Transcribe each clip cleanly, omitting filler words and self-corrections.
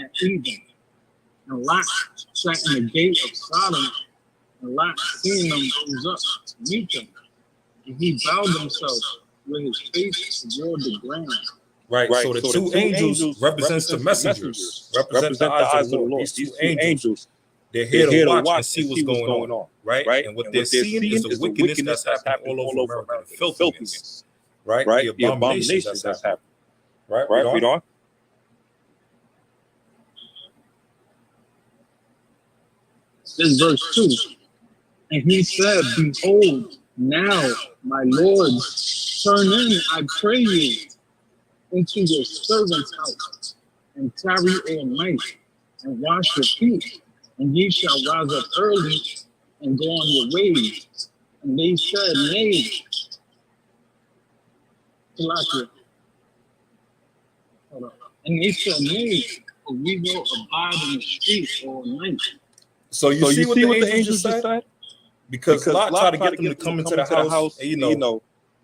at Eden. And Lot sat in the gate of Sodom, and Lot, seeing them, rose up to meet them. And he bowed himself with his face toward the ground. Right. So the two angels represents the messengers, represent the eyes of the Lord. These two angels, they're here to watch and see what's going on. Right? And what they're seeing is the wickedness that's happening all over America, the filthiness, right? The abominations that's happening. Right? Read on. This is verse 2. And he said, behold, now, my lords, turn in, I pray you, into your servant's house, and tarry all night, and wash your feet, and ye shall rise up early, and go on your ways. And they said, nay. And they said, nay, for we will abide in the street all night. So you see what the angels just said? Because Lot tried to get them to come into the house and, you know,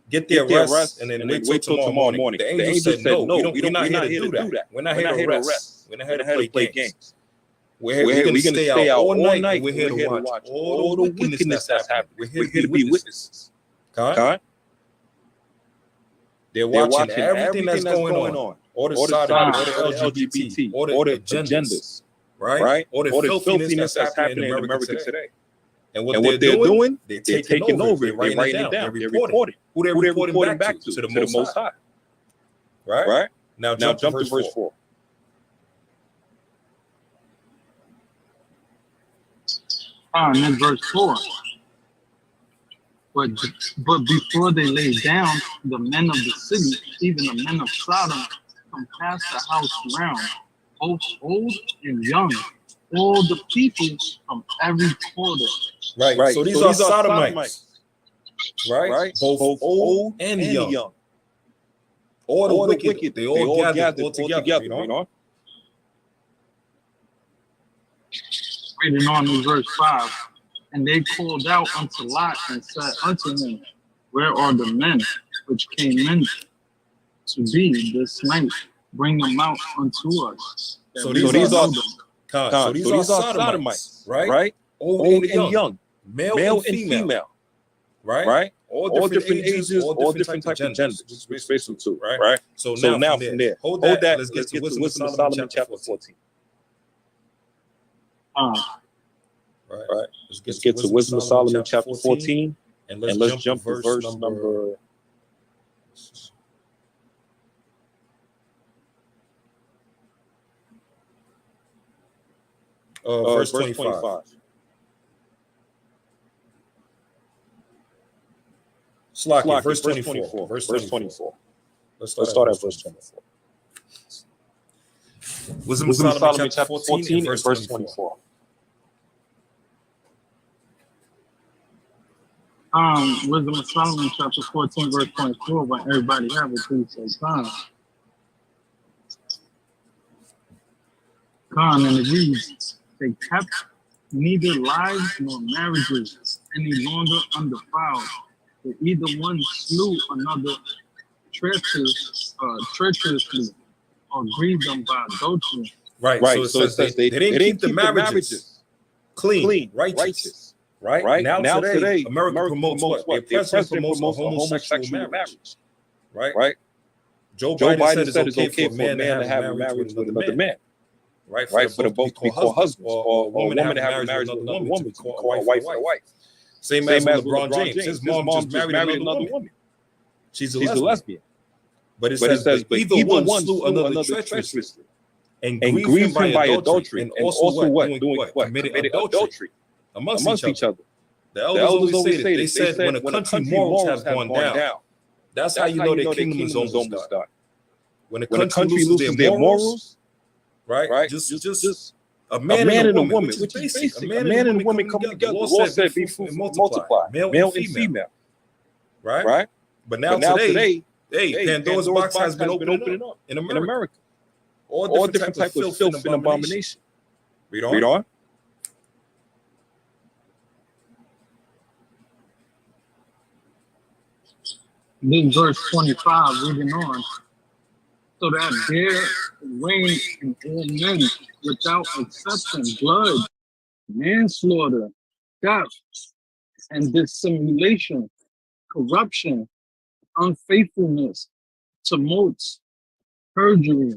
get their rest and then wait till tomorrow morning. The angels said, no, we're not here to do that. We're not here to rest. We're not here to play games. We're going to stay out all night. We're here to watch all the wickedness that's happening. We're here to be witnesses. God? They're watching everything that's going on. All the side, all the LGBT, all the agendas. Right? All the filthiness that's happening in America today. And what they're doing, they're taking over. They're writing it down. They're reporting. Who they're reporting back to? To the Most High. Right? Now jump to verse 4. And then verse 4. But before they lay down, the men of the city, even the men of Sodom, compassed the house round, both old and young, all the people from every quarter. Right. So these are Sodomites. Right? Both old and young. All the wicked, they all gathered all together. You know? Reading on in verse 5. And they called out unto Lot and said unto him, where are the men which came in to be this night? Bring them out unto us. So these are Sodomites, right? Old and young, male and female, right? All different ages, all different types of genders, which is basically two, right? So now from there, hold that. Let's get to Wisdom of Solomon chapter 14. Right. Let's get to Wisdom of Solomon chapter 14, and let's jump to verse number. Verse 25. Slack, verse 24. Verse 24. Let's start at verse 24. Wisdom of Solomon chapter 14 and verse 24. Wisdom of Solomon chapter 14 verse 24. When everybody have it, please say Khan, and it reads, they kept neither lives nor marriages any longer undefiled, but either one slew another treacherously or grieved them by adultery. Right. So it says they didn't keep the marriages clean, righteous. Right? Now today, America promotes what? Their president promotes a homosexual marriage. Right? Joe Biden said it's okay for a man to have a marriage with another man. Right? For them both to be called husbands, or a woman to have a marriage with another woman to be called wife and wife. Same as LeBron James. His mom just married another woman. She's a lesbian. But it says either one slew another treacherously and grieved him by adultery, and also what? Doing what? Committed adultery amongst each other. The elders always say this. They said when a country morals have gone down, that's how you know their kingdom is almost done. When a country loses their morals, right? Just a man and a woman, which is basic. A man and a woman come together. The Lord said, be fruitful and multiply, male and female. Right? But now today, Pandora's box has been opening up in America. All different types of filth and abomination. Read on. This verse 25, reading on. So that there reign in all men without exception, blood, manslaughter, theft, and dissimulation, corruption, unfaithfulness, tumults, perjury.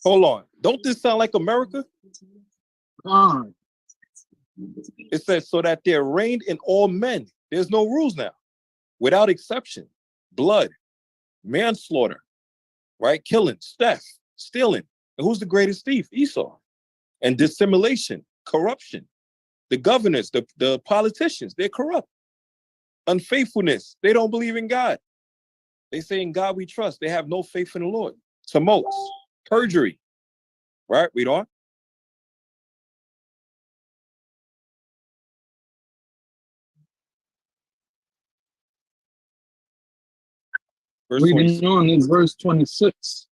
Hold on. Don't this sound like America? God, It says, so that there reigned in all men. There's no rules now. Without exception. Blood, manslaughter, right? Killing, theft, stealing. And who's the greatest thief? Esau. And dissimulation, corruption. The governors, the politicians, they're corrupt. Unfaithfulness, they don't believe in God. They say in God we trust. They have no faith in the Lord. Tumults, perjury, right? Read on. Verse reading 26. on in verse 26.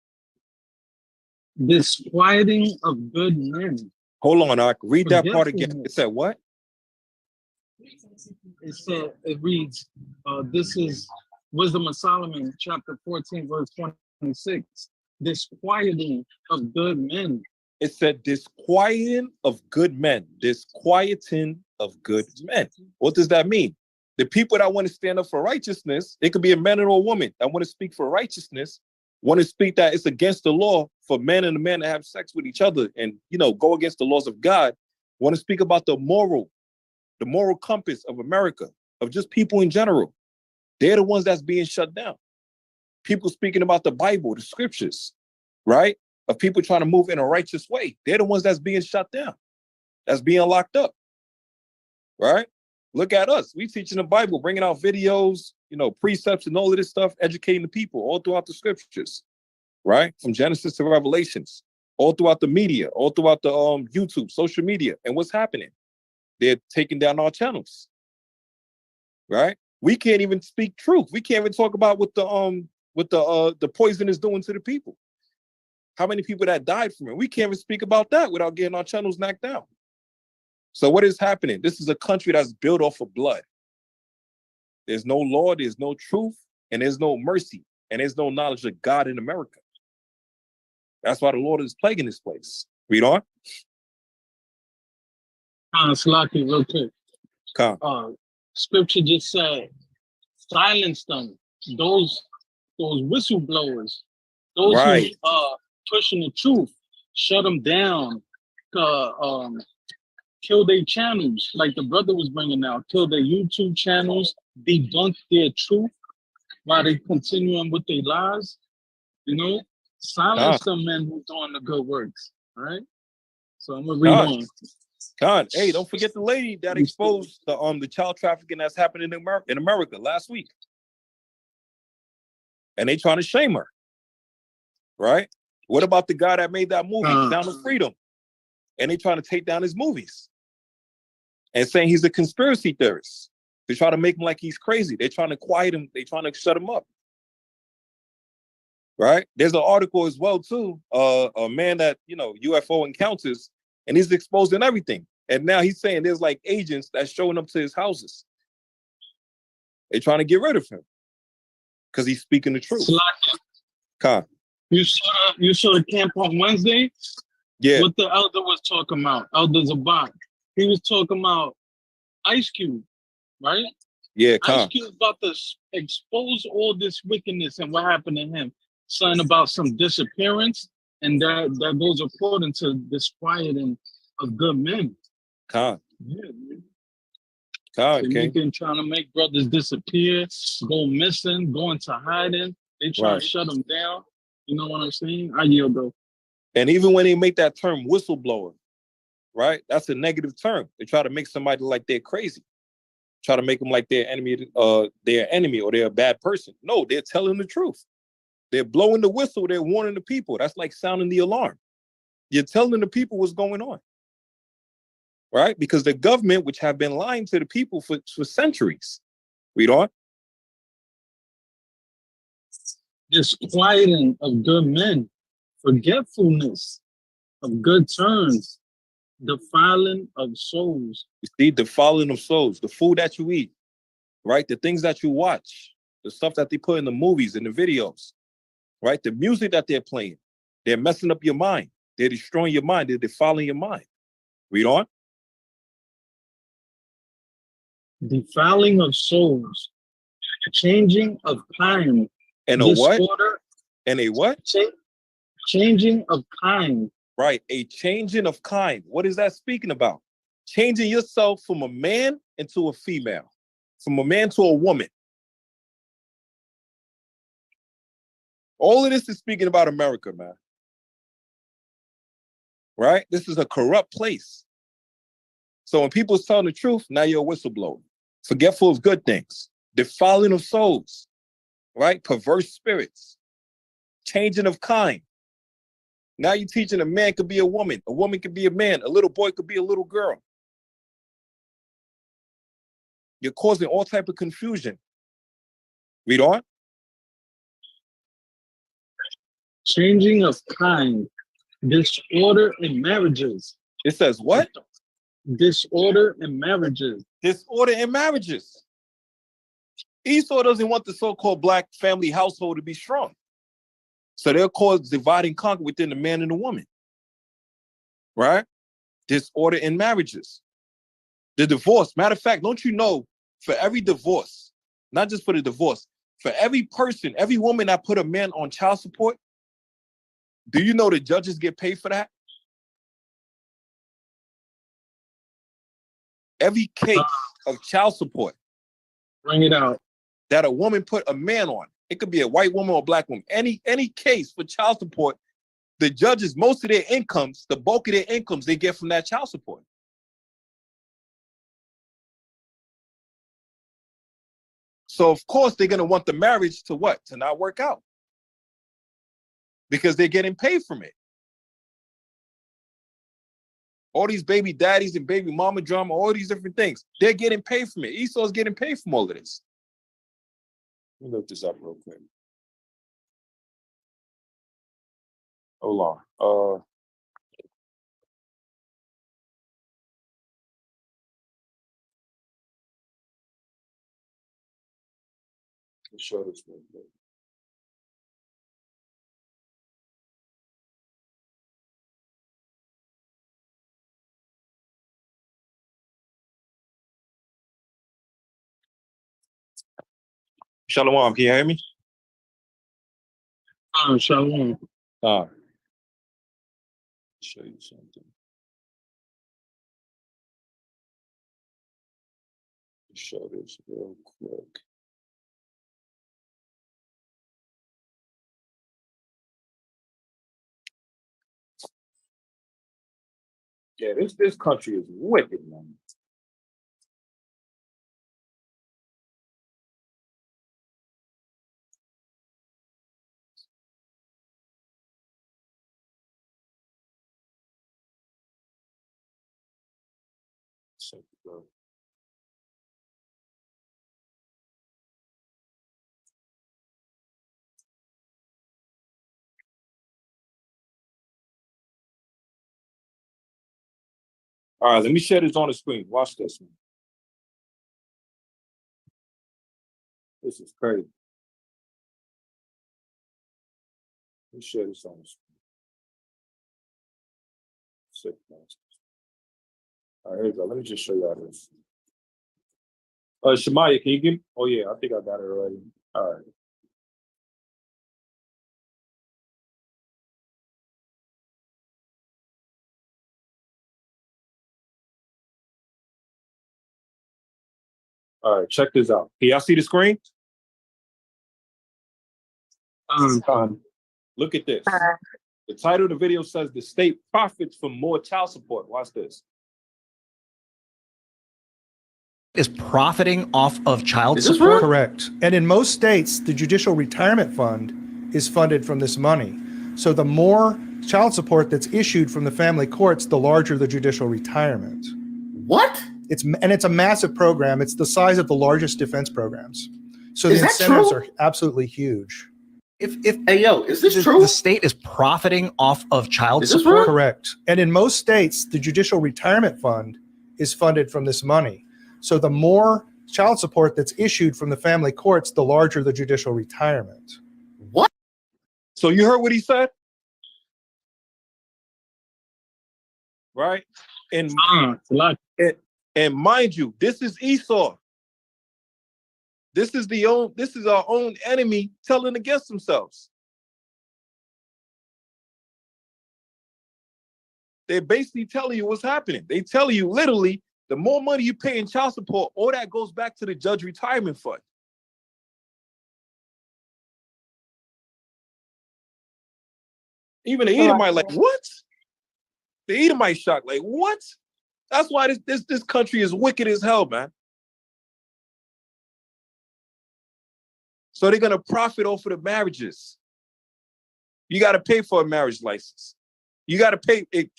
Disquieting of good men. Hold on, Ark. Read that part again. It said what? It reads, this is Wisdom of Solomon, chapter 14, verse 26. Disquieting of good men. It said disquieting of good men. Disquieting of good men. What does that mean? The people that want to stand up for righteousness, it could be a man or a woman that want to speak for righteousness, want to speak that it's against the law for men and a man to have sex with each other and, go against the laws of God, want to speak about the moral compass of America, of just people in general. They're the ones that's being shut down. People speaking about the Bible, the scriptures, right? Of people trying to move in a righteous way. They're the ones that's being shut down, that's being locked up, right? Look at us. We teaching the Bible, bringing out videos, precepts and all of this stuff, educating the people all throughout the scriptures, right? From Genesis to Revelations, all throughout the media, all throughout the YouTube, social media. And what's happening? They're taking down our channels, right? We can't even speak truth. We can't even talk about what the poison is doing to the people. How many people that died from it? We can't even speak about that without getting our channels knocked down. So what is happening? This is a country that's built off of blood. There's no law, there's no truth, and there's no mercy, and there's no knowledge of God in America. That's why the Lord is plaguing this place. Read on. Slaki, real quick. Come. Scripture just said, silence them. Those whistleblowers, those right. who pushing the truth, shut them down. Kill their channels, like the brother was bringing out. Kill their YouTube channels, debunk their truth while they continuing with their lies. Silence some men who's doing the good works. All right. So I'm gonna read on. God, hey, don't forget the lady that exposed the child trafficking that's happening in America last week. And they trying to shame her. Right? What about the guy that made that movie, Sound of Freedom? And they trying to take down his movies. And saying he's a conspiracy theorist. They try to make him like he's crazy. They're trying to quiet him. They're trying to shut him up. Right? There's an article as well, too. A man that, UFO encounters, and he's exposing everything. And now he's saying there's like agents that's showing up to his houses. They're trying to get rid of him because he's speaking the truth. You saw the camp on Wednesday? Yeah. What the elder was talking about, Elder Zabak. He was talking about Ice Cube, right? Yeah, Ice Cube about to expose all this wickedness and what happened to him. Something about some disappearance, and that goes according to disquieting of good men. Yeah, They've been trying to make brothers disappear, go missing, go into hiding. They try to shut them down. You know what I'm saying? I yield though. And even when they make that term whistleblower, right? That's a negative term. They try to make somebody like they're crazy. Try to make them like their enemy or they're a bad person. No, they're telling the truth. They're blowing the whistle. They're warning the people. That's like sounding the alarm. You're telling the people what's going on. Right? Because the government, which have been lying to the people for centuries. Read on. Disquieting of good men, forgetfulness of good turns, defiling of souls. You see, defiling of souls, the food that you eat, right? The things that you watch, the stuff that they put in the movies and the videos, right? The music that they're playing, They're messing up your mind. They're destroying your mind. They're defiling your mind. Read on. Defiling of souls, changing of kind, And a what? And a what? Changing of kind. Right, a changing of kind. What is that speaking about? Changing yourself from a man into a female, from a man to a woman. All of this is speaking about America, man. Right? This is a corrupt place. So when people is telling the truth, now you're a whistleblower. Forgetful of good things. Defiling of souls. Right? Perverse spirits. Changing of kind. Now you're teaching a man could be a woman could be a man, a little boy could be a little girl. You're causing all type of confusion. Read on. Changing of kind, disorder in marriages. It says what? Disorder in marriages. Disorder in marriages. Esau doesn't want the so-called black family household to be strong. So they'll cause divide and conquer within the man and the woman. Right? Disorder in marriages. The divorce. Matter of fact, don't you know, for every divorce, not just for the divorce, for every person, every woman that put a man on child support, do you know the judges get paid for that? Every case of child support. Bring it out. That a woman put a man on. It could be a white woman or a black woman. Any case for child support, the judges, most of their incomes, the bulk of their incomes, they get from that child support. So of course they're gonna want the marriage to what? To not work out. Because they're getting paid from it. All these baby daddies and baby mama drama, all these different things, they're getting paid from it. Esau's getting paid from all of this. Let me look this up real quick. Hold on. Let's show this real quick. Shalom, can you hear me? Shalom. Show you something. Show this real quick. Yeah, this country is wicked, man. So, all right, let me share this on the screen. Watch this, man. This is crazy. Let me share this on the screen. Sick, man. All right, here we go. Let me just show you all this. Shemaya, can you give me? Oh, yeah, I think I got it already. All right. All right, check this out. Can y'all see the screen? Look at this. The title of the video says the state profits from more child support. Watch this. Is profiting off of child support? Correct. And in most states, the Judicial Retirement Fund is funded from this money. So the more child support that's issued from the family courts, the larger the judicial retirement. What? It's a massive program. It's the size of the largest defense programs. So Is the that incentives true? are absolutely huge. Hey, yo, is this true? The state is profiting off of child Is this support? real? Correct. And in most states, the Judicial Retirement Fund is funded from this money. So the more child support that's issued from the family courts, the larger the judicial retirement. What? So you heard what he said? right? And mind you, this is Esau. This is our own enemy telling against themselves. They're basically telling you what's happening. They tell you literally, the more money you pay in child support, all that goes back to the judge retirement fund. Even the Edomite like, what? The Edomite shocked, like, what? That's why this country is wicked as hell, man. So they're gonna profit off of the marriages. You got to pay for a marriage license. You got to pay it,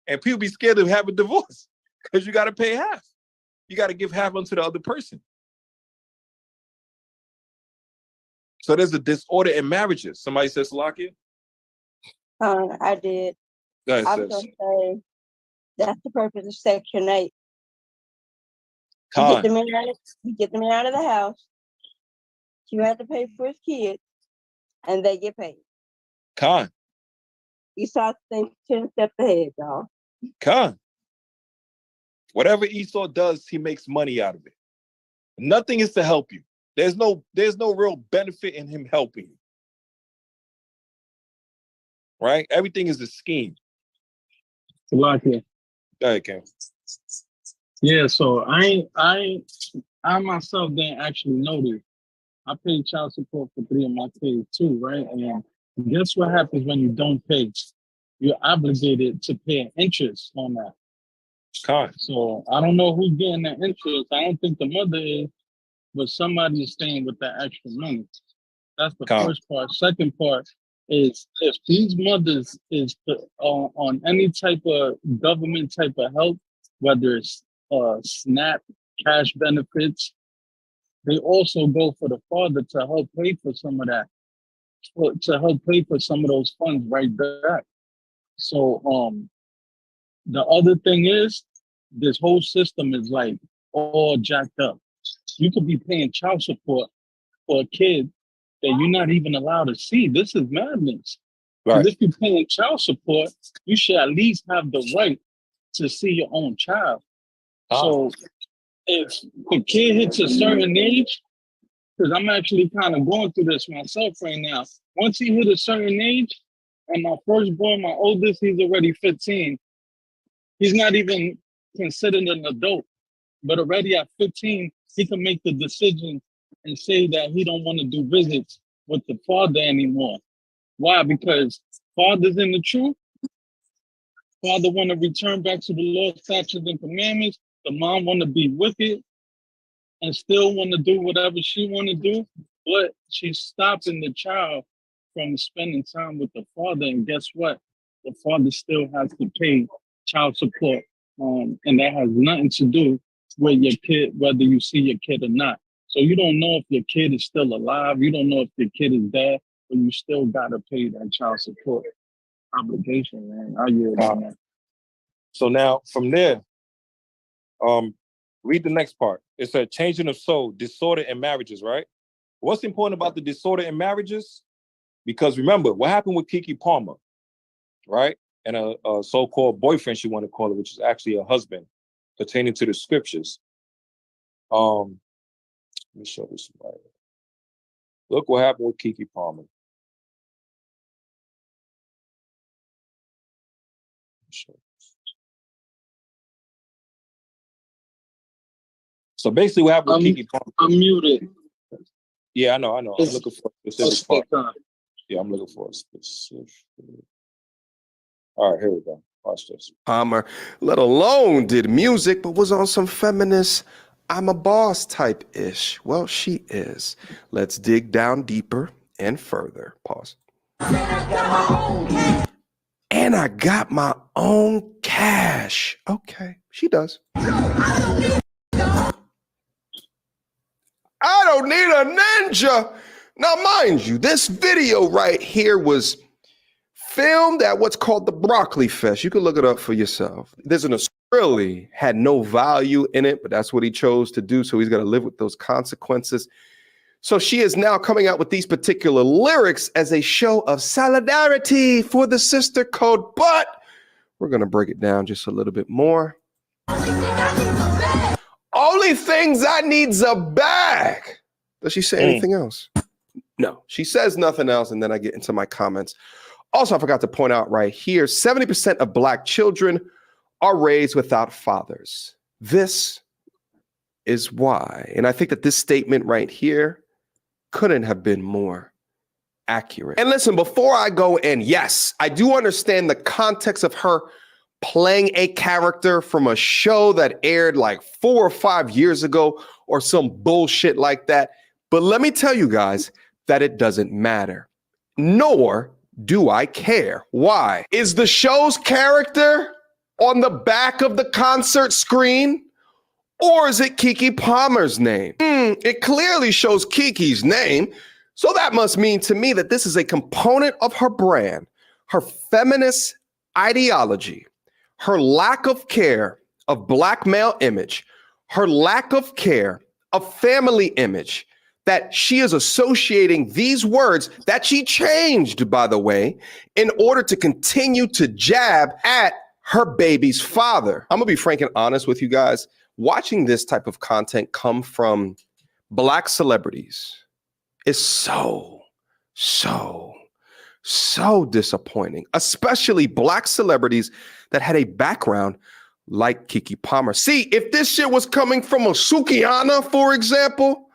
and people be scared of having a divorce because you got to pay half. You got to give half unto the other person. So there's a disorder in marriages. Somebody says, Salakia? I did. Go ahead, I was going to say, that's the purpose of Section 8. You get the man out of the house. You have to pay for his kids, and they get paid. Khan. Esau thinks 10 steps ahead, y'all. Khan. Whatever Esau does, he makes money out of it. Nothing is to help you. There's no real benefit in him helping you. Right? Everything is a scheme. Salakia. Go ahead, Cam. Yeah, so I myself didn't actually know this. I paid child support for 3 of my kids too, right? And guess what happens when you don't pay? You're obligated to pay an interest on that. Con. So I don't know who's getting that interest. I don't think the mother is, but somebody is staying with that extra money. That's the first part. Second part is if these mothers is on any type of government type of help, whether it's SNAP, cash benefits, they also go for the father to help pay for some of that, to help pay for some of those funds right back. So the other thing is, this whole system is like all jacked up. You could be paying child support for a kid that you're not even allowed to see. This is madness. Because if you're paying child support, you should at least have the right to see your own child. So if the kid hits a certain age, because I'm actually kind of going through this myself right now. Once he hit a certain age, and my firstborn, my oldest, he's already 15. He's not even considered an adult, but already at 15, he can make the decision and say that he don't want to do visits with the father anymore. Why? Because father's in the truth. Father want to return back to the Lord, statutes, and commandments. The mom want to be wicked and still want to do whatever she want to do, but she's stopping the child from spending time with the father. And guess what? The father still has to pay child support. And that has nothing to do with your kid, whether you see your kid or not. So you don't know if your kid is still alive. You don't know if your kid is dead, but you still got to pay that child support obligation, man. I yield on that. So now from there, read the next part. It said changing of soul, disorder in marriages, right? What's important about the disorder in marriages? Because remember, what happened with Keke Palmer, right? And a so-called boyfriend, she want to call it, which is actually a husband, pertaining to the scriptures. Let me show this right. Look what happened with Keke Palmer. So basically what happened with Keke Palmer. I'm muted. Yeah, I know. I'm looking for a specific part. Yeah, I'm looking for a specific. All right, here we go. Watch this. Palmer, let alone did music, but was on some feminist, I'm a boss type-ish. Well, she is. Let's dig down deeper and further. Pause. And I got my own cash. Okay, she does. I don't need a ninja. Now, mind you, this video right here was filmed at what's called the Broccoli Fest. You can look it up for yourself. There's an really had no value in it, but that's what he chose to do. So he's got to live with those consequences. So she is now coming out with these particular lyrics as a show of solidarity for the sister code. But We're going to break it down just a little bit more. Only things I need's a bag. Does she say anything else? No, she says nothing else. And then I get into my comments. Also, I forgot to point out right here, 70% of Black children are raised without fathers. This is why. And I think that this statement right here couldn't have been more accurate. And listen, before I go in, yes, I do understand the context of her playing a character from a show that aired like 4 or 5 years ago or some bullshit like that. But let me tell you guys that it doesn't matter, nor do I care. Why? Is the show's character on the back of the concert screen? Or is it Keke Palmer's name? It clearly shows Keke's name. So that must mean to me that this is a component of her brand, her feminist ideology, her lack of care of Black male image, her lack of care of family image, that she is associating these words that she changed, by the way, in order to continue to jab at her baby's father. I'm gonna be frank and honest with you guys. Watching this type of content come from Black celebrities is so disappointing, especially Black celebrities that had a background like Keke Palmer. See, if this shit was coming from a Sukihana, for example,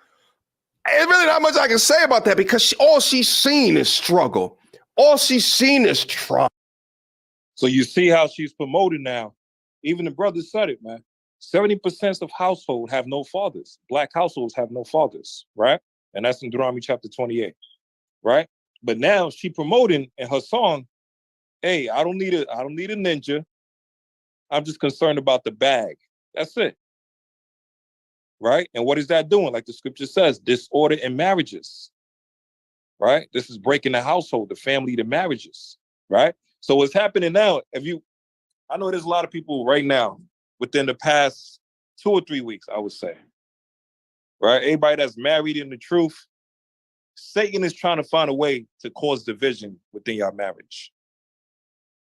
there's really not much I can say about that because all she's seen is struggle. All she's seen is trauma. So you see how she's promoted now. Even the brothers said it, man. 70% of households have no fathers. Black households have no fathers, right? And that's in Deuteronomy chapter 28, right? But now she promoting in her song, hey, I don't need a ninja. I'm just concerned about the bag. That's it. Right? And what is that doing? Like the scripture says, disorder in marriages. Right? This is breaking the household, the family, the marriages. Right? So what's happening now, I know there's a lot of people right now within the past 2 or 3 weeks, I would say. Right? Everybody that's married in the truth, Satan is trying to find a way to cause division within your marriage.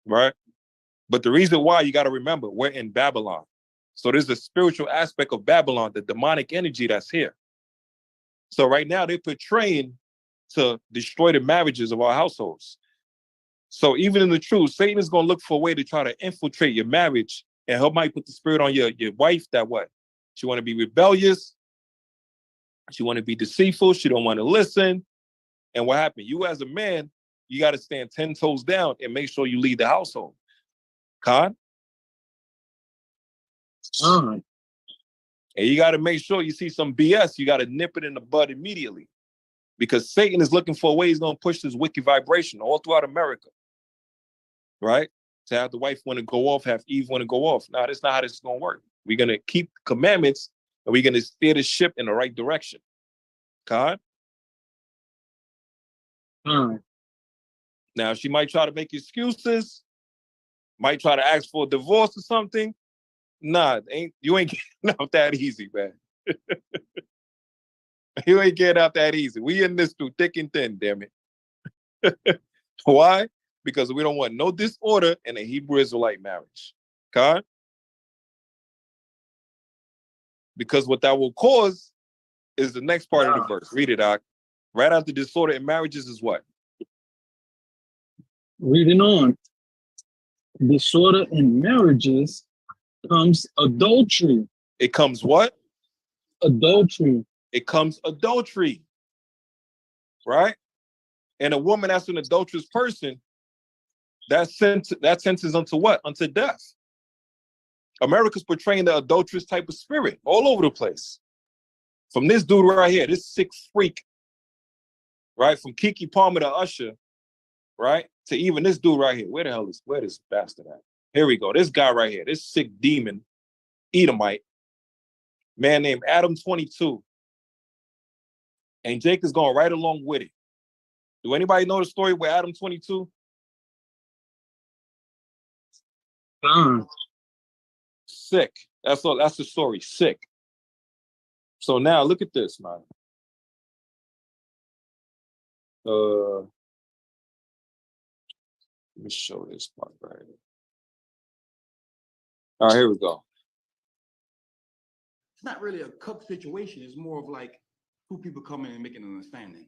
Right? But the reason why, you got to remember, we're in Babylon. So there's a spiritual aspect of Babylon, the demonic energy that's here. So right now they're portraying to destroy the marriages of our households. So even in the truth, Satan is going to look for a way to try to infiltrate your marriage, and he might put the spirit on your wife that what? She want to be rebellious. She want to be deceitful. She don't want to listen. And what happened? You as a man, you got to stand 10 toes down and make sure you lead the household. Khan? And you got to make sure you see some BS, you got to nip it in the bud immediately. Because Satan is looking for a way he's going to push this wicked vibration all throughout America. Right? To have the wife want to go off, have Eve want to go off. Now, that's not how this is going to work. We're going to keep commandments and we're going to steer the ship in the right direction. Khan? Now, she might try to make excuses, might try to ask for a divorce or something. Nah, you ain't getting out that easy, man. You ain't getting out that easy. We in this through thick and thin, damn it. Why? Because we don't want no disorder in a Hebrew Israelite marriage. Okay? Because what that will cause is the next part of the verse. Read it, Doc. Right after disorder in marriages is what? Reading on. Disorder in marriages comes adultery. It comes what? Adultery. It comes adultery. Right? And a woman that's an adulterous person, that sentences unto what? Unto death. America's portraying the adulterous type of spirit all over the place. From this dude right here, this sick freak, right? From Keke Palmer to Usher, right? To even this dude right here. Where this bastard at? Here we go. This guy right here, this sick demon, Edomite, man named Adam 22. And Jake is going right along with it. Do anybody know the story with Adam 22? Sick. That's the story. Sick. So now look at this, man. Let me show this part right here. All right, here we go. It's not really a cup situation. It's more of like two people coming and making an understanding.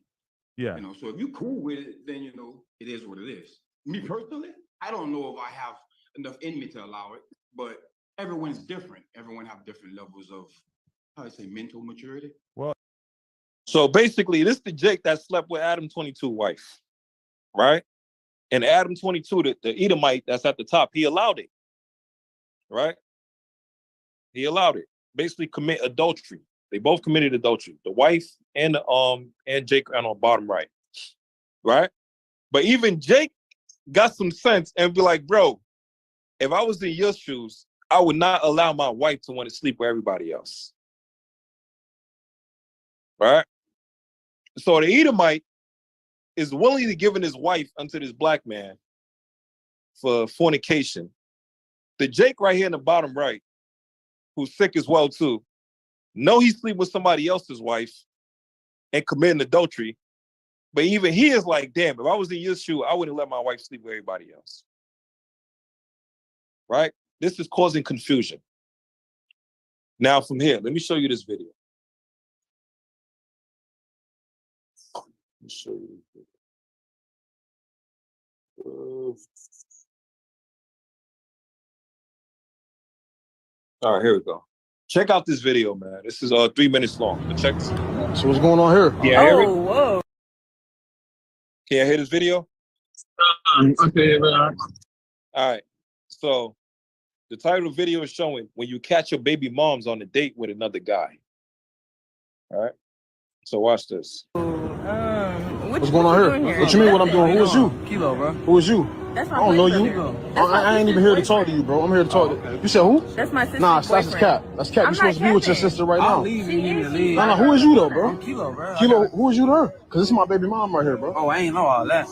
Yeah. You know, so if you're cool with it, then you know it is what it is. Me personally, I don't know if I have enough in me to allow it, but everyone's different. Everyone have different levels of, how I say, mental maturity. Well, so basically, this is the Jake that slept with Adam 22 wife, right? And Adam 22, the Edomite that's at the top, he allowed it, right? He allowed it. Basically, commit adultery. They both committed adultery. The wife and Jake on the bottom right, right? But even Jake got some sense and be like, bro, if I was in your shoes, I would not allow my wife to want to sleep with everybody else. Right? So the Edomite is willingly giving his wife unto this black man for fornication. The Jake right here in the bottom right, who's sick as well too, know he's sleeping with somebody else's wife and committing adultery. But even he is like, damn, if I was in your shoe, I wouldn't let my wife sleep with everybody else. Right? This is causing confusion. Now from here, let me show you this video. Let me show you this video. All right, here we go. Check out this video, man. This is 3 minutes long. But check this out. So what's going on here? Yeah, hear it? Whoa. Can you hear this video? Okay, all right. So the title of the video is showing when you catch your baby moms on a date with another guy. All right. So watch this. What's going on here? What you mean what I'm doing? Who is you? Kilo, bro. Who is you? That's my I don't know boyfriend. you. I ain't even here to talk to you, bro. I'm here to talk to you. You said who? That's my sister's Nah, that's boyfriend. cap. That's cap. You're supposed to be with your sister right now. I'll leave and you need to leave. Nah, who is you though, bro? I'm Kilo, bro. Kilo, who is you to her? Because this is my baby mom right here, bro. Oh, I ain't know all that.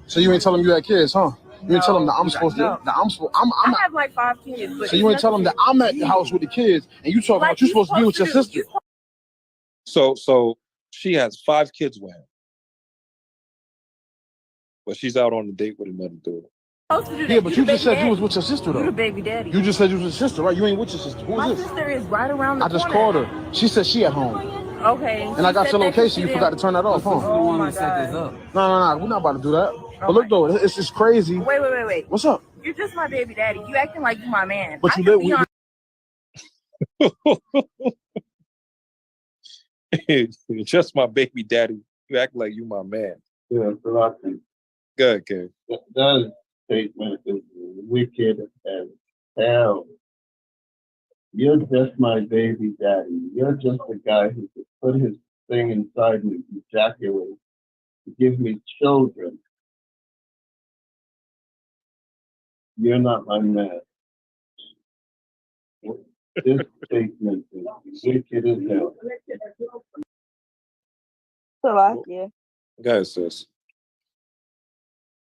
So you ain't tell them you had kids, huh? You ain't tell them that I'm supposed to. No. That I have like 5 kids. But so you ain't tell them that I'm at the house with the kids, and you talking about you supposed to be with your sister. So she has 5 kids with him, but she's out on a date with another dude. Yeah, but you just said you was with your sister though. You the baby daddy. You just said you was with your sister, right? You ain't with your sister. Who is My this? sister is right around the I just corner. called her. She said she at home. Okay. And I got your location. You forgot to turn that off, huh? Oh my God. No. We're not about to do that. But look though, it's just crazy. Wait. What's up? You're just my baby daddy. You acting like you my man. But you live with just my baby daddy. You act like you my man. Yeah, that's what I think. Good, kid. That statement is wicked as hell. You're just my baby daddy. You're just the guy who could put his thing inside me, ejaculate, give me children. You're not my man. This statement is wicked as hell. Slovakia. Go ahead, sis.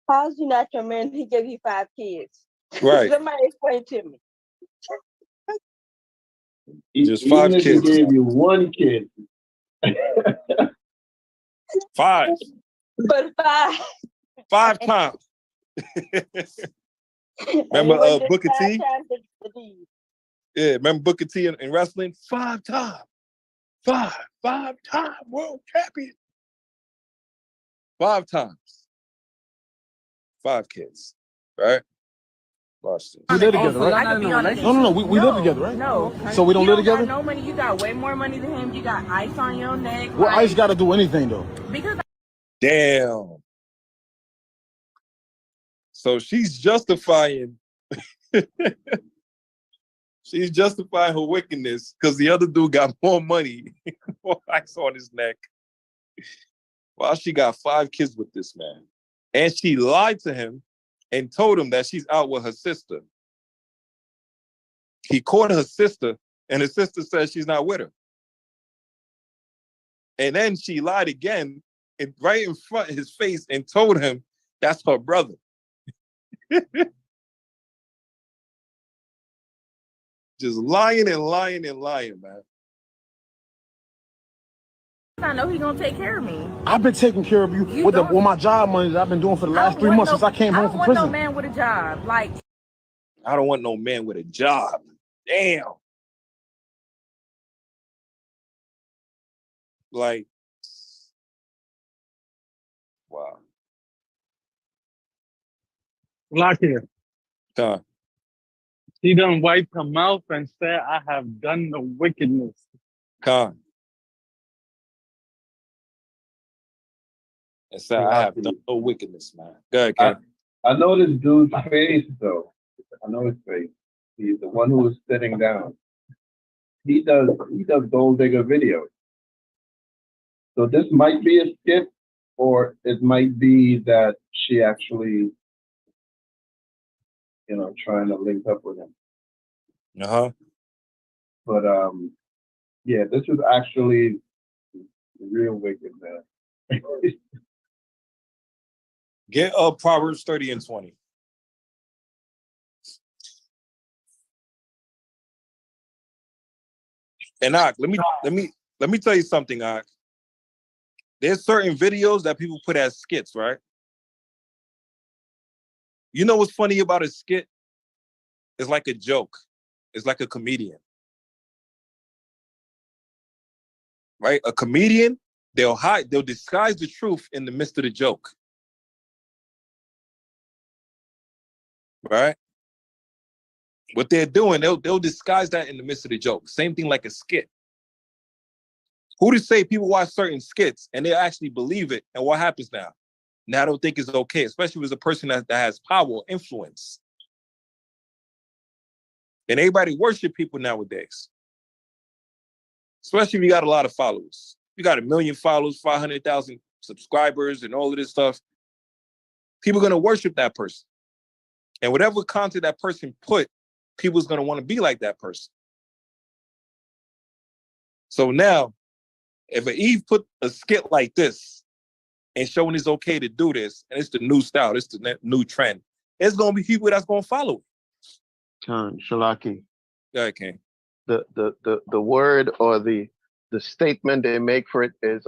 How's he not your man? He gave you 5 kids. Right. Somebody explain to me. Just 5 Even if kids. he gave you 1 kid. 5. But 5. 5 times. Remember Booker T? Yeah, remember Booker T in wrestling? 5 times. 5 time world champion. 5 times. 5 kids. Right? Watch this. We live together, right? No. We live together, right? No. So we don't live together? You got no money. You got way more money than him. You got ice on your neck. What ice got to do anything though? Because Damn. So she's justifying her wickedness because the other dude got more money, more ice on his neck. While she got 5 kids with this man. And she lied to him and told him that she's out with her sister. He caught her sister, and his sister says she's not with her. And then she lied again, and right in front of his face, and told him that's her brother. Just lying and lying and lying, man. I know he's gonna take care of me. I've been taking care of you with my job money that I've been doing for the last 3 months since I came home from prison. I don't want no man with a job. Like, I don't want no man with a job. Damn. Like, wow. Lakia, Con. she done wiped her mouth and said, I have done the wickedness. Con. And said, I have done no wickedness, man. Go ahead, Ken. I know this dude's face, though. I know his face. He's the one who was sitting down. He does gold digger videos. So this might be a skit, or it might be that she actually, trying to link up with him. Uh-huh. But yeah, this is actually real wicked, man. Get Proverbs 30 and 20. And Ak, let me tell you something, Ak. There's certain videos that people put as skits, right? You know what's funny about a skit? It's like a joke. It's like a comedian. Right? A comedian, they'll disguise the truth in the midst of the joke. Right? What they're doing, they'll disguise that in the midst of the joke. Same thing like a skit. Who to say people watch certain skits and they actually believe it, and what happens now? Now I don't think it's okay, especially if it's a person that has power or influence. And everybody worship people nowadays. Especially if you got a lot of followers. You got 1 million followers, 500,000 subscribers, and all of this stuff. People are going to worship that person. And whatever content that person put, people's going to want to be like that person. So now, if an Eve put a skit like this and showing it's okay to do this, and it's the new style, it's the new trend, there's going to be people that's going to follow it. Shalaki. Go ahead, King. The word or the statement they make for it is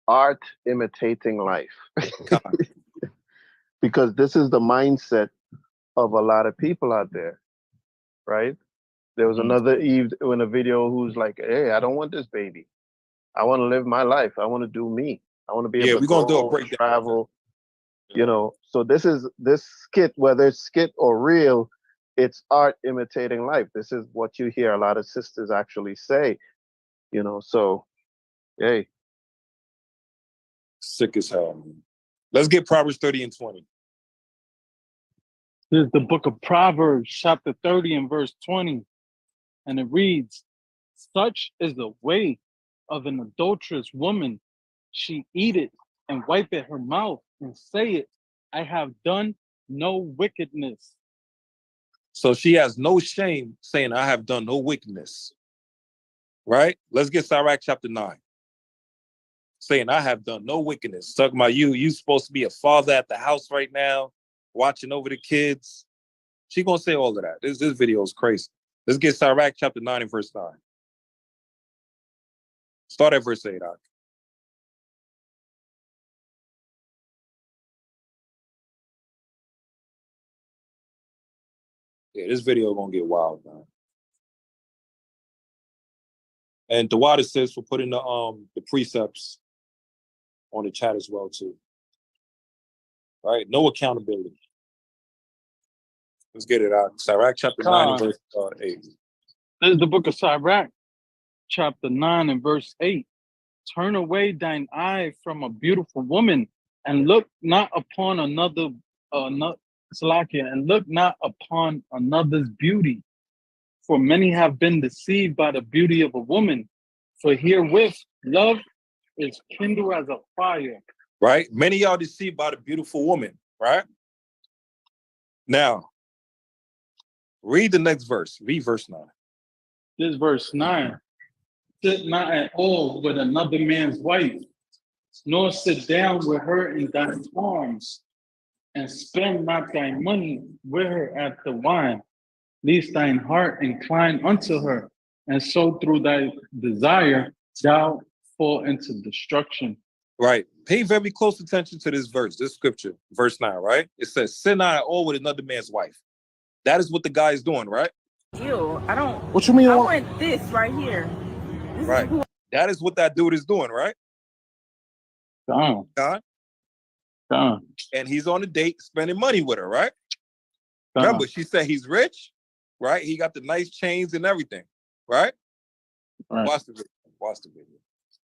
art imitating life. Because this is the mindset of a lot of people out there, right? There was another Eve in a video who's like, hey, I don't want this baby. I want to live my life. I want to do me. I want to be able to we're gonna do a breakdown. Travel. So this skit, whether it's skit or real, it's art imitating life. This is what you hear a lot of sisters actually say, so, hey. Sick as hell, man. Let's get Proverbs 30 and 20. This is the book of Proverbs, chapter 30 and verse 20. And it reads, such is the way of an adulterous woman. She eateth and wipeth her mouth and saith, I have done no wickedness. So she has no shame saying, I have done no wickedness. Right? Let's get Sirach chapter 9. Saying, I have done no wickedness. Talking about you supposed to be a father at the house right now, watching over the kids. She gonna say all of that. This video is crazy. Let's get Sirach chapter 9 and verse 9. Start at verse 8, Ak. Yeah, this video gonna get wild, man. And Dewada says for putting the precepts on the chat as well too. Right? No accountability. Let's get it out. Sirach chapter 9 and verse 8. This is the book of Sirach, chapter 9 and verse 8. Turn away thine eye from a beautiful woman, and look not upon another Salakia, and look not upon another's beauty. For many have been deceived by the beauty of a woman. For herewith love is kindled as a fire. Right? Many of y'all deceived by the beautiful woman, right? Now, read the next verse. Read verse 9. This verse 9. Sit not at all with another man's wife, nor sit down with her in thine arms, and spend not thy money with her at the wine, lest thine heart incline unto her, and so through thy desire thou fall into destruction. Right. Pay very close attention to this verse, this scripture, verse 9, right? It says, sin not at all with another man's wife. That is what the guy is doing, right? Ew, I don't. What you mean? I want this right here. This Right. is who That is what that dude is doing, right? Gone. Huh? Gone. And he's on a date spending money with her, right? Gone. Remember, she said he's rich, right? He got the nice chains and everything, right? Right. Watch the video. Watch the video.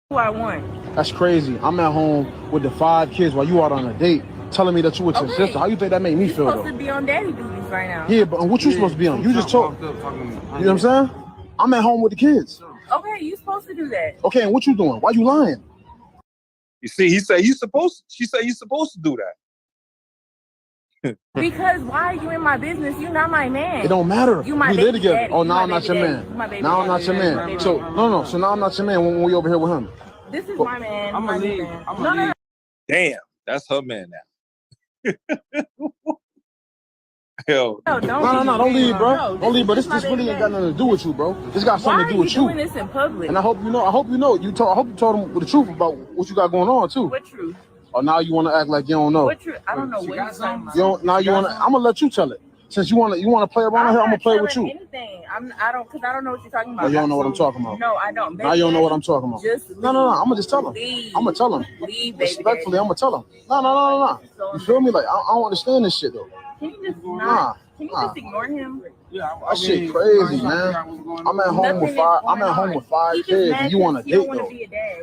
who I want. That's crazy. I'm at home with the 5 kids while you out on a date, telling me that you with your sister. How you think that made me You're feel supposed though? to be on daddy duties right now. Yeah, but what you supposed to be on? You just told. You know what I'm saying? I'm at home with the kids. Okay, you supposed to do that. Okay, and what you doing? Why you lying? You see, he said you supposed. She said you supposed to do that. Because why are you in my business? You're not my man. It don't matter. You my we baby live together. daddy. Oh, You now my I'm not baby your daddy. man. You my baby Now I'm daddy. not your man. My baby So daddy. no. So now I'm not your man when we over here with him. This is my man. I'm my gonna leave. man. I'm No, gonna no, leave. no. Damn, that's her man now. Hell, No, don't Don't leave, bro. No, Don't leave, bro. This my really baby ain't got nothing to do with you, bro. This got Why something are to do you with you. doing this in public? And I hope you know. I hope you told him the truth about what you got going on too. What truth? Or now you want to act like you don't know. What truth? I don't know what you're talking about. You don't. Now you want to. I'm gonna let you tell it. Since you want to play around here, I'm gonna play with you. Anything. I don't know what you're talking about. No, you don't know what I'm talking about. No, I don't. Now you don't know what I'm talking about. Just leave. No. I'm gonna just tell him. Leave. I'm gonna tell him. Leave, baby. Respectfully, I'm gonna tell him. No. You feel me? Like I don't understand this shit though. Can you just not? Can you Nah. just ignore him? Yeah, That shit crazy, man. I'm at home with 5. I'm at home with 5 kids, and you want to date though?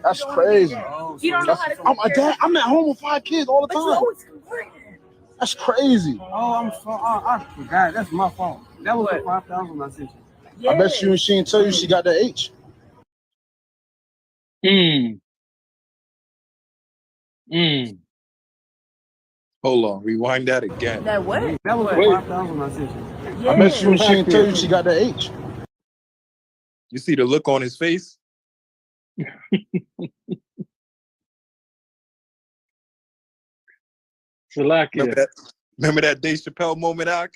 That's crazy. You don't know how to. I'm a dad. I'm at home with 5 kids all the But you time. always complaining. That's crazy. Oh, I'm so. I forgot. That's my fault. That was the 5,000 I sent you. I bet you she didn't tell you she got the H. hold on, rewind that again. That what? That was the 5,000 I sent you. I bet you she didn't tell you she got the H. You see the look on his face? Remember that Dave Chappelle moment, Ak?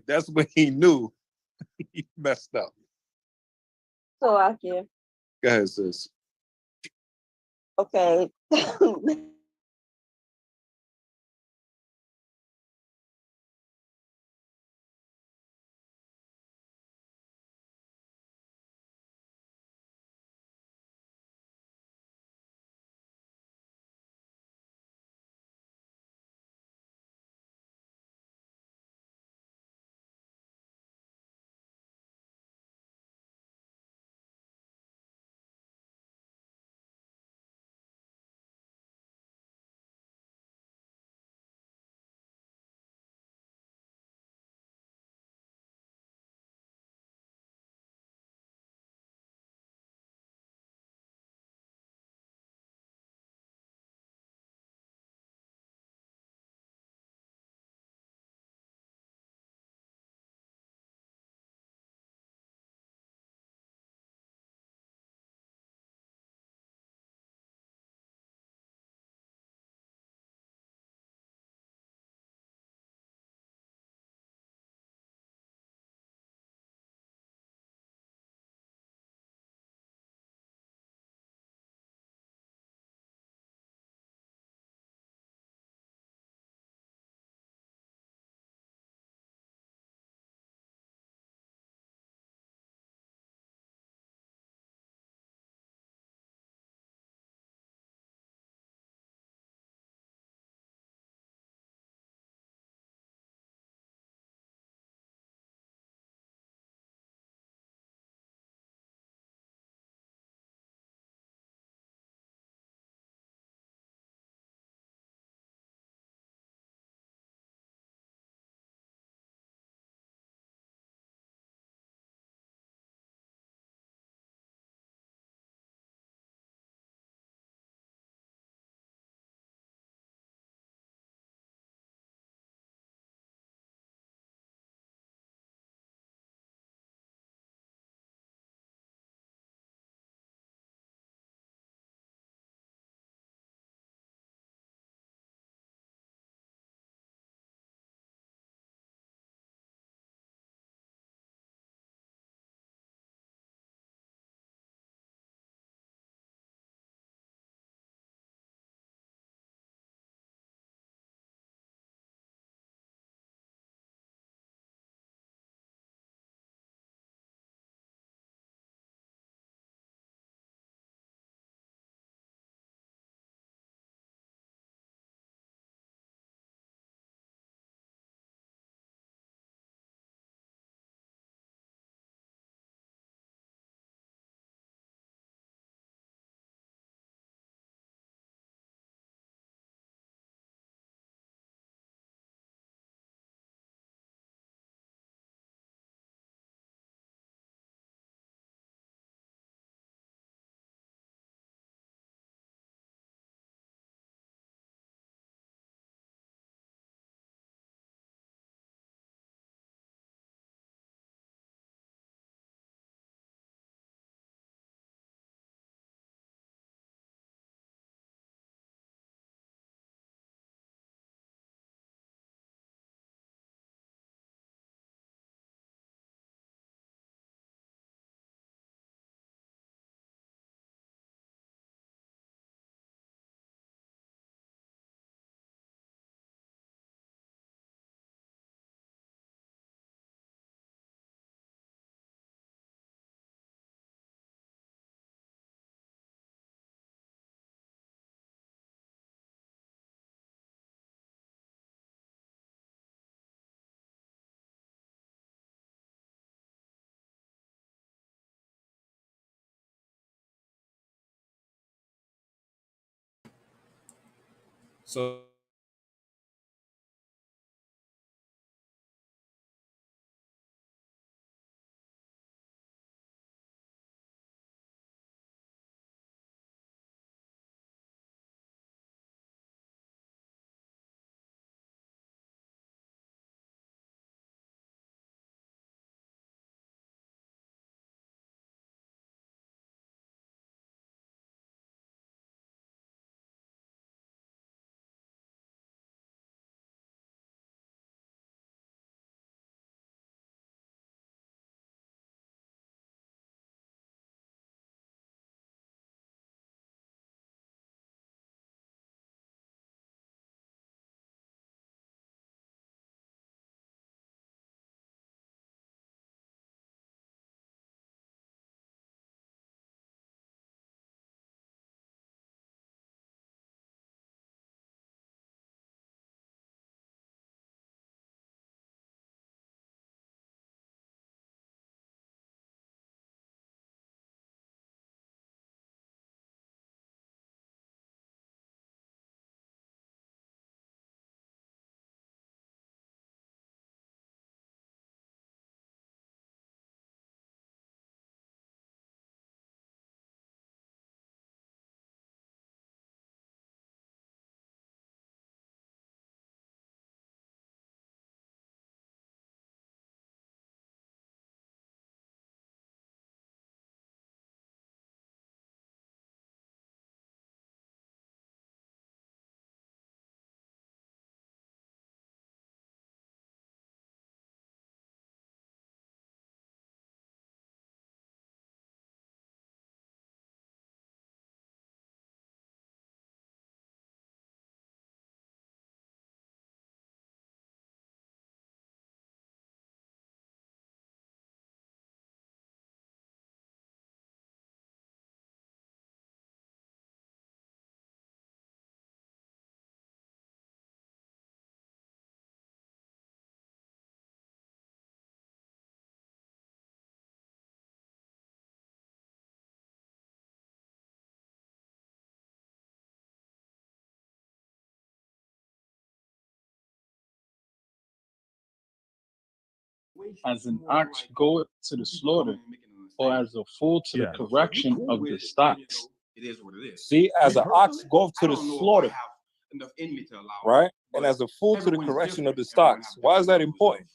That's when he knew he messed up. So I can. Go ahead, sis. Okay. So as an ox goeth to the slaughter, or as a fool to the correction of the stocks. It is what it is. See, as an ox goeth to the slaughter, Enough in me to allow right? And as a fool to the correction of the stocks. Why is that important?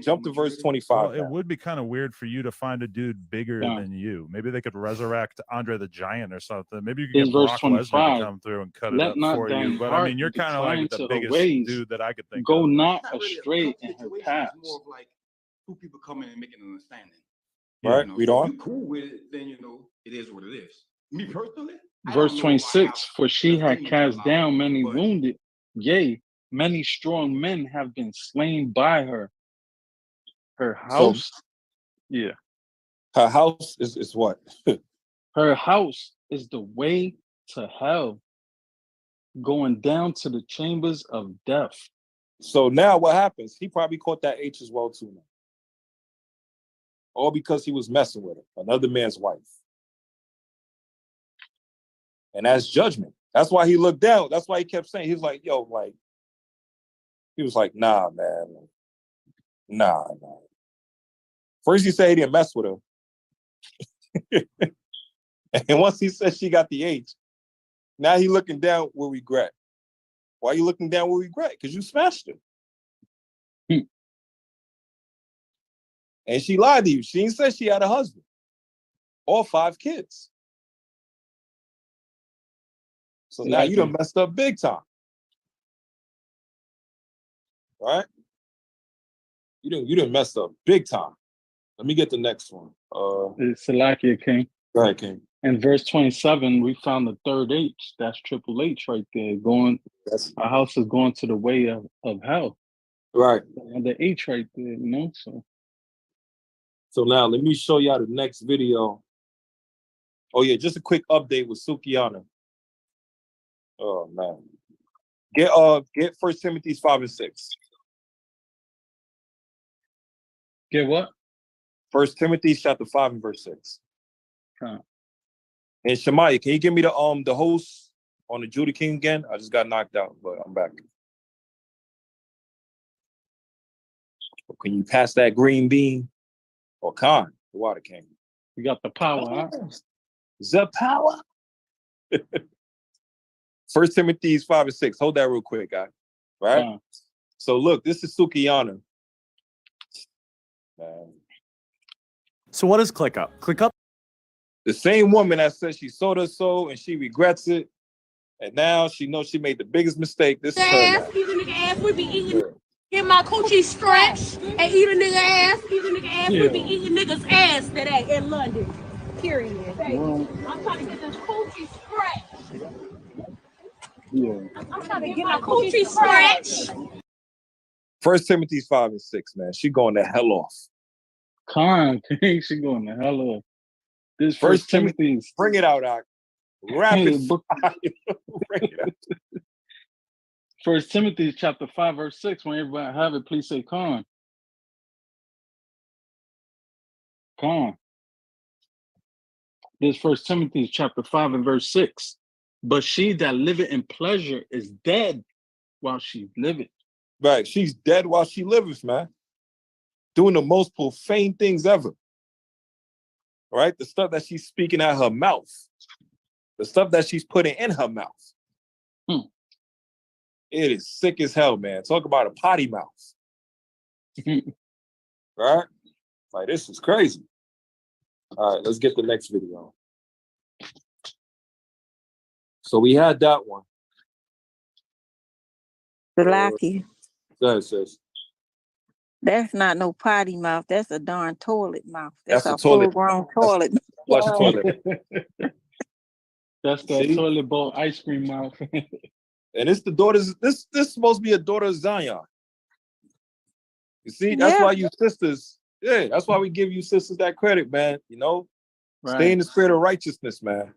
Jump to verse 25. Well, it would be kind of weird for you to find a dude bigger than you. Maybe they could resurrect Andre the Giant or something. Maybe you could get Brock Lesnar to come through and cut it up for you. But I mean, you're kind of like the biggest dude that I could think Go of. not astray in her paths. More of like two people coming and making an understanding. Right, You know, read so if on. you're cool with it, then you know it is what it is. Me personally, Verse 26, for she had cast down many wounded, yea, many strong men have been slain by her. Her house, Her house is what? her house is the way to hell, going down to the chambers of death. So now what happens? He probably caught that H as well too now. All because he was messing with her, another man's wife. And that's judgment. That's why he looked down. That's why he kept saying, he was like, yo, like, he was like, nah, man. Nah. First he said he didn't mess with her. And once he said she got the H, now he looking down with regret. Why are you looking down with regret? Because you smashed her. And she lied to you. She didn't say she had a husband. All 5 kids. So now you done messed up big time. Right? You done messed up big time. Let me get the next one. It's Salakia, King. Go ahead, King. In verse 27, we found the third H. That's Triple H right there. Our house is going to the way of hell. Right. And the H right there, you know? So now let me show y'all the next video. Oh yeah, just a quick update with Sukiana. Oh man. Get 1 Timothy 5 and 6. Get what? 1 Timothy chapter 5 and verse 6. Huh. And Shemaiah, can you give me the host on the Judy King again. I just got knocked out, but I'm back. Can you pass that green bean? Or Khan, the Water King? You got the power, huh? The power. 1 Timothy 5:6. Hold that real quick, guy. Right? Yeah. So look, this is Sukiyana. So what is Click Up? Click Up? The same woman that said she sold her soul and she regrets it. And now she knows she made the biggest mistake. This is her now. These nigga ass, we be eating, get my coochie stretched and eat a nigga ass. These nigga ass, we be eating niggas ass today in London. Period. I'm trying to get this coochie stretched. I'm trying to get my coochie stretched. 1 Timothy 5:6, man. She going the hell off. Khan, she going the hell off. This First Timothy, bring it out, Doc. Rapid fire. Bring it out. 1 Timothy chapter 5, verse 6. When everybody have it, please say Khan. Khan. This 1 Timothy chapter 5 and verse 6. But she that liveth in pleasure is dead while she liveth. Right. She's dead while she liveth, man. Doing the most profane things ever. Right? The stuff that she's speaking out her mouth. The stuff that she's putting in her mouth. It is sick as hell, man. Talk about a potty mouth. Right? Like, this is crazy. All right, let's get the next video. So we had that one. Salaki. Go ahead, sis. That's not no potty mouth. That's a darn toilet mouth. That's a toilet. full-grown toilet. Flush the toilet. That's that toilet bowl ice cream mouth. And it's the daughters. This is supposed to be a daughter of Zion. You see, that's why you sisters. Yeah, that's why we give you sisters that credit, man. You know, stay in the spirit of righteousness, man.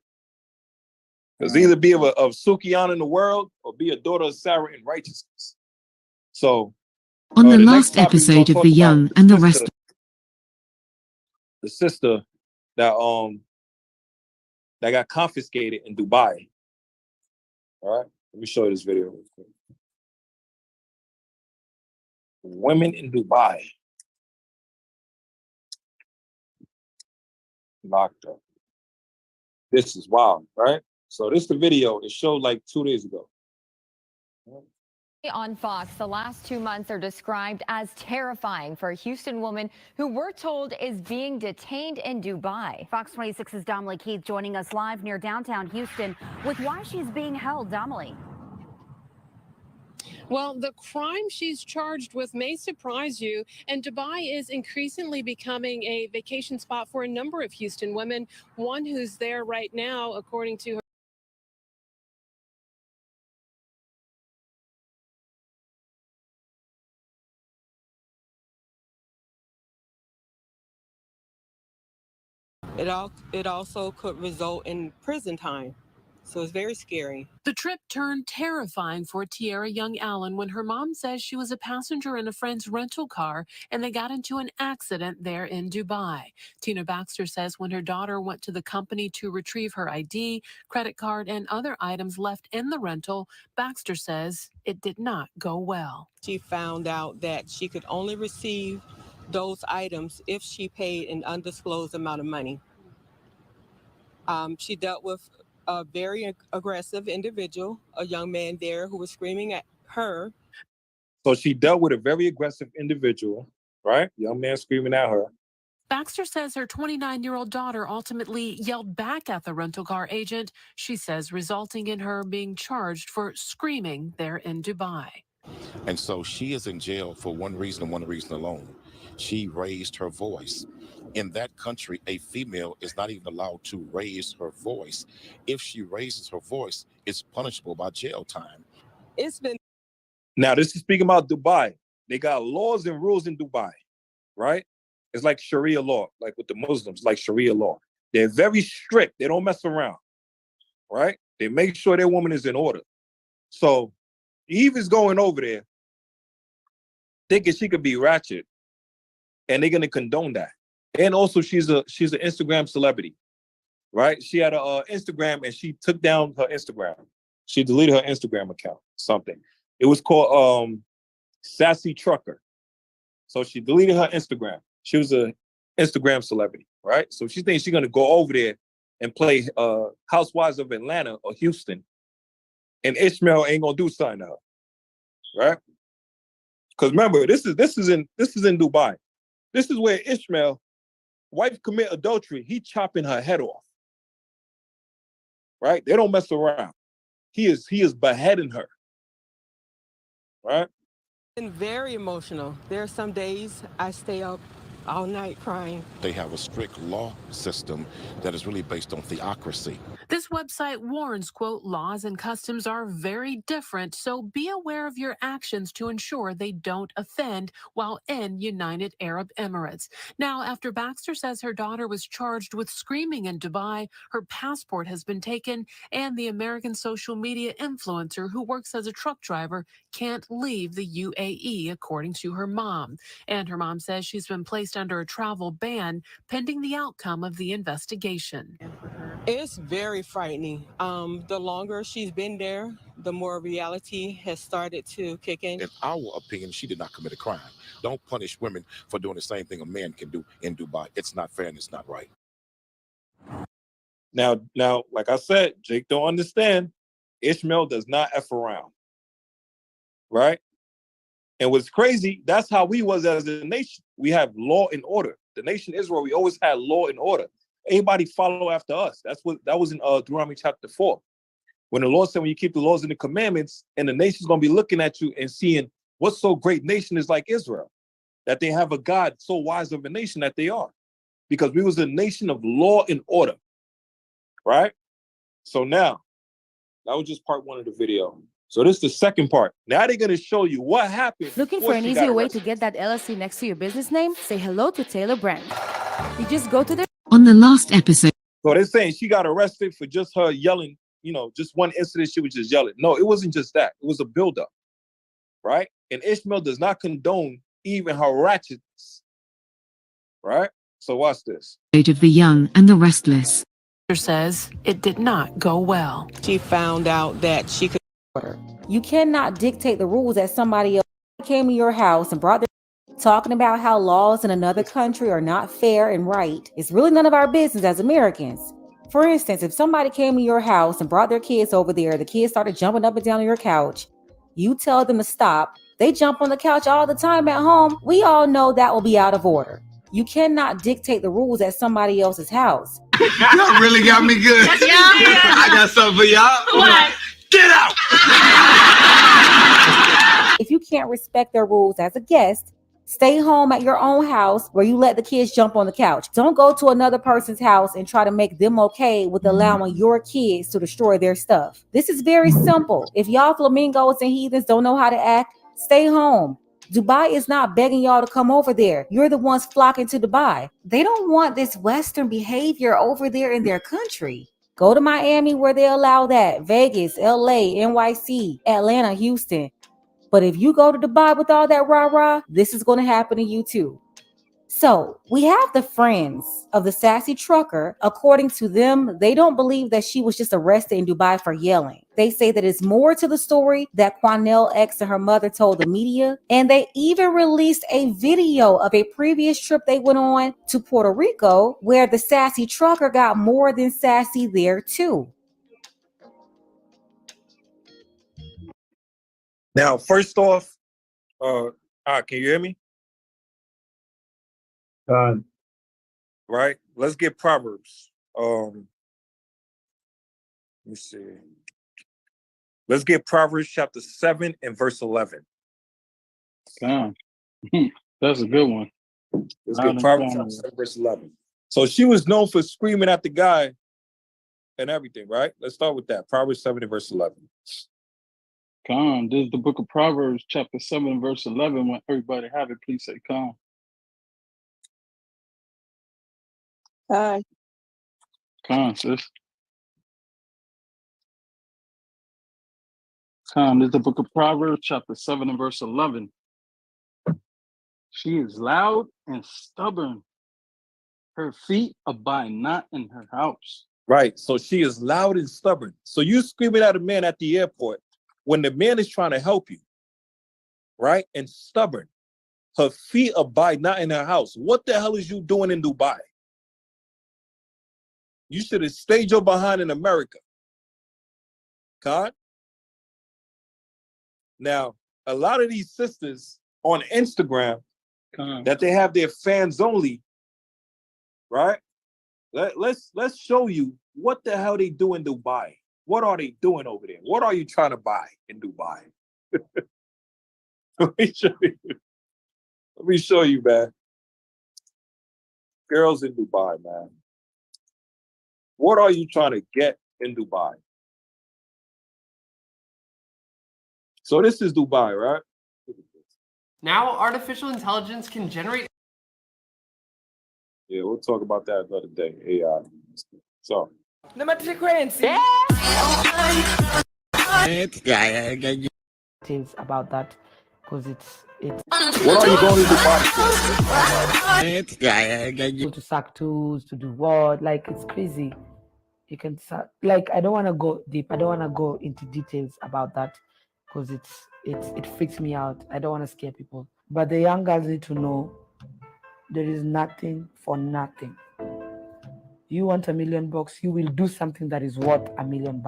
Because either be of Sukiyana in the world or be a daughter of Sarah in righteousness. So, on the last episode of The Young and the Rest, the sister that got confiscated in Dubai. All right, let me show you this video real quick. Women in Dubai locked up. This is wild, right? So this is the video. It showed like 2 days ago. On Fox, the last 2 months are described as terrifying for a Houston woman who we're told is being detained in Dubai. Fox 26's Domly Keith joining us live near downtown Houston with why she's being held. Domly. Well, the crime she's charged with may surprise you, and Dubai is increasingly becoming a vacation spot for a number of Houston women. One who's there right now, according to her. It also could result in prison time. So it's very scary. The trip turned terrifying for Tiara Young Allen when her mom says she was a passenger in a friend's rental car and they got into an accident there in Dubai. Tina Baxter says when her daughter went to the company to retrieve her ID, credit card, and other items left in the rental, Baxter says it did not go well. She found out that she could only receive those items if she paid an undisclosed amount of money. She dealt with a very aggressive individual, a young man there who was screaming at her. So she dealt with a very aggressive individual, right? Young man screaming at her. Baxter says her 29-year-old daughter ultimately yelled back at the rental car agent, she says, resulting in her being charged for screaming there in Dubai. And so she is in jail for one reason and one reason alone. She raised her voice. In that country, a female is not even allowed to raise her voice. If she raises her voice, it's punishable by jail time. It's been. Now, this is speaking about Dubai. They got laws and rules in Dubai, right? It's like Sharia law, like with the Muslims, like Sharia law. They're very strict. They don't mess around, right? They make sure their woman is in order. So Eve is going over there thinking she could be ratchet, and they're going to condone that. And also, she's an Instagram celebrity, right? She had a Instagram, and she took down her Instagram. She deleted her Instagram account, something. It was called Sassy Trucker. So she deleted her Instagram. She was an Instagram celebrity, right? So she thinks she's going to go over there and play Housewives of Atlanta or Houston. And Ishmael ain't going to do something to her, right? Because remember, this is in Dubai. This is where Ishmael, wife commit adultery, he chopping her head off. Right? They don't mess around. He is beheading her. Right? Been very emotional. There are some days I stay up all night crying. They have a strict law system that is really based on theocracy. This website warns, quote, laws and customs are very different, so be aware of your actions to ensure they don't offend while in United Arab Emirates. Now, after Baxter says her daughter was charged with screaming in Dubai, her passport has been taken, and the American social media influencer who works as a truck driver can't leave the UAE, according to her mom. And her mom says she's been placed under a travel ban pending the outcome of the investigation. It's very frightening. The longer she's been there, the more reality has started to kick in. In our opinion, she did not commit a crime. Don't punish women for doing the same thing a man can do in Dubai. It's not fair and it's not right. Now, like I said, Jake don't understand. Ishmael does not F around. Right? And what's crazy, that's how we was as a nation. We have law and order. The nation Israel, we always had law and order. Anybody follow after us. That was in Deuteronomy chapter 4. When the Lord said, when you keep the laws and the commandments, and the nation's going to be looking at you and seeing what so great nation is like Israel, that they have a God so wise of a nation that they are. Because we was a nation of law and order. Right? So now, that was just part one of the video. So this is the second part. Now they're going to show you what happened. Looking for an easier way to get that LLC next to your business name? Say hello to Taylor Brand. You just go to their... On the last episode. So they're saying she got arrested for just her yelling, just one incident, she was just yelling. No, it wasn't just that. It was a buildup, right? And Ishmael does not condone even her ratchetness, right? So watch this. Of the young and the restless. Says it did not go well. She found out that she could. You cannot dictate the rules that somebody else came to your house and brought their talking about how laws in another country are not fair and right. It's really none of our business as Americans. For instance, if somebody came to your house and brought their kids over there, the kids started jumping up and down on your couch, you tell them to stop. They jump on the couch all the time at home. We all know that will be out of order. You cannot dictate the rules at somebody else's house. Y'all really got me good. I got something for y'all. What? Get out! If you can't respect their rules as a guest, stay home at your own house where you let the kids jump on the couch. Don't go to another person's house and try to make them okay with allowing your kids to destroy their stuff. This is very simple. If y'all flamingos and heathens don't know how to act, stay home. Dubai is not begging y'all to come over there. You're the ones flocking to Dubai. They don't want this Western behavior over there in their country. Go to Miami where they allow that. Vegas, LA, NYC, Atlanta, Houston. But if you go to Dubai with all that rah-rah, this is going to happen to you too. So we have the friends of the sassy trucker. According to them, they don't believe that she was just arrested in Dubai for yelling. They say that it's more to the story that Quanell X and her mother told the media. And they even released a video of a previous trip they went on to Puerto Rico where the sassy trucker got more than sassy there too. Now, first off, can you hear me? Right. Let's get Proverbs. Let me see. Let's get Proverbs chapter 7 and verse 11. That's a good one. Let's get Proverbs chapter 7, verse 11. So she was known for screaming at the guy and everything, right? Let's start with that. Proverbs 7 and verse 11. This is the book of Proverbs, chapter 7 and verse 11. When everybody have it, please say come. Sis. This is the book of Proverbs, chapter 7 and verse 11. She is loud and stubborn. Her feet abide not in her house. Right. So she is loud and stubborn. So you screaming at a man at the airport when the man is trying to help you, right? And stubborn. Her feet abide not in her house. What the hell is you doing in Dubai? You should have stayed your behind in America. Con? Now, a lot of these sisters on Instagram that they have their fans only, right? Let's show you what the hell they do in Dubai. What are they doing over there? What are you trying to buy in Dubai? Let me show you. Let me show you, man. Girls in Dubai, man. What are you trying to get in Dubai? So this is Dubai, right? Now artificial intelligence can generate. Yeah, we'll talk about that another day. AI. So. No matter frequency. Things about that because it's. What are you going to Dubai? To suck tools, to do what? Like it's crazy. You can like I don't want to go deep. I don't want to go into details about that because it freaks me out. I don't want to scare people. But the young guys need to know there is nothing for nothing. You want $1 million, you will do something that is worth $1 million.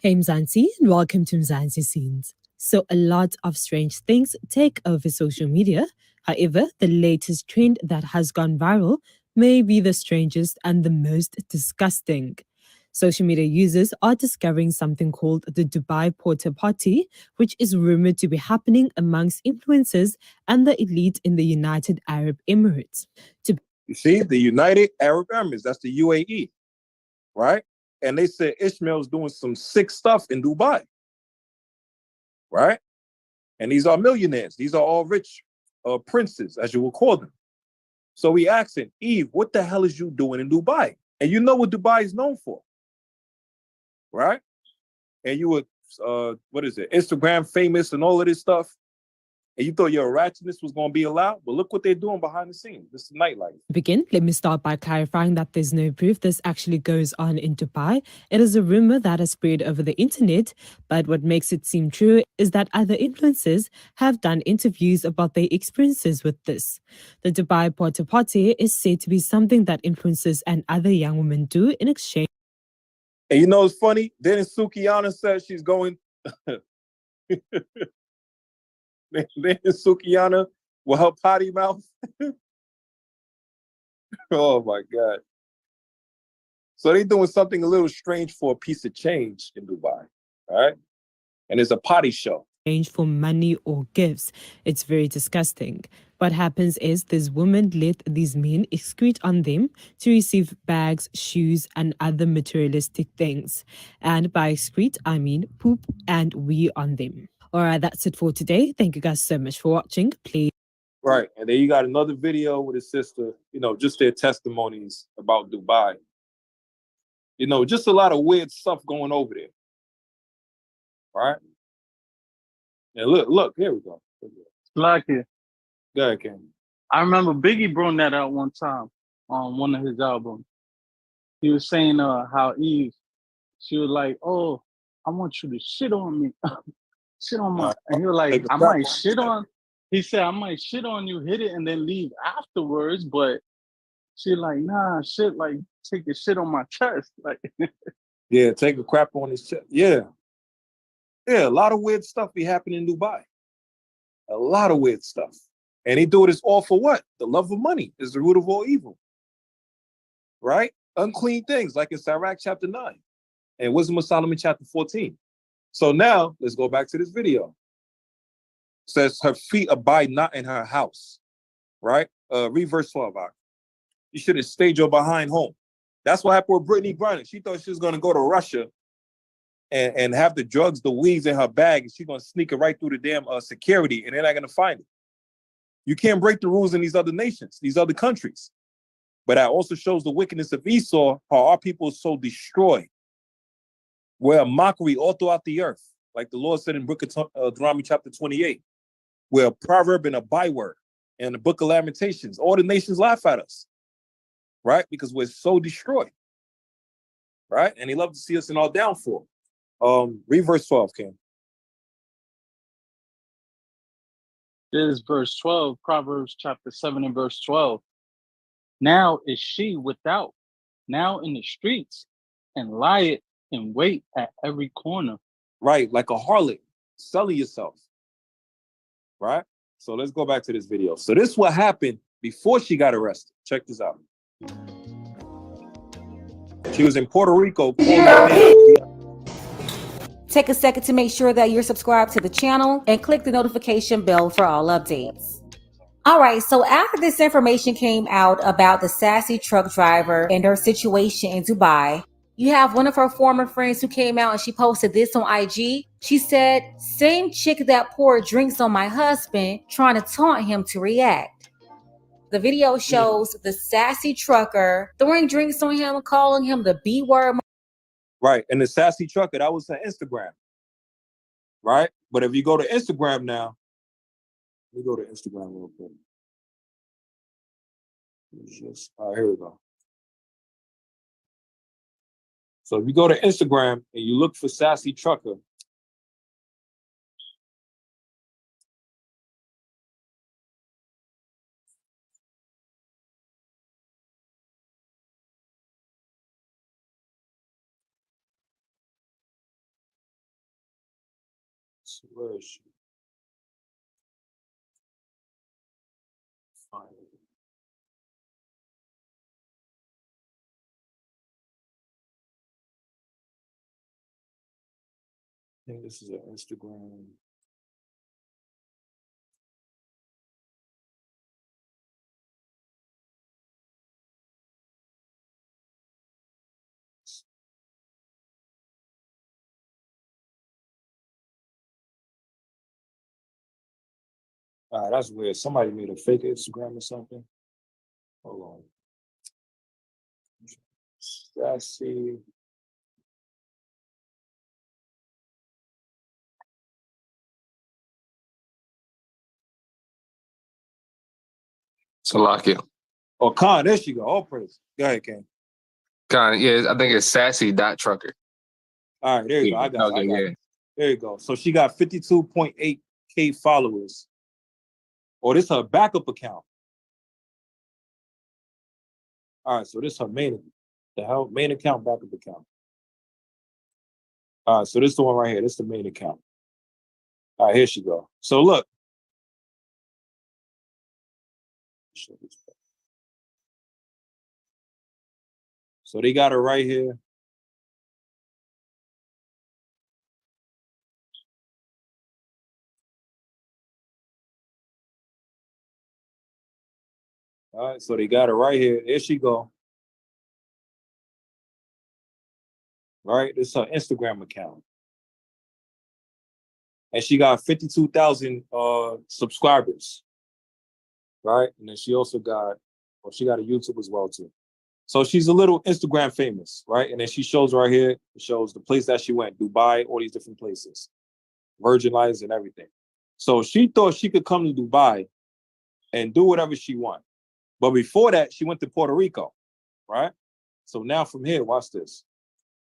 Hey Mzansi, and welcome to Mzansi Scenes. So a lot of strange things take over social media. However, the latest trend that has gone viral may be the strangest and the most disgusting. Social media users are discovering something called the Dubai Porter Party, which is rumored to be happening amongst influencers and the elite in the United Arab Emirates. You see, the United Arab Emirates, that's the UAE, right? And they said Ishmael's doing some sick stuff in Dubai, right? And these are millionaires. These are all rich princes, as you will call them. So we asked him, Eve, what the hell is you doing in Dubai? And you know what Dubai is known for, right? And you were, Instagram famous and all of this stuff. And you thought your ratchetness was going to be allowed? But look what they're doing behind the scenes. This is nightlife. To begin, let me start by clarifying that there's no proof this actually goes on in Dubai. It is a rumor that has spread over the internet, but what makes it seem true is that other influencers have done interviews about their experiences with this. The Dubai Porter Party is said to be something that influencers and other young women do in exchange. And you know what's funny? Then Sukiana said she's going... Then Sukiana with her potty mouth. Oh my God. So they're doing something a little strange for a piece of change in Dubai, all right? And it's a potty show. For money or gifts. It's very disgusting. What happens is these women let these men excrete on them to receive bags, shoes, and other materialistic things. And by excrete, I mean poop and wee on them. All right, that's it for today. Thank you guys so much for watching. Please. Right. And then you got another video with his sister, just their testimonies about Dubai. Just a lot of weird stuff going over there. Right? And look, here we go. Lucky. Go ahead, Ken. I remember Biggie brought that out one time on one of his albums. He was saying how Eve, she was like, oh, I want you to shit on me. Shit on my, and he was like, I might shit on. He said, I might shit on you, hit it, and then leave afterwards. But she like, nah, shit, like take a shit on my chest, like. Yeah, take a crap on his chest. Yeah, a lot of weird stuff be happening in Dubai. A lot of weird stuff, and they do it all for what? The love of money is the root of all evil. Right? Unclean things, like in Sirach chapter 9, and Wisdom of Solomon chapter 14. So now, let's go back to this video. It says, her feet abide not in her house, right? Read verse 12 out. You should have stayed your behind home. That's what happened with Brittany Griner. She thought she was going to go to Russia and have the drugs, the weeds in her bag, and she's going to sneak it right through the damn security, and they're not going to find it. You can't break the rules in these other nations, these other countries. But that also shows the wickedness of Esau, how our people are so destroyed. We're a mockery all throughout the earth, like the Lord said in Book of Deuteronomy chapter 28. We're a proverb and a byword. In the Book of Lamentations, all the nations laugh at us, right? Because we're so destroyed. right? And he loved to see us in our downfall. Read verse 12, King. This is verse 12, Proverbs chapter 7 and verse 12. Now is she without, now in the streets, and lieth in wait at every corner. Right, like a harlot, selling yourself. Right? So let's go back to this video. So this is what happened before she got arrested. Check this out. She was in Puerto Rico. Take a second to make sure that you're subscribed to the channel and click the notification bell for all updates. All right, so after this information came out about the sassy truck driver and her situation in Dubai, you have one of her former friends who came out and she posted this on IG. She said, "Same chick that poured drinks on my husband, trying to taunt him to react." The video shows the sassy trucker throwing drinks on him, calling him the B word. Right, and the sassy trucker, that was her Instagram. Right? But if you go to Instagram now, let me go to Instagram real quick. All right, here we go. So if you go to Instagram and you look for sassy trucker, so where is she? Find it. I think this is an Instagram. That's weird. Somebody made a fake Instagram or something. Hold on. Sassy. Salakia. Oh, Khan, there she go. All praise. Go ahead, Ken. Khan, yeah, I think it's sassy.trucker. All right, there you go. I got it. There you go. So she got 52.8K followers. Oh, this is her backup account. All right, so this is her main account, backup account. All right, so this is the one right here. This is the main account. All right, here she go. So look. So they got her right here. All right, so they got her right here. There she go. Right, this is her Instagram account. And she got 52,000 subscribers. Right, and then she also got, she got a YouTube as well too. So she's a little Instagram famous, right? And then she shows right here, it shows the place that she went, Dubai, all these different places, Virgin Islands and everything. So she thought she could come to Dubai and do whatever she wanted. But before that, she went to Puerto Rico, right? So now from here, watch this.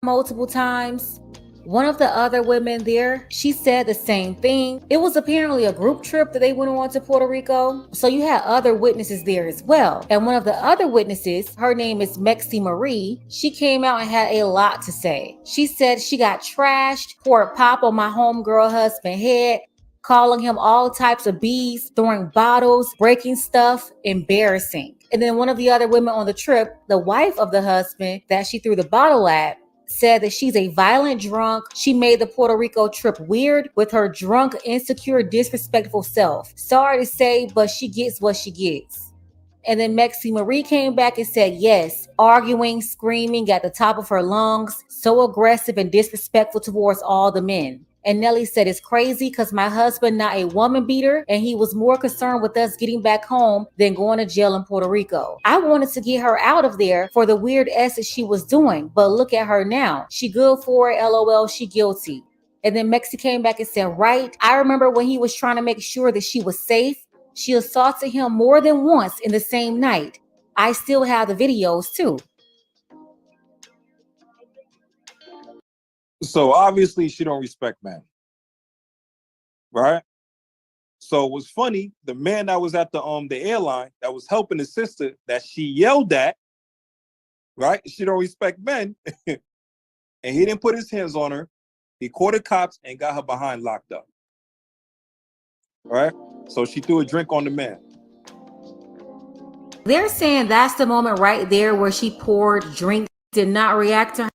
Multiple times. One of the other women there, she said the same thing. It was apparently a group trip that they went on to Puerto Rico. So you had other witnesses there as well. And one of the other witnesses, her name is Mexi Marie, she came out and had a lot to say. She said she got trashed, poured pop on my homegirl husband's head, calling him all types of B's, throwing bottles, breaking stuff, embarrassing. And then one of the other women on the trip, the wife of the husband that she threw the bottle at, said that she's a violent drunk. She made the Puerto Rico trip weird with her drunk, insecure, disrespectful self. Sorry to say, but she gets what she gets. And then Mexi Marie came back and said, yes, arguing, screaming at the top of her lungs, so aggressive and disrespectful towards all the men. And Nelly said, it's crazy because my husband not a woman beater and he was more concerned with us getting back home than going to jail in Puerto Rico. I wanted to get her out of there for the weird ass that she was doing, but look at her now. She good for it, LOL, she guilty. And then Mexi came back and said, right, I remember when he was trying to make sure that she was safe. She assaulted him more than once in the same night. I still have the videos too. So obviously she don't respect men. Right? So it was funny, the man that was at the airline that was helping his sister that she yelled at, right? She don't respect men. And he didn't put his hands on her. He called the cops and got her behind locked up. Right? So she threw a drink on the man. They're saying that's the moment right there where she poured drinks, did not react to her.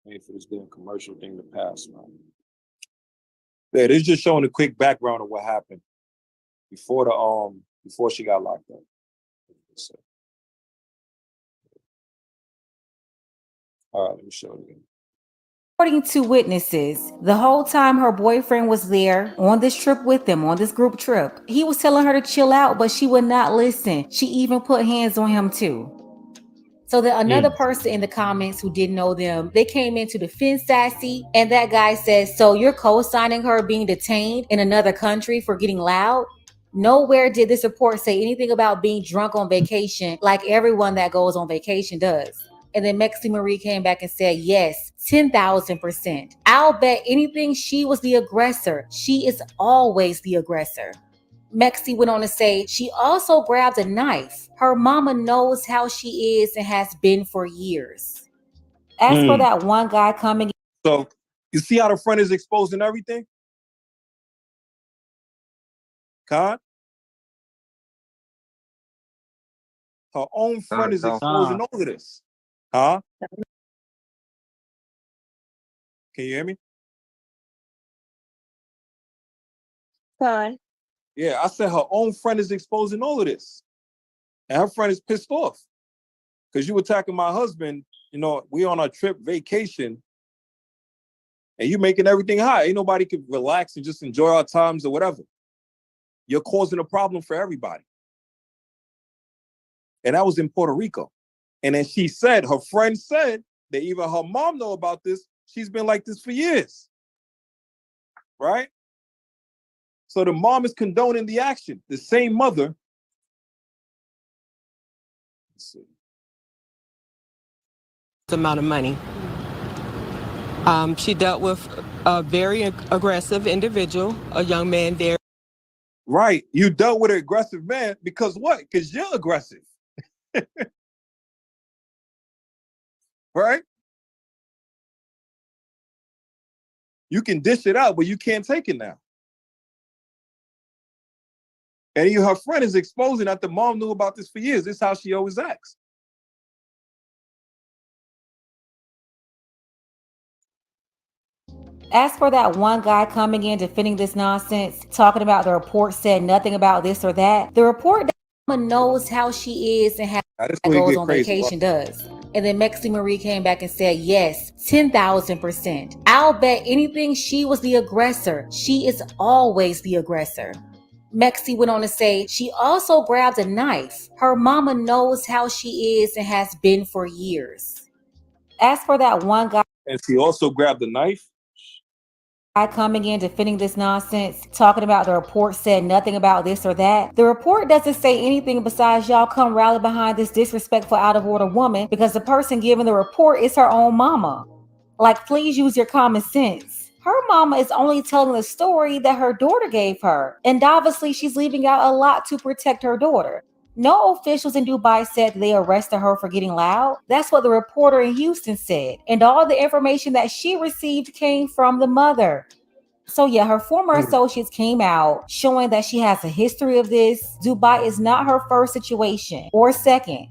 Wait for this damn commercial thing to pass, man. Yeah, this is just showing a quick background of what happened before she got locked up. All right, let me show it again. According to witnesses, the whole time her boyfriend was there on this trip with them, on this group trip, he was telling her to chill out, but she would not listen. She even put hands on him too. So that another person in the comments who didn't know them, they came in to defend Sassy, and that guy says, so you're co-signing her being detained in another country for getting loud? Nowhere did this report say anything about being drunk on vacation like everyone that goes on vacation does. And then Mexi Marie came back and said, yes, 10,000%. I'll bet anything she was the aggressor. She is always the aggressor. Mexi went on to say she also grabbed a knife. Her mama knows how she is and has been for years. As for that one guy coming. So you see how the friend is exposing everything? Con? Her own friend is exposing all of this. Huh? Can you hear me? Con. Yeah, I said her own friend is exposing all of this. And her friend is pissed off. Because you attacking my husband, you know, we on our trip vacation, and you making everything hot. Ain't nobody can relax and just enjoy our times or whatever. You're causing a problem for everybody. And that was in Puerto Rico. And then she said, her friend said that even her mom know about this. She's been like this for years. Right? So the mom is condoning the action. The same mother. Let's see. Amount of money. She dealt with a very aggressive individual, a young man there. Right. You dealt with an aggressive man because what? Because you're aggressive. Right? You can dish it out, but you can't take it now. And her friend is exposing that the mom knew about this for years. This is how she always acts. As for that one guy coming in defending this nonsense, talking about the report said nothing about this or that, the report knows how she is and how goes on vacation does. And then Mexi Marie came back and said, yes, 10,000%. I'll bet anything she was the aggressor. She is always the aggressor. Mexi went on to say she also grabbed a knife. Her mama knows how she is and has been for years. As for that one guy. And she also grabbed a knife. Coming in defending this nonsense, talking about the report said nothing about this or that. The report doesn't say anything besides y'all come rally behind this disrespectful out of order woman because the person giving the report is her own mama. Like, please use your common sense. Her mama is only telling the story that her daughter gave her, and obviously she's leaving out a lot to protect her daughter. No officials in Dubai said they arrested her for getting loud. That's what the reporter in Houston said. And all the information that she received came from the mother. So yeah, her former associates came out showing that she has a history of this. Dubai is not her first situation or second.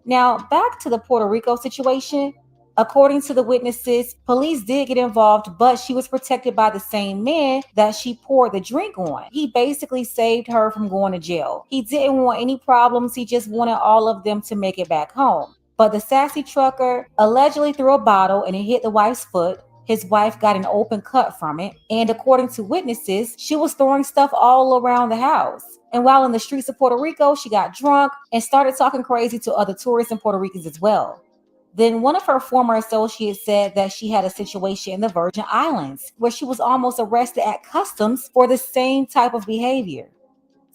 Now, back to the Puerto Rico situation. According to the witnesses, police did get involved, but she was protected by the same man that she poured the drink on. He basically saved her from going to jail. He didn't want any problems. He just wanted all of them to make it back home. But the sassy trucker allegedly threw a bottle and it hit the wife's foot. His wife got an open cut from it. And according to witnesses, she was throwing stuff all around the house. And while in the streets of Puerto Rico, she got drunk and started talking crazy to other tourists and Puerto Ricans as well. Then one of her former associates said that she had a situation in the Virgin Islands where she was almost arrested at customs for the same type of behavior.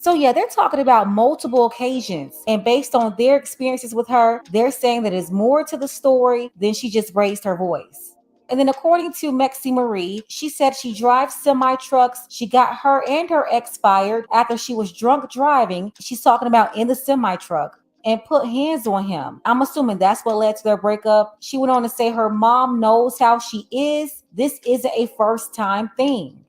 So yeah, they're talking about multiple occasions. And based on their experiences with her, they're saying that there's more to the story than she just raised her voice. And then according to Mexi Marie, she said she drives semi-trucks. She got her and her ex fired after she was drunk driving. She's talking about in the semi-truck and put hands on him. I'm assuming that's what led to their breakup. She went on to say her mom knows how she is. This isn't a first time thing.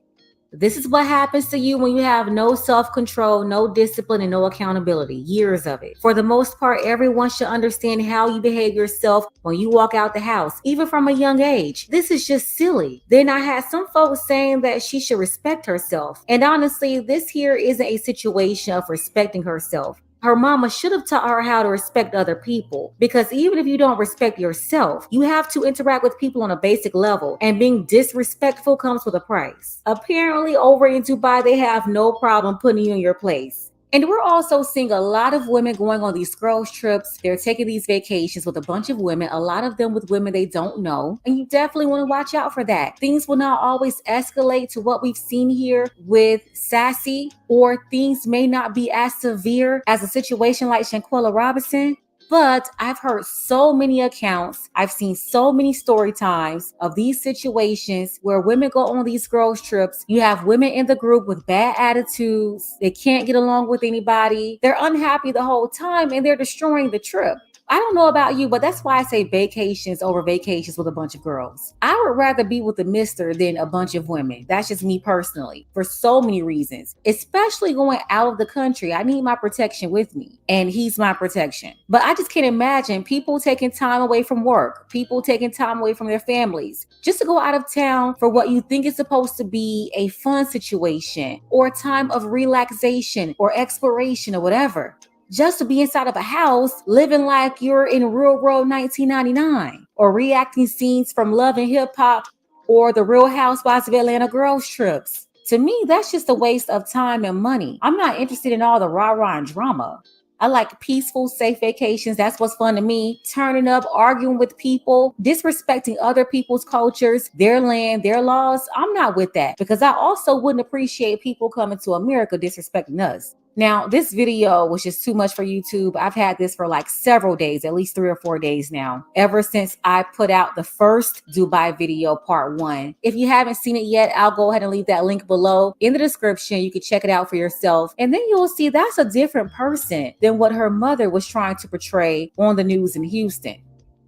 This is what happens to you when you have no self-control, no discipline, and no accountability. Years of it. For the most part, everyone should understand how you behave yourself when you walk out the house, even from a young age. This is just silly. Then I had some folks saying that she should respect herself. And honestly, this here isn't a situation of respecting herself. Her mama should have taught her how to respect other people, because even if you don't respect yourself, you have to interact with people on a basic level, and being disrespectful comes with a price. Apparently over in Dubai, they have no problem putting you in your place. And we're also seeing a lot of women going on these girls trips. They're taking these vacations with a bunch of women, a lot of them with women they don't know. And you definitely want to watch out for that. Things will not always escalate to what we've seen here with Sassy, or things may not be as severe as a situation like Shanquella Robinson. But I've heard so many accounts, I've seen so many story times of these situations where women go on these girls trips. You have women in the group with bad attitudes. They can't get along with anybody. They're unhappy the whole time and they're destroying the trip. I don't know about you, but that's why I say vacations over vacations with a bunch of girls. I would rather be with a mister than a bunch of women. That's just me personally, for so many reasons, especially going out of the country. I need my protection with me, and he's my protection. But I just can't imagine people taking time away from work, people taking time away from their families, just to go out of town for what you think is supposed to be a fun situation or a time of relaxation or exploration or whatever. Just to be inside of a house, living like you're in Real World 1999, or reacting scenes from Love and Hip Hop or the Real Housewives of Atlanta girls trips. To me, that's just a waste of time and money. I'm not interested in all the rah-rah and drama. I like peaceful, safe vacations. That's what's fun to me. Turning up, arguing with people, disrespecting other people's cultures, their land, their laws. I'm not with that, because I also wouldn't appreciate people coming to America disrespecting us. Now, this video was just too much for YouTube. I've had this for like several days, at least 3 or 4 days now, ever since I put out the first Dubai video, part 1. If you haven't seen it yet, I'll go ahead and leave that link below in the description. You can check it out for yourself. And then you'll see that's a different person than what her mother was trying to portray on the news in Houston.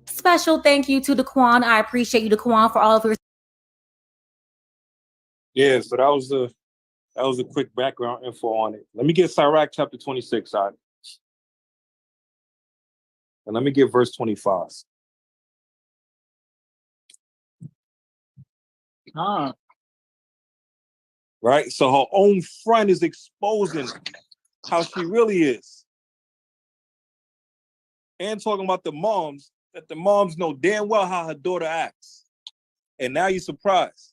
Special thank you to Daquan. I appreciate you, Daquan, for all of your... Yeah, so that was a quick background info on it. Let me get Sirach chapter 26 out. And let me get verse 25. Right? So her own friend is exposing how she really is. And talking about the moms, that the moms know damn well how her daughter acts. And now you're surprised.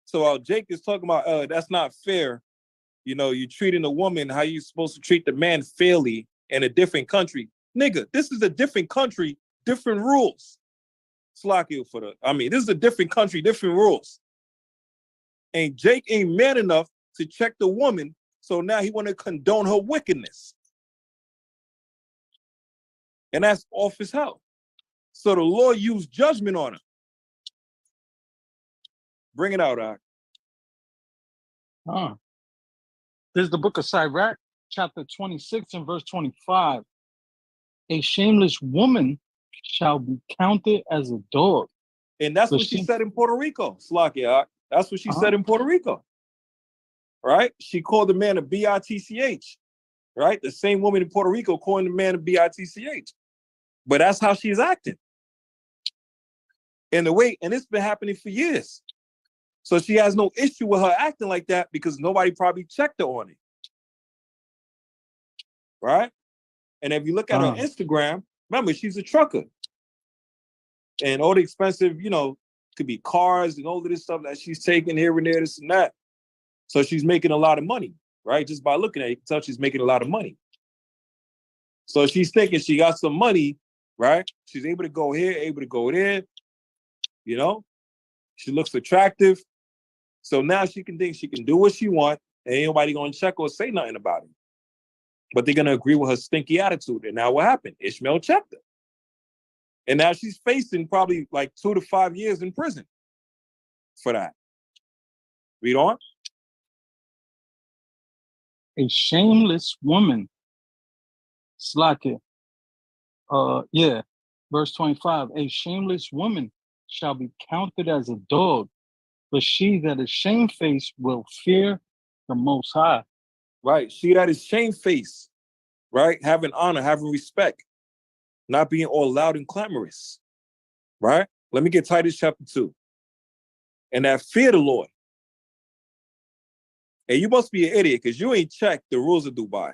So while Jake is talking about, that's not fair. You know, you're treating a woman how you're supposed to treat the man fairly in a different country. Nigga, this is a different country, different rules. Slack you for the, this is a different country, different rules. And Jake ain't man enough to check the woman, so now he want to condone her wickedness. And that's off his house. So the Lord used judgment on her. Bring it out, Ak. This is the book of Sirach, chapter 26 and verse 25. A shameless woman shall be counted as a dog. And that's what she said in Puerto Rico. Slakia. That's what she said in Puerto Rico. Right? She called the man a bitch. Right? The same woman in Puerto Rico calling the man a bitch. But that's how she's acting. And it's been happening for years. So she has no issue with her acting like that because nobody probably checked her on it. Right? And if you look at her Instagram, remember, she's a trucker. And all the expensive, could be cars and all of this stuff that she's taking here and there, this and that. So she's making a lot of money, right? Just by looking at it, you can tell she's making a lot of money. So she's thinking she got some money, right? She's able to go here, able to go there, She looks attractive. So now she can think she can do what she wants, and ain't nobody gonna check or say nothing about it. but they're going to agree with her stinky attitude. And now what happened? Ishmael checked her. And now she's facing probably like 2 to 5 years in prison for that. Read on. A shameless woman. Slake. Verse 25. A shameless woman shall be counted as a dog, but she that is shamefaced will fear the Most High. Right. She that is shamefaced, right? Having honor, having respect, not being all loud and clamorous. Right? Let me get Titus chapter 2. And that fear the Lord. And you must be an idiot because you ain't checked the rules of Dubai.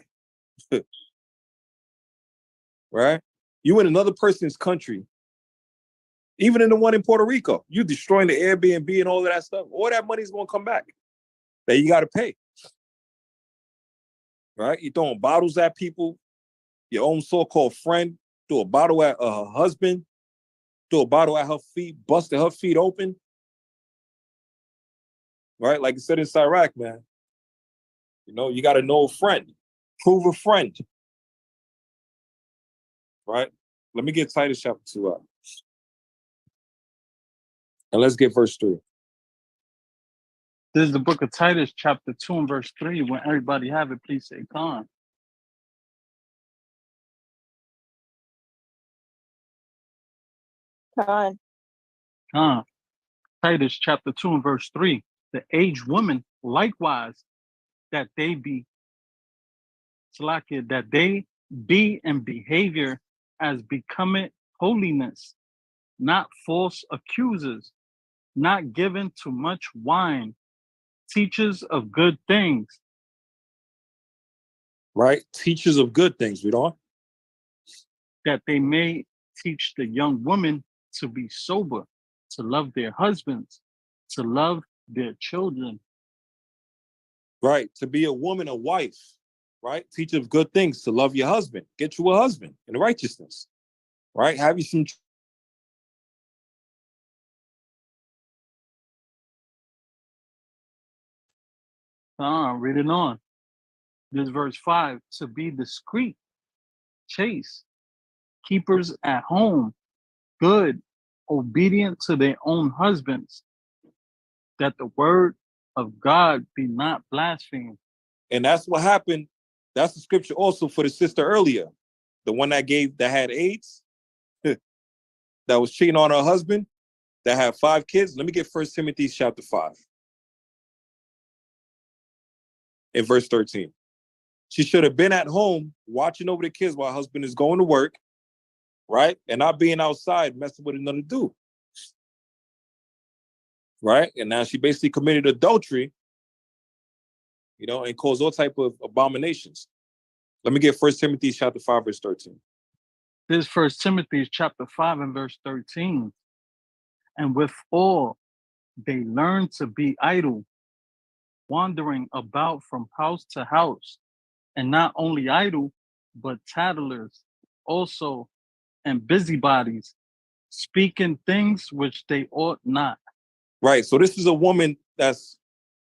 Right? You in another person's country, even in the one in Puerto Rico, you destroying the Airbnb and all of that stuff. All that money's going to come back that you got to pay. Right? You throwing bottles at people, your own so-called friend, threw a bottle at her husband, threw a bottle at her feet, busted her feet open. Right? Like I said in Iraq, man. You know, you got to know a friend. Prove a friend. Right? Let me get Titus chapter 2 up. And let's get verse 3. This is the book of Titus, chapter 2 and verse 3. When everybody have it, please say Khan. Khan. Khan. Titus chapter 2 and verse 3. The aged woman likewise, that they be that they be in behavior as becometh holiness, not false accusers, not given to much wine, teachers of good things. Right? Teachers of good things, read on. That they may teach the young women to be sober, to love their husbands, to love their children. Right? To be a woman, a wife. Right? Teach of good things, to love your husband. Get you a husband in righteousness. Right? Have you some... Read it on. This verse 5, to be discreet, chaste, keepers at home, good, obedient to their own husbands, that the word of God be not blasphemed. And that's what happened. That's the scripture also for the sister earlier. The one that had AIDS, that was cheating on her husband, that had 5 kids. Let me get 1 Timothy chapter 5. In verse 13. She should have been at home watching over the kids while her husband is going to work, right? And not being outside messing with another dude. Right? And now she basically committed adultery, you know, and caused all type of abominations. Let me get 1 Timothy chapter 5, verse 13. This is 1 Timothy chapter 5 and verse 13. And with all, they learn to be idle, wandering about from house to house, and not only idle, but tattlers also, and busybodies, speaking things which they ought not. Right. So this is a woman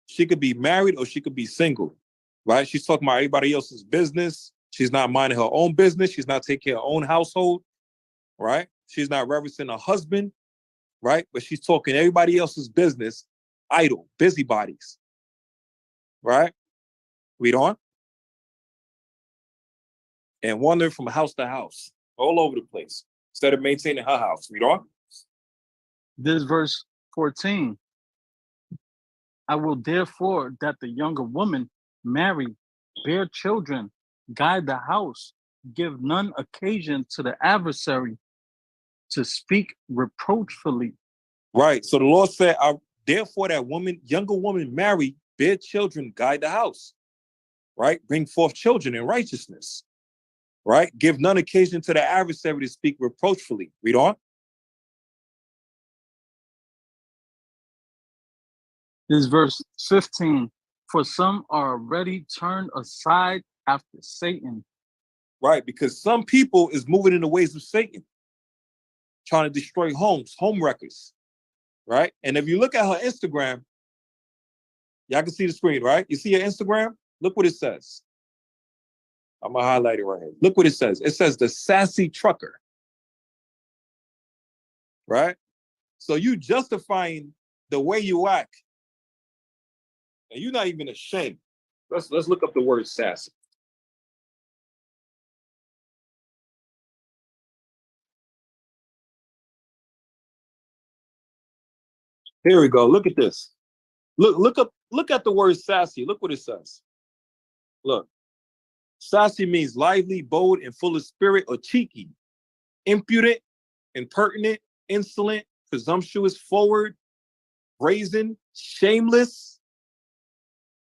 she could be married or she could be single. Right. She's talking about everybody else's business. She's not minding her own business. She's not taking care of her own household. Right. She's not reverencing her husband. Right. But she's talking everybody else's business, idle, busybodies. Right. Read on. And wandering from house to house, all over the place, instead of maintaining her house. Read on. This verse 14. I will therefore that the younger woman marry, bear children, guide the house, give none occasion to the adversary to speak reproachfully. Right. So the Lord said, therefore that younger woman marry, bear children, guide the house. Right. Bring forth children in righteousness. Right. Give none occasion to the adversary to speak reproachfully. Read on. This verse 15. For some are already turned aside after Satan. Right. Because some people is moving in the ways of Satan, trying to destroy homes, home wreckers. Right. And if you look at her Instagram, y'all can see the screen, right? You see her Instagram? Look what it says. I'm gonna highlight it right here. Look what it says. It says the sassy trucker. Right? So you justifying the way you act, and you're not even ashamed. Let's look up the word sassy. Here we go. Look at this. Look at the word sassy. Look what it says. Look. Sassy means lively, bold, and full of spirit, or cheeky, impudent, impertinent, insolent, presumptuous, forward, brazen, shameless,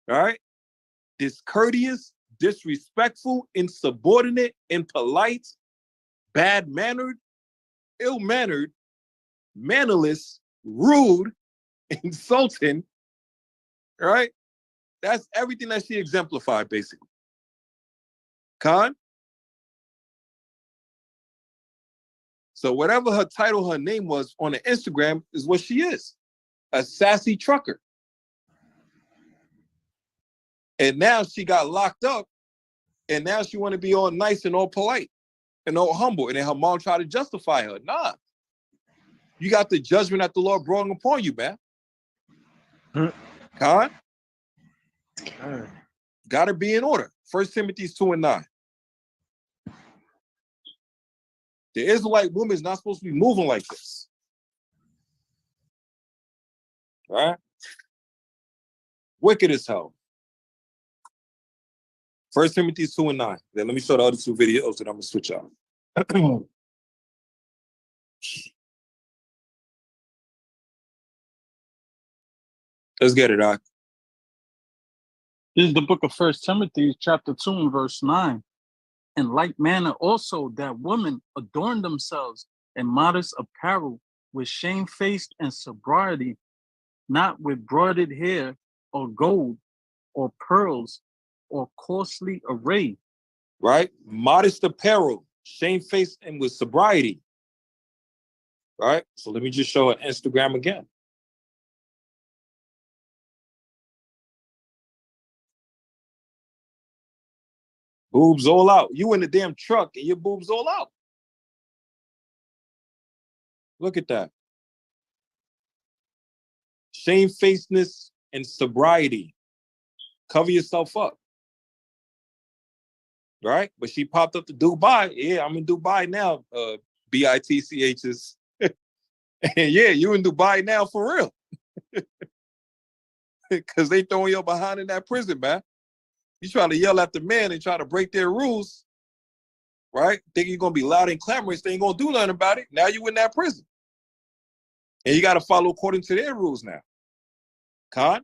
all right, discourteous, disrespectful, insubordinate, impolite, bad-mannered, ill-mannered, mannerless, rude, insulting, all right? That's everything that she exemplified, basically. Khan? So whatever her title, her name was on the Instagram is what she is, a sassy trucker. And now she got locked up, and now she want to be all nice and all polite and all humble. And then her mom tried to justify her. Nah. You got the judgment that the Lord brought upon you, man. Khan? Got to be in order. 1 Timothy 2:9. The Israelite woman is not supposed to be moving like this. Right? Wicked as hell. 1 Timothy 2:9. Then let me show the other two videos that I'm going to switch out. Let's get it, Doc. This is the book of 1 Timothy, chapter 2, and verse 9. In like manner also that women adorn themselves in modest apparel with shamefaced and sobriety, not with broided hair or gold or pearls or costly array. Right? Modest apparel, shamefaced and with sobriety. Right? So let me just show an Instagram again. Boobs all out. You in the damn truck and your boobs all out. Look at that. Shamefacedness and sobriety. Cover yourself up. Right? But she popped up to Dubai. Yeah, I'm in Dubai now. BITCHs. And yeah, you in Dubai now for real. Because they throwing you behind in that prison, man. You trying to yell at the men and try to break their rules, right? Think you're going to be loud and clamorous. They ain't going to do nothing about it. Now you in that prison. And you got to follow according to their rules now. Khan?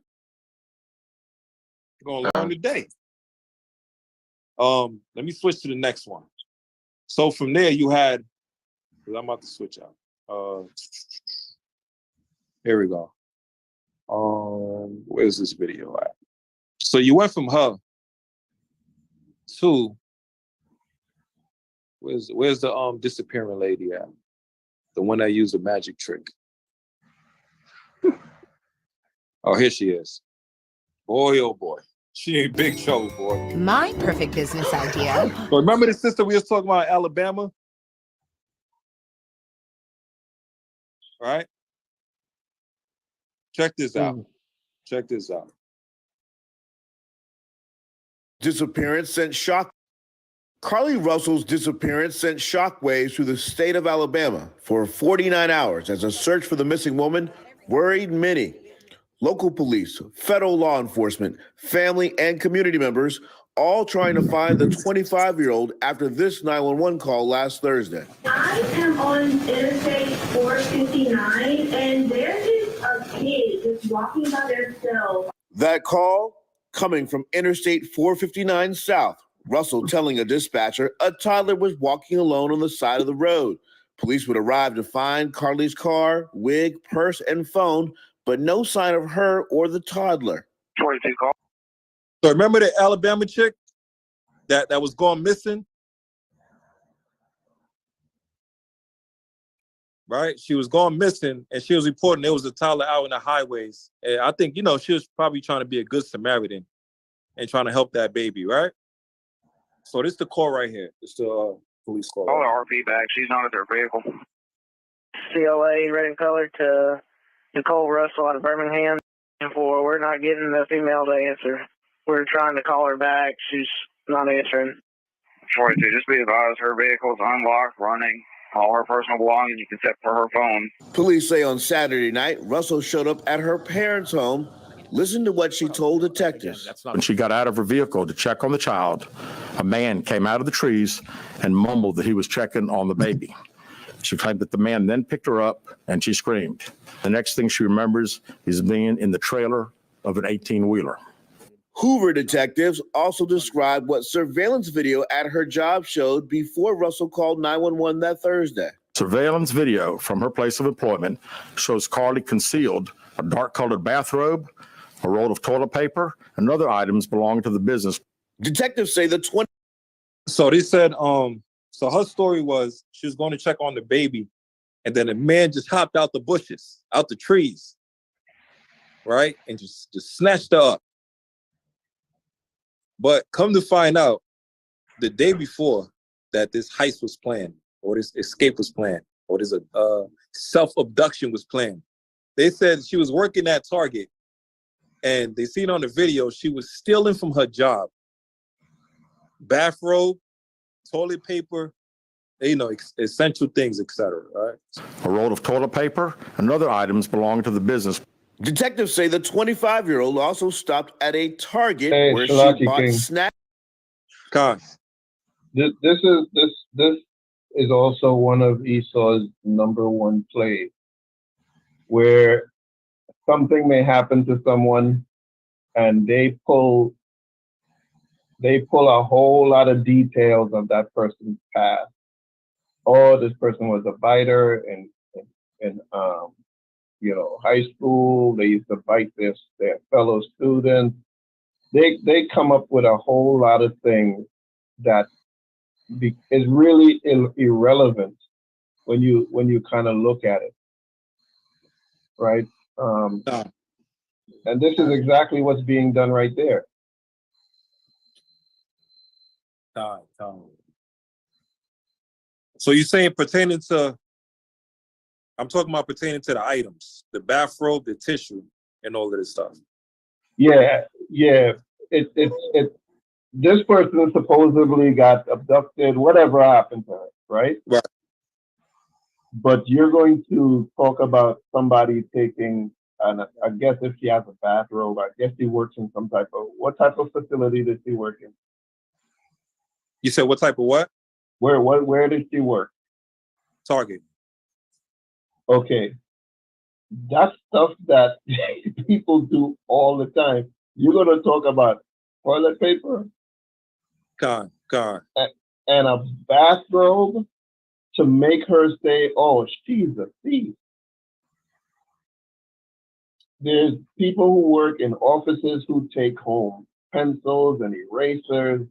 You're going to learn today. Let me switch to the next one. So from there you had, I'm about to switch out. Here we go. Where's this video at? So you went from her to, where's the disappearing lady at? The one that used a magic trick. Oh, here she is. Boy, oh boy. She ain't big trouble, boy. My perfect business idea. So remember the sister we was talking about in Alabama? Right? Check this out. Check this out. Disappearance sent shock. Carly Russell's disappearance sent shockwaves through the state of Alabama for 49 hours as a search for the missing woman worried many. Local police, federal law enforcement, family, and community members all trying to find the 25-year-old after this 911 call last Thursday. I am on Interstate 459, and there is a kid just walking by themselves. That call coming from Interstate 459 South. Russell telling a dispatcher a toddler was walking alone on the side of the road. Police would arrive to find Carly's car, wig, purse, and phone, but no sign of her or the toddler. So remember the Alabama chick that was gone missing? Right? She was gone missing, and she was reporting there was a toddler out in the highways. And I think, she was probably trying to be a good Samaritan and trying to help that baby, right? So this is the call right here. It's the police call. Call the RP back. She's not at their vehicle. CLA red in color to Nicole Russell out of Birmingham. And we're not getting the female to answer. We're trying to call her back. She's not answering. 42, just be advised, her vehicle is unlocked, running. All her personal belongings except for her phone. Police say on Saturday night, Russell showed up at her parents' home. Listen to what she told detectives. When she got out of her vehicle to check on the child, a man came out of the trees and mumbled that he was checking on the baby. She claimed that the man then picked her up and she screamed. The next thing she remembers is being in the trailer of an 18-wheeler. Hoover detectives also described what surveillance video at her job showed before Russell called 911 that Thursday. Surveillance video from her place of employment shows Carly concealed a dark-colored bathrobe, a roll of toilet paper, and other items belonging to the business. Detectives say the 20. So they said, so her story was she was going to check on the baby, and then a man just hopped out the bushes, out the trees, right, and just snatched her up. But come to find out, the day before that this heist was planned, or this escape was planned, or this self-abduction was planned, they said she was working at Target, and they seen on the video she was stealing from her job. Bathrobe, toilet paper, essential things, etc. Right? A roll of toilet paper and other items belonging to the business. Detectives say the 25-year-old also stopped at a Target where Shalaki she bought King. snacks. This is also one of Esau's number one plays, where something may happen to someone and they pull a whole lot of details of that person's past. Oh, this person was a biter in high school. They used to bite their fellow students. They come up with a whole lot of things that is really irrelevant when you kind of look at it, right? And this is exactly what's being done right there. So you're saying pertaining to, I'm talking about pertaining to the items, the bathrobe, the tissue, and all of this stuff. Yeah. This person supposedly got abducted, whatever happened to her, right? Right. But you're going to talk about somebody taking, I guess if she has a bathrobe, I guess she works in what type of facility does she work in? You said what type of what? Where does she work? Target. Okay. That's stuff that people do all the time. You're going to talk about toilet paper? God. And a bathrobe to make her say, oh, she's a thief. There's people who work in offices who take home pencils and erasers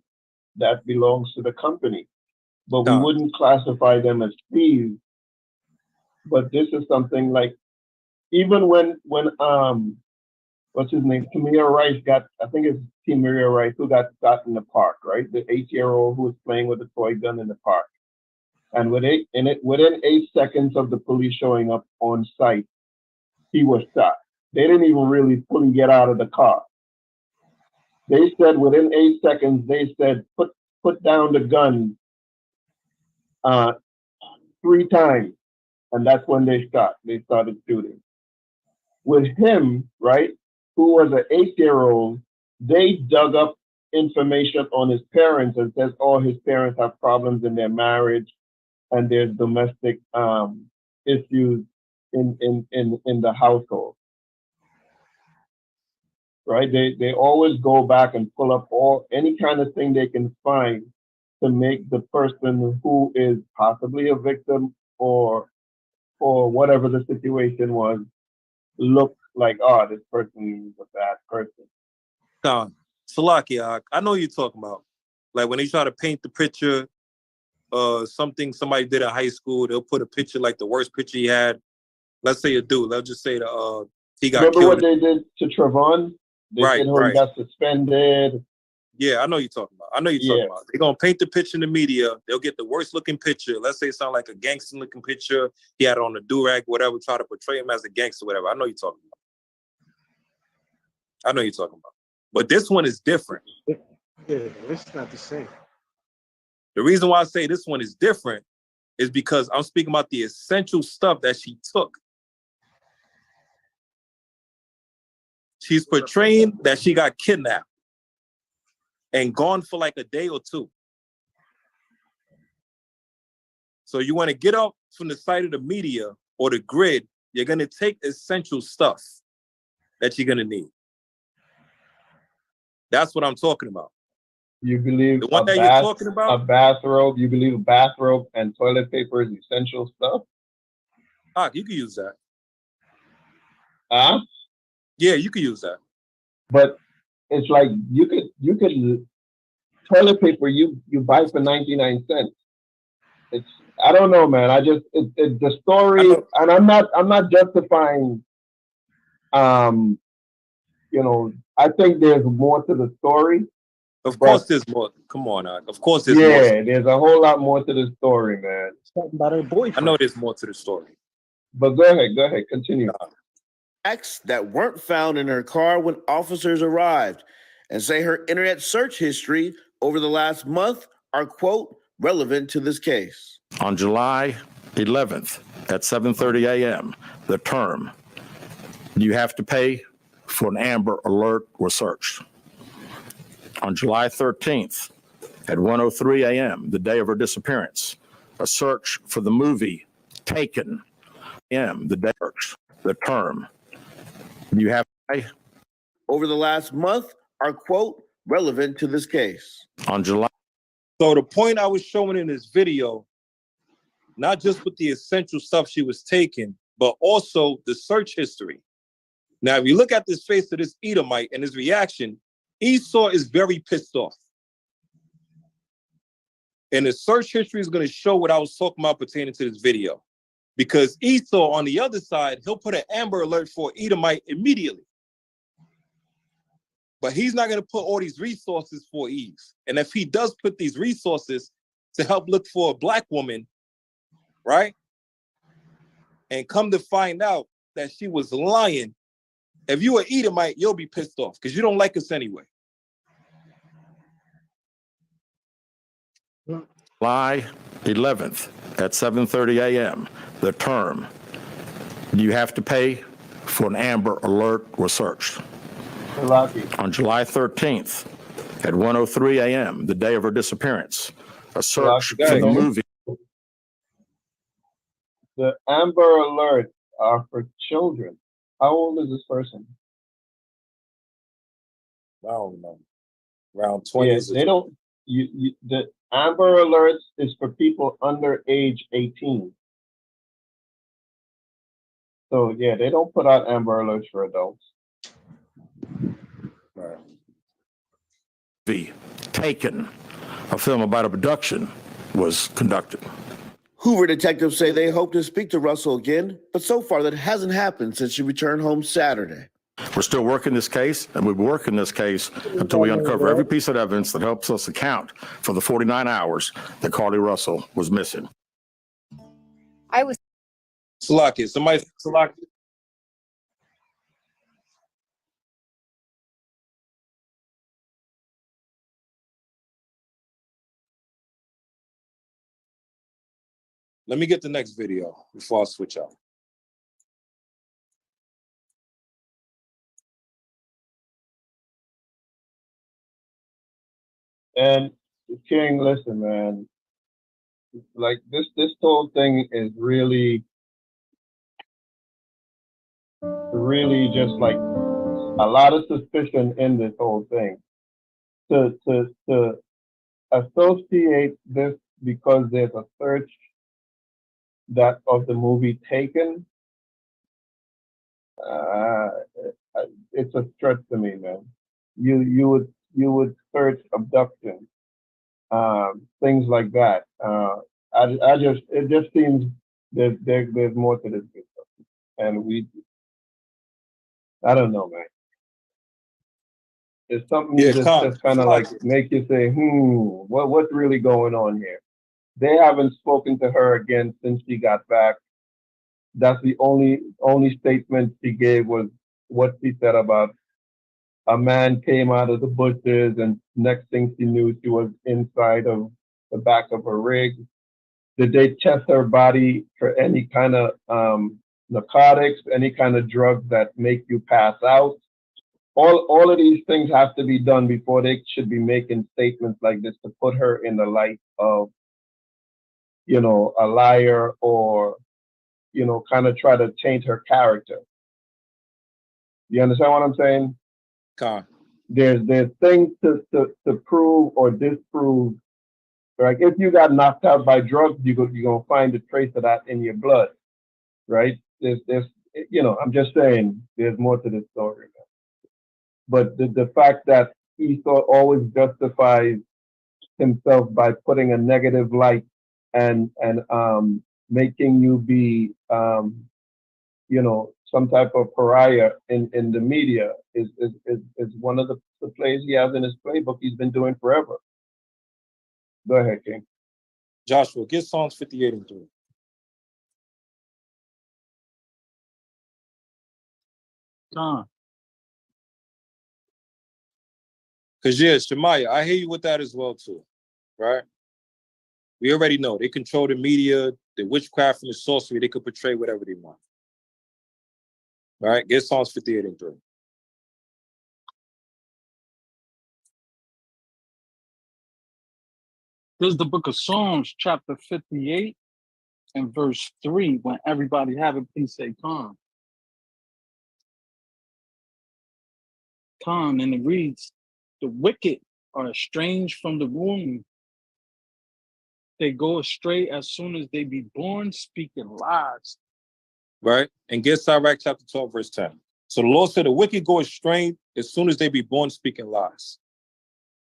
that belongs to the company. But we wouldn't classify them as thieves. But this is something like, even when what's his name? Tamir Rice I think it's Tamir Rice who got shot in the park, right? The 8-year-old who was playing with a toy gun in the park. And within 8 seconds of the police showing up on site, he was shot. They didn't even really fully get out of the car. They said within 8 seconds, they said, put down the gun 3 times. And that's when they started shooting. With him, right, who was an 8-year-old, they dug up information on his parents and says, oh, his parents have problems in their marriage and there's domestic issues in the household. Right? They always go back and pull up any kind of thing they can find to make the person who is possibly a victim or whatever the situation was look like, oh, this person is a bad person. Salaki, I know you're talking about. Like when they try to paint the picture, something somebody did in high school, they'll put a picture like the worst picture he had. Let's say a dude, let's just say he got Remember killed. what they did to Trevon? They said he got suspended. Yeah, I know you're talking about. They're gonna paint the picture in the media. They'll get the worst looking picture. Let's say it sounds like a gangster looking picture. He had on a do-rag, whatever, try to portray him as a gangster, whatever. I know you're talking about. But this one is different. Yeah, it's not the same. The reason why I say this one is different is because I'm speaking about the essential stuff that she took. She's portraying that she got kidnapped and gone for like a day or two. So you want to get up from the side of the media or the grid, you're going to take essential stuff that you're going to need. That's what I'm talking about. You believe the one that you're talking about? A bathrobe, you believe a bathrobe and toilet paper is essential stuff? You can use that. Huh? Yeah, you can use that. But it's like you could toilet paper you buy for 99 cents. It's I don't know, man. The story, and I'm not justifying. I think there's more to the story. Of course, there's more. Come on, of course, there's more. Yeah, there's a whole lot more to the story, man. Talking about her boyfriend. I know there's more to the story. But go ahead, continue. Facts that weren't found in her car when officers arrived, and say her internet search history over the last month are, quote, relevant to this case. On July 11th at 7:30 a.m., the term, "You have to pay for an Amber Alert" was searched. On July 13th at 1:03 a.m., the day of her disappearance, a search for the movie Taken. The term, "You have to pay" over the last month are, quote, relevant to this case. On July. So the point I was showing in this video, not just with the essential stuff she was taking, but also the search history. Now, if you look at this face of this Edomite and his reaction, Esau is very pissed off. And the search history is going to show what I was talking about pertaining to this video. Because Esau, on the other side, he'll put an Amber Alert for Edomite immediately. But he's not going to put all these resources for Eve. And if he does put these resources to help look for a Black woman, right? And come to find out that she was lying, if you are Edomite, you'll be pissed off because you don't like us anyway. July 11th at 7:30 a.m., the term, "You have to pay for an Amber Alert" was searched. On July 13th at 1:03 a.m., the day of her disappearance, a search for the movie. The Amber Alert are for children. How old is this person? I don't know. Around 20. Yeah, they don't. The Amber Alerts is for people under age 18. So yeah, they don't put out Amber Alerts for adults. Right. Taken, a film about abduction, was conducted. Hoover detectives say they hope to speak to Russell again, but so far that hasn't happened since she returned home Saturday. We're still working this case, and we'll be working this case until we uncover every piece of evidence that helps us account for the 49 hours that Carly Russell was missing. I was Salaki, somebody Salaki. Let me get the next video before I switch out. And King, listen, man. Like this whole thing is really just like a lot of suspicion in this whole thing. To associate this because there's a search that of the movie Taken, it's a stretch to me, man. You would search abduction, things like that. It just seems there's more to this stuff, and I don't know, man. It's something Yeah, just kind of like make you say, what's really going on here? They haven't spoken to her again since she got back. That's the only statement she gave was what she said about a man came out of the bushes, and next thing she knew, she was inside of the back of her rig. Did they test her body for any kind of narcotics, any kind of drugs that make you pass out? All of these things have to be done before they should be making statements like this to put her in the light of, a liar, or, kind of try to change her character. You understand what I'm saying? There's things to prove or disprove. Like if you got knocked out by drugs, you're gonna find a trace of that in your blood, right? There's I'm just saying there's more to this story. But the fact that Esau always justifies himself by putting a negative light and making you be some type of pariah in the media is one of the plays he has in his playbook he's been doing forever. Go ahead, King. Joshua, get Psalms 58 and 3. Because Shemaiah, I hear you with that as well too, right? We already know they control the media, the witchcraft and the sorcery. They could portray whatever they want. Right? Get Psalms 58 and 3. This is the book of Psalms, chapter 58 and verse 3. When everybody have it, please say calm. Calm, and it reads, the wicked are estranged from the womb. They go astray as soon as they be born, speaking lies. Right? And get Sirach chapter 12, verse 10. So the Lord said the wicked go astray as soon as they be born, speaking lies.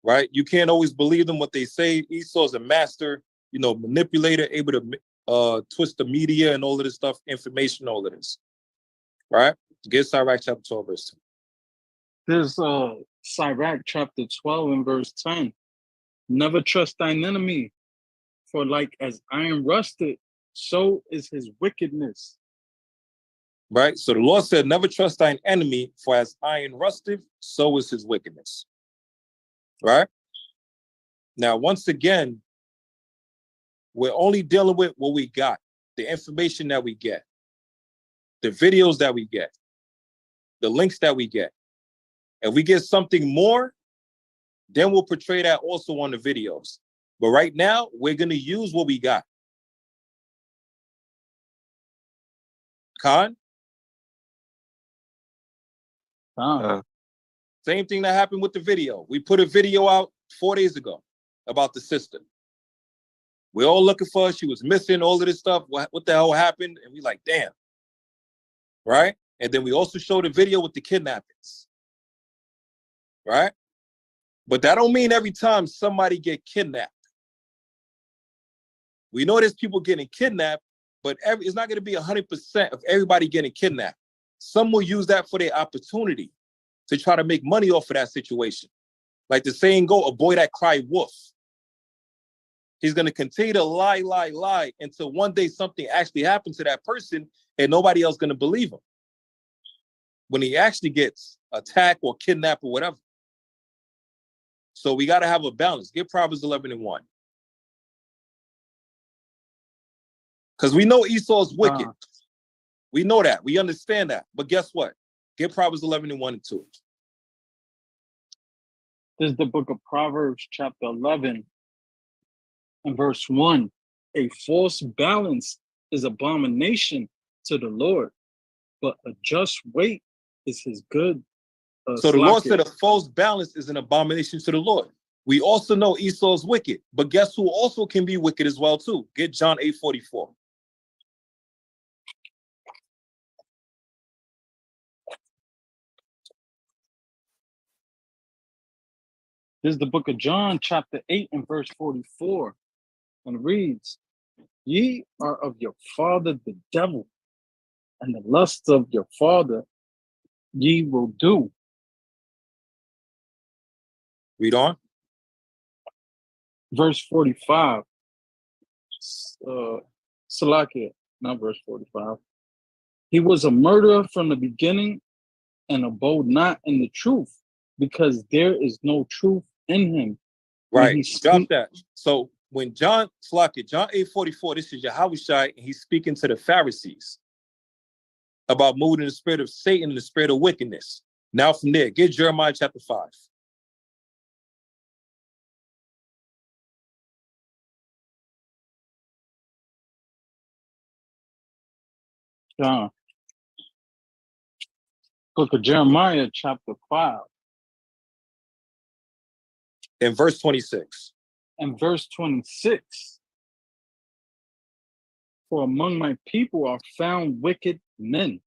Right? You can't always believe them what they say. Esau's a master, manipulator, able to twist the media and all of this stuff, information, all of this. Right? Get Sirach chapter 12, verse 10. There's Sirach chapter 12 and verse 10. Never trust thine enemy, for like as iron rusted, so is his wickedness. Right? So the Lord said, never trust thine enemy, for as iron rusted, so is his wickedness. Right? Now, once again, we're only dealing with what we got, the information that we get, the videos that we get, the links that we get. If we get something more, then we'll portray that also on the videos. But right now, we're going to use what we got. Khan? Same thing that happened with the video. We put a video out 4 days ago about the sister. We're all looking for her. She was missing, all of this stuff. What the hell happened? And we like, damn. Right? And then we also showed a video with the kidnappings. Right? But that don't mean every time somebody get kidnapped. We know there's people getting kidnapped, but it's not going to be 100% of everybody getting kidnapped. Some will use that for their opportunity to try to make money off of that situation. Like the saying go, a boy that cried wolf. He's going to continue to lie until one day something actually happens to that person and nobody else going to believe him. When he actually gets attacked or kidnapped or whatever. So we got to have a balance. Get Proverbs 11 and 1. Because we know Esau is wicked. We know that. We understand that. But guess what? Get Proverbs 11 and 1 and 2. This is the book of Proverbs, chapter 11 and verse 1. A false balance is abomination to the Lord, but a just weight is his good. So the Lord said a false balance is an abomination to the Lord. We also know Esau is wicked, but guess who also can be wicked as well too? Get John 8:44. This is the book of John, chapter 8 and verse 44. And it reads, ye are of your father the devil, and the lusts of your father ye will do. Read on. Verse 45. Salakia, not verse 45. He was a murderer from the beginning and abode not in the truth, because there is no truth in him. Right. Drop that. So when John 8:44, this is Yahushua, and he's speaking to the Pharisees about moving in the spirit of Satan and the spirit of wickedness. Now from there, get Jeremiah chapter 5. Book of Jeremiah, chapter 5. And verse 26. And verse 26. For among my people are found wicked men.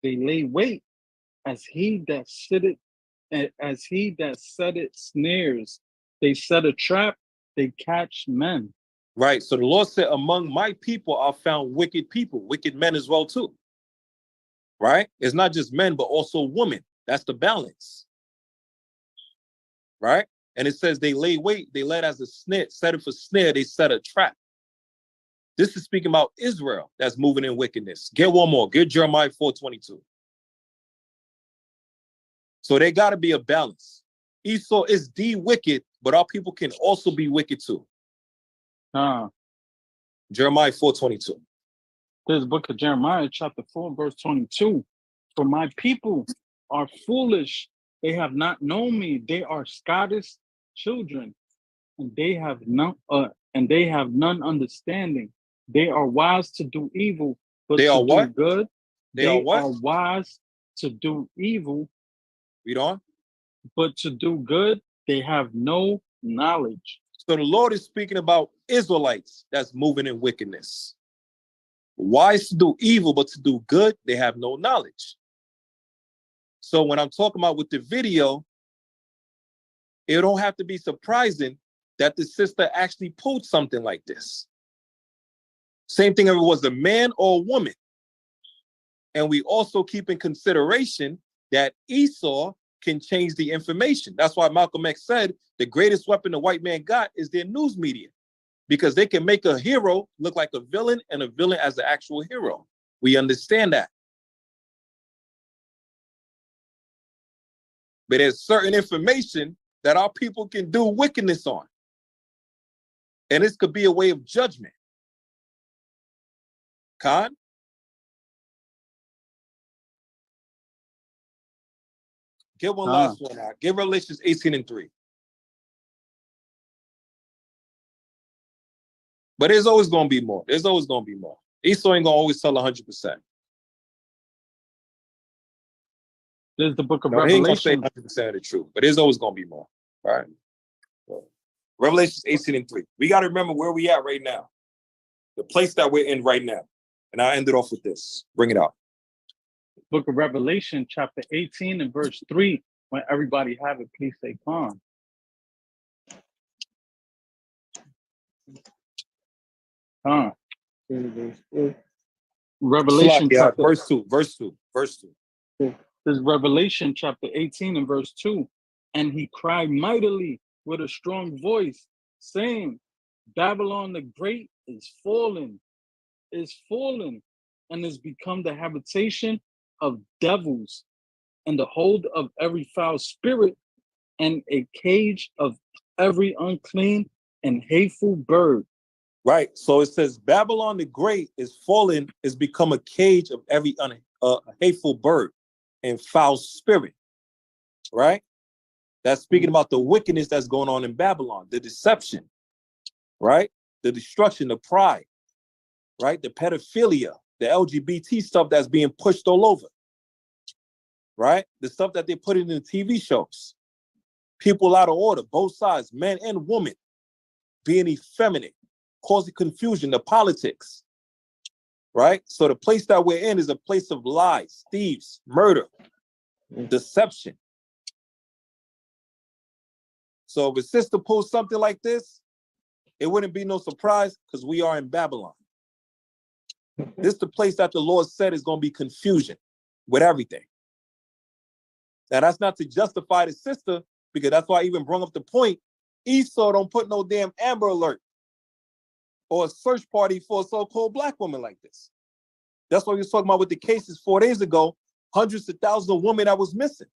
They lay wait as he that setteth snares. They set a trap, they catch men. Right. So the Lord said, among my people are found wicked people, wicked men as well too. Right? It's not just men, but also women. That's the balance. Right? And it says they lay wait, they let as a snare, set it for snare, they set a trap. This is speaking about Israel that's moving in wickedness. Get one more. Get Jeremiah 4:22. So there got to be a balance. Esau is the wicked, but our people can also be wicked too. Jeremiah 4:22. This book of Jeremiah, chapter 4, verse 22. For my people are foolish. They have not known me. They are Scottish children, and they have none understanding. They are wise to do evil, but they to are do what? good. They are what? Are wise to do evil. Read on. But to do good, they have no knowledge. So the Lord is speaking about Israelites that's moving in wickedness. Wise to do evil, but to do good, they have no knowledge. So when I'm talking about with the video, it don't have to be surprising that the sister actually pulled something like this. Same thing if it was a man or a woman. And we also keep in consideration that Esau can change the information. That's why Malcolm X said the greatest weapon the white man got is their news media, because they can make a hero look like a villain and a villain as the actual hero. We understand that. But there's certain information that our people can do wickedness on. And this could be a way of judgment. Khan? Get one last one out. Get Revelations 18:3. But there's always going to be more. There's always going to be more. Esau ain't going to always tell 100%. There's the book of Revelation. He ain't Revelation. going to say 100% of the truth, but there's always going to be more. All right? So, Revelations 18:3. We got to remember where we at right now. The place that we're in right now. And I'll end it off with this. Bring it out. Book of Revelation, chapter 18 and verse 3. When everybody have it, please say calm. Revelation chapter verse 2. This is Revelation chapter 18 and verse 2. And he cried mightily with a strong voice, saying, Babylon the Great is fallen, and is become the habitation of devils, and the hold of every foul spirit, and a cage of every unclean and hateful bird. Right. So it says Babylon the Great is fallen, is become a cage of every hateful bird and foul spirit. Right? That's speaking about the wickedness that's going on in Babylon, the deception, right? The destruction, the pride, right? The pedophilia, the LGBT stuff that's being pushed all over, right? The stuff that they put in the TV shows. People out of order, both sides, men and women, being effeminate, causing confusion, the politics, right? So the place that we're in is a place of lies, thieves, murder, deception. So if a sister pulls something like this, it wouldn't be no surprise because we are in Babylon. This is the place that the Lord said is going to be confusion with everything. Now, that's not to justify the sister, Because that's why I even brought up the point. Esau don't put no damn Amber Alert or a search party for a so-called black woman like this. That's what we was talking about with the cases 4 days ago. Hundreds of thousands of women that was missing.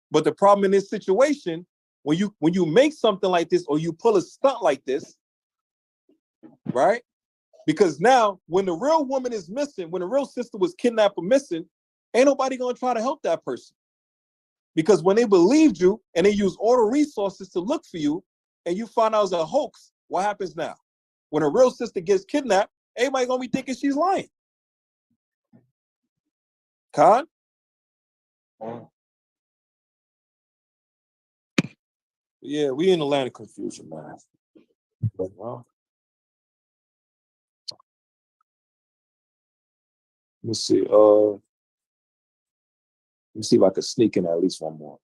But the problem in this situation, when you make something like this or you pull a stunt like this, right? Because now when the real woman is missing, when the real sister was kidnapped or missing, ain't nobody gonna try to help that person. Because when they believed you and they use all the resources to look for you and you find out it was a hoax, what happens now? When a real sister gets kidnapped, everybody gonna be thinking she's lying. Khan? Yeah, we in the land of confusion, man. But, well, let's see. Let me see if I can sneak in at least one more.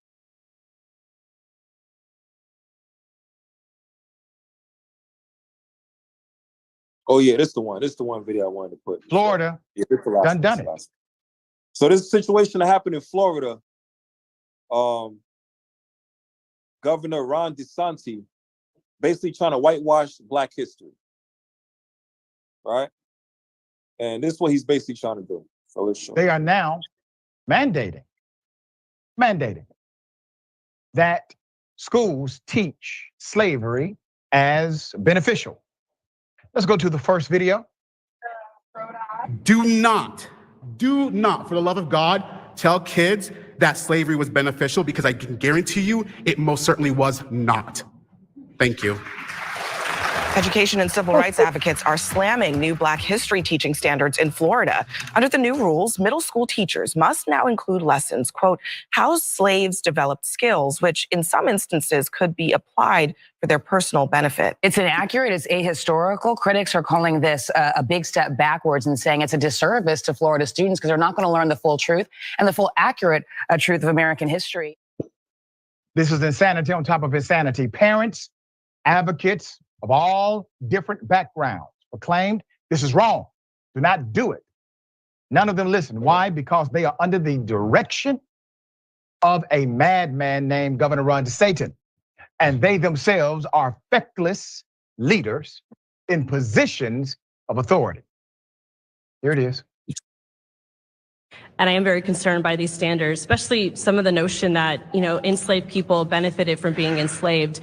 Oh yeah, this is the one. This is the one video I wanted to put. Florida. Yeah, this is the last done one. it. So this situation that happened in Florida, Governor Ron DeSantis basically trying to whitewash Black history, right? And this is what he's basically trying to do. So let's show. They are now mandating that schools teach slavery as beneficial. Let's go to the first video. Do not, for the love of God, tell kids that slavery was beneficial, because I can guarantee you it most certainly was not. Thank you. Education and civil rights advocates are slamming new Black history teaching standards in Florida. Under the new rules, middle school teachers must now include lessons, quote, how slaves developed skills, which in some instances could be applied for their personal benefit. It's inaccurate, it's ahistorical. Critics are calling this a big step backwards and saying it's a disservice to Florida students because they're not going to learn the full truth and the full accurate truth of American history. This is insanity on top of insanity. Parents, advocates of all different backgrounds proclaimed this is wrong. Do not do it. None of them listen. Why? Because they are under the direction of a madman named Governor Ron DeSantis. And they themselves are feckless leaders in positions of authority. Here it is. And I am very concerned by these standards, especially some of the notion that, enslaved people benefited from being enslaved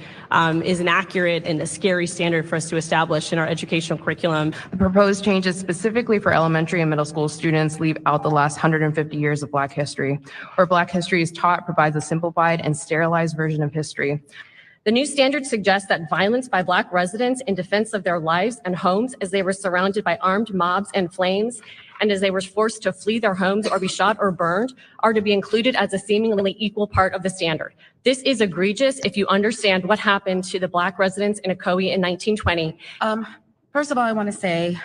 is an accurate and a scary standard for us to establish in our educational curriculum. The proposed changes specifically for elementary and middle school students leave out the last 150 years of Black history. Where Black history is taught provides a simplified and sterilized version of history. The new standard suggests that violence by Black residents in defense of their lives and homes as they were surrounded by armed mobs and flames, and as they were forced to flee their homes or be shot or burned, are to be included as a seemingly equal part of the standard. This is egregious if you understand what happened to the Black residents in Ocoee in 1920. First of all, I want to say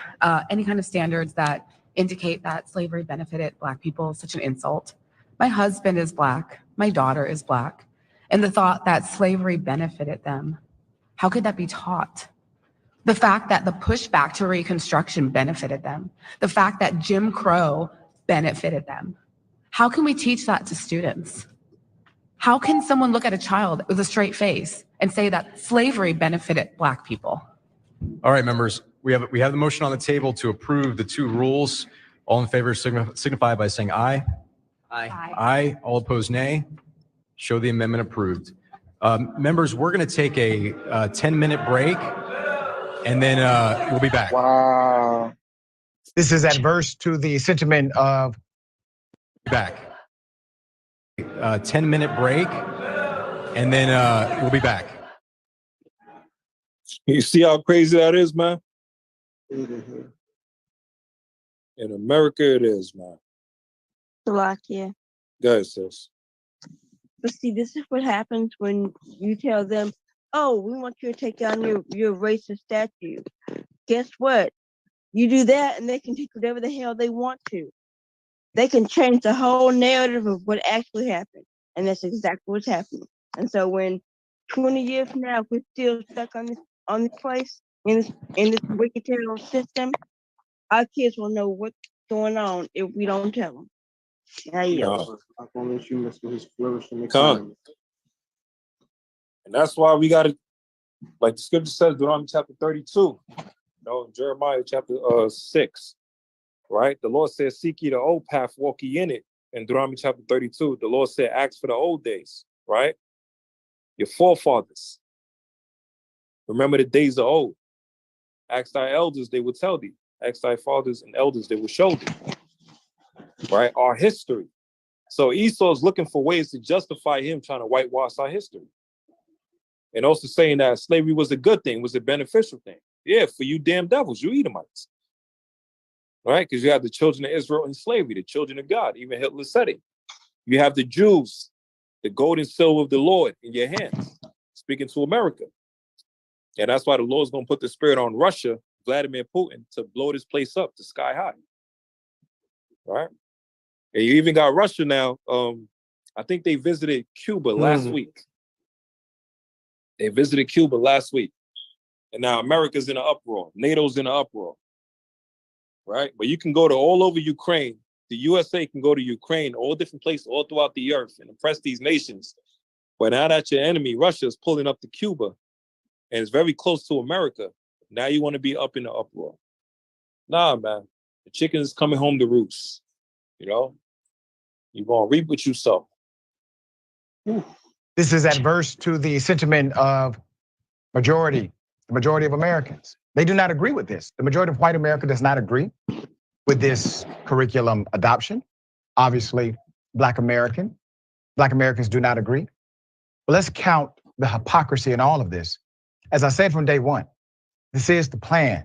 any kind of standards that indicate that slavery benefited Black people is such an insult. My husband is Black, my daughter is Black, and the thought that slavery benefited them, how could that be taught? The fact that the pushback to Reconstruction benefited them, the fact that Jim Crow benefited them. How can we teach that to students? How can someone look at a child with a straight face and say that slavery benefited Black people? All right, members, we have the motion on the table to approve the two rules. All in favor signify by saying aye. Aye. Aye. All opposed, nay. Show the amendment approved. Members, we're going to take a 10-minute break, and then we'll be back. Wow. This is adverse to the sentiment of back. 10-minute break, and then we'll be back. You see how crazy that is, man? In America, it is, man. Slovakia. Go ahead, sis. But see, this is what happens when you tell them, oh, we want you to take down your racist statue. Guess what? You do that and they can take whatever the hell they want to. They can change the whole narrative of what actually happened. And that's exactly what's happening. And so when 20 years from now, if we're still stuck on this place, in this wicked terrible system, our kids will know what's going on if we don't tell them. Con. Not gonna let you mess with his flourishing Con. economy. And that's why we got to, like the scripture says, Deuteronomy chapter 32, Jeremiah chapter 6, right? The Lord says, seek ye the old path, walk ye in it. In Deuteronomy chapter 32, the Lord said, ask for the old days, right? Your forefathers. Remember the days of old. Ask thy elders, they will tell thee. Ask thy fathers and elders, they will show thee. Right? Our history. So Esau's looking for ways to justify him trying to whitewash our history. And also saying that slavery was a good thing, was a beneficial thing. Yeah, for you damn devils, you Edomites. Right? Because you have the children of Israel in slavery, the children of God. Even Hitler said it. You have the Jews, the gold and silver of the Lord in your hands, speaking to America. And that's why the Lord's going to put the spirit on Russia, Vladimir Putin, to blow this place up to sky high. Right? And you even got Russia now. I think they visited Cuba last week. They visited Cuba last week. And now America's in an uproar. NATO's in an uproar. Right? But you can go to all over Ukraine. The USA can go to Ukraine, all different places, all throughout the earth, and oppress these nations. But now that your enemy, Russia, is pulling up to Cuba, and it's very close to America, now you want to be up in the uproar. Nah, man. The chicken is coming home to roost. You know? You're going to reap what you sow. This is adverse to the sentiment of the majority of Americans. They do not agree with this. The majority of white America does not agree with this curriculum adoption. Obviously, Black Americans do not agree. But let's count the hypocrisy in all of this. As I said from day one, this is the plan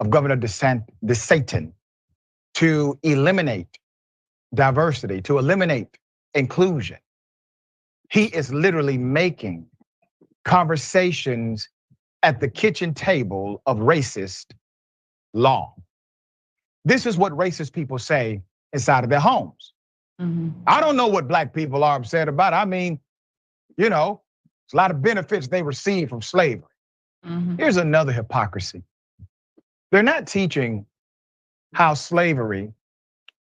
of Governor DeSantis to eliminate diversity, to eliminate inclusion. He is literally making conversations at the kitchen table of racist law. This is what racist people say inside of their homes. I don't know what Black people are upset about. I mean, there's a lot of benefits they receive from slavery. Here's another hypocrisy. They're not teaching how slavery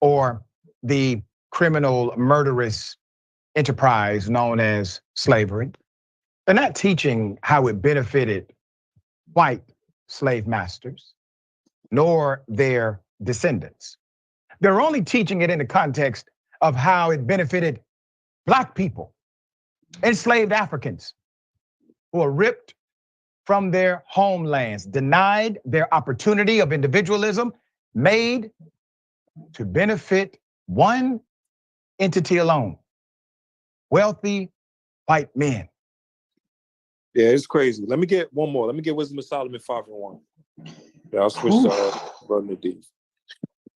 or the criminal murderous enterprise known as slavery, they're not teaching how it benefited white slave masters, nor their descendants. They're only teaching it in the context of how it benefited Black people, enslaved Africans who are ripped from their homelands, denied their opportunity of individualism, made to benefit one entity alone, wealthy white men. Yeah, it's crazy. Let me get one more. Let me get Wisdom of Solomon 5:1. Yeah, I'll switch to Brother Nadiv.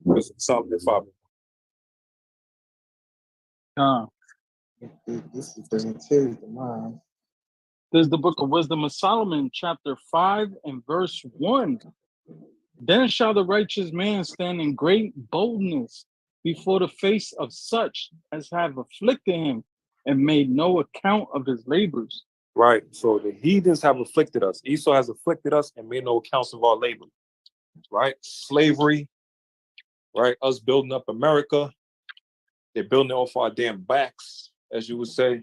Wisdom of Solomon 5. This doesn't tell you the mind. This is the book of Wisdom of Solomon, chapter 5 and verse 1. Then shall the righteous man stand in great boldness before the face of such as have afflicted him and made no account of his labors. Right. So the heathens have afflicted us. Esau has afflicted us and made no accounts of our labor. Right? Slavery. Right? Us building up America. They're building it off our damn backs, as you would say.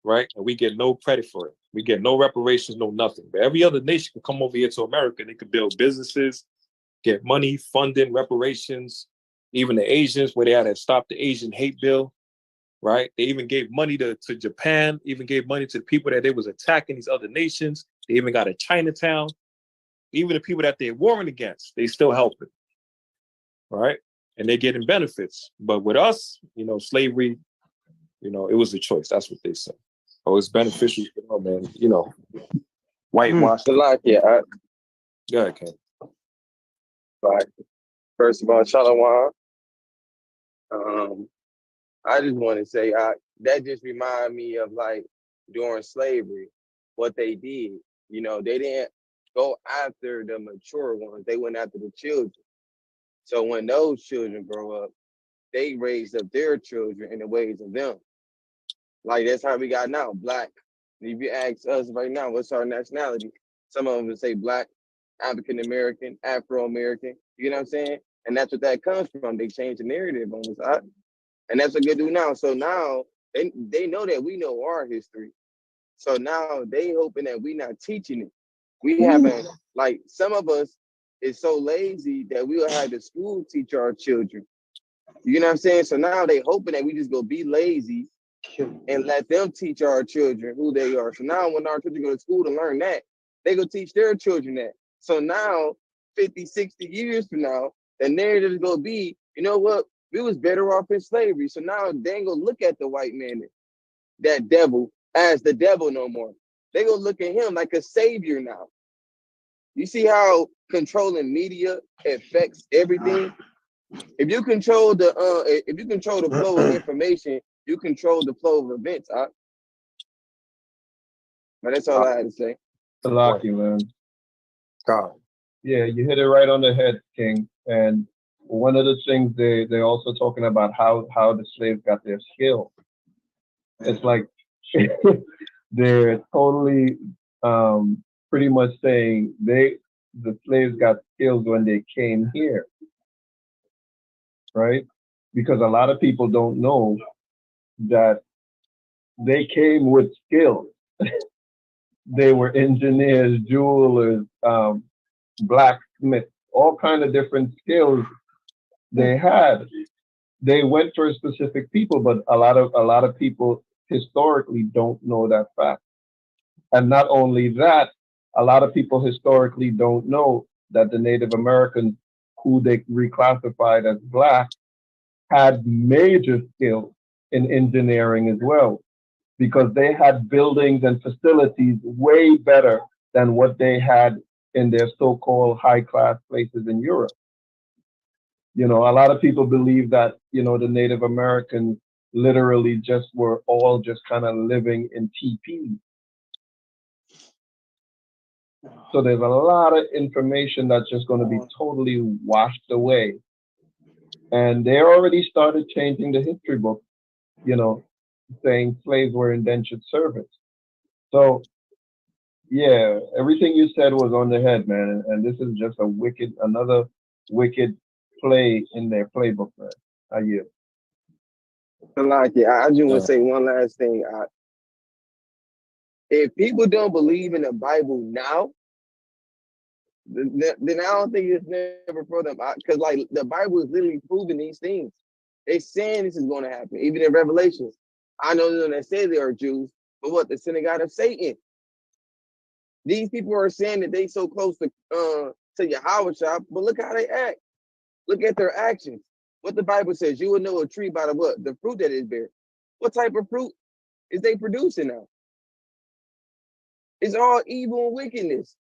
Right? And we get no credit for it. We get no reparations, no nothing. But every other nation can come over here to America and they could build businesses, get money, funding, reparations. Even the Asians, where they had to stop the Asian hate bill, right? They even gave money to Japan, even gave money to the people that they was attacking, these other nations. They even got a Chinatown. Even the people that they're warring against, they still helping, right? And they're getting benefits. But with us, slavery, it was a choice. That's what they said. Oh, it's beneficial, man. Whitewash. Yeah. Go ahead, Ken. Right. First of all, Shalom. I just want to say that just remind me of like during slavery, what they did. They didn't go after the mature ones; they went after the children. So when those children grow up, they raised up their children in the ways of them. Like that's how we got now, Black. If you ask us right now, what's our nationality? Some of them would say Black, African American, Afro American. You know what I'm saying? And that's what that comes from. They changed the narrative on the side. And that's what they do now. So now they know that we know our history. So now they hoping that we not teaching it. We haven't, like, some of us is so lazy that we'll have the school teach our children. You know what I'm saying? So now they hoping that we just go be lazy and let them teach our children who they are. So now when our children go to school to learn that, they go teach their children that. So now, 50, 60 years from now, the narrative is going to be, you know what? We was better off in slavery. So now they ain't going to look at the white man, that devil, as the devil no more. They going to look at him like a savior now. You see how controlling media affects everything? If you control the flow of information, you control the flow of events. But that's all I had to say. Lucky, man. God. Yeah, you hit it right on the head, King. And one of the things they're also talking about how the slaves got their skill. It's like they're totally pretty much saying the slaves got skills when they came here, right? Because a lot of people don't know that they came with skills. They were engineers, jewelers, blacksmiths, all kind of different skills they had. They went for a specific people, but a lot of people historically don't know that fact. And not only that, a lot of people historically don't know that the Native Americans, who they reclassified as Black, had major skills in engineering as well, because they had buildings and facilities way better than what they had in their so-called high-class places in Europe. You know, a lot of people believe that, you know, the Native Americans literally just were all just kind of living in teepees. So there's a lot of information that's just going to be totally washed away. And they already started changing the history book, you know, saying slaves were indentured servants. So, yeah, everything you said was on the head, man. And this is just another wicked play in their playbook, man. I yield. I just want to say one last thing. If people don't believe in the Bible now, then I don't think it's never for them. Because like the Bible is literally proving these things. They're saying this is going to happen. Even in Revelations, I know them that say they are Jews, but what, the synagogue of Satan? These people are saying that they so close to Yahweh shop, but look how they act. Look at their actions. What the Bible says, you will know a tree by the what? The fruit that it bears. What type of fruit is they producing now? It's all evil and wickedness.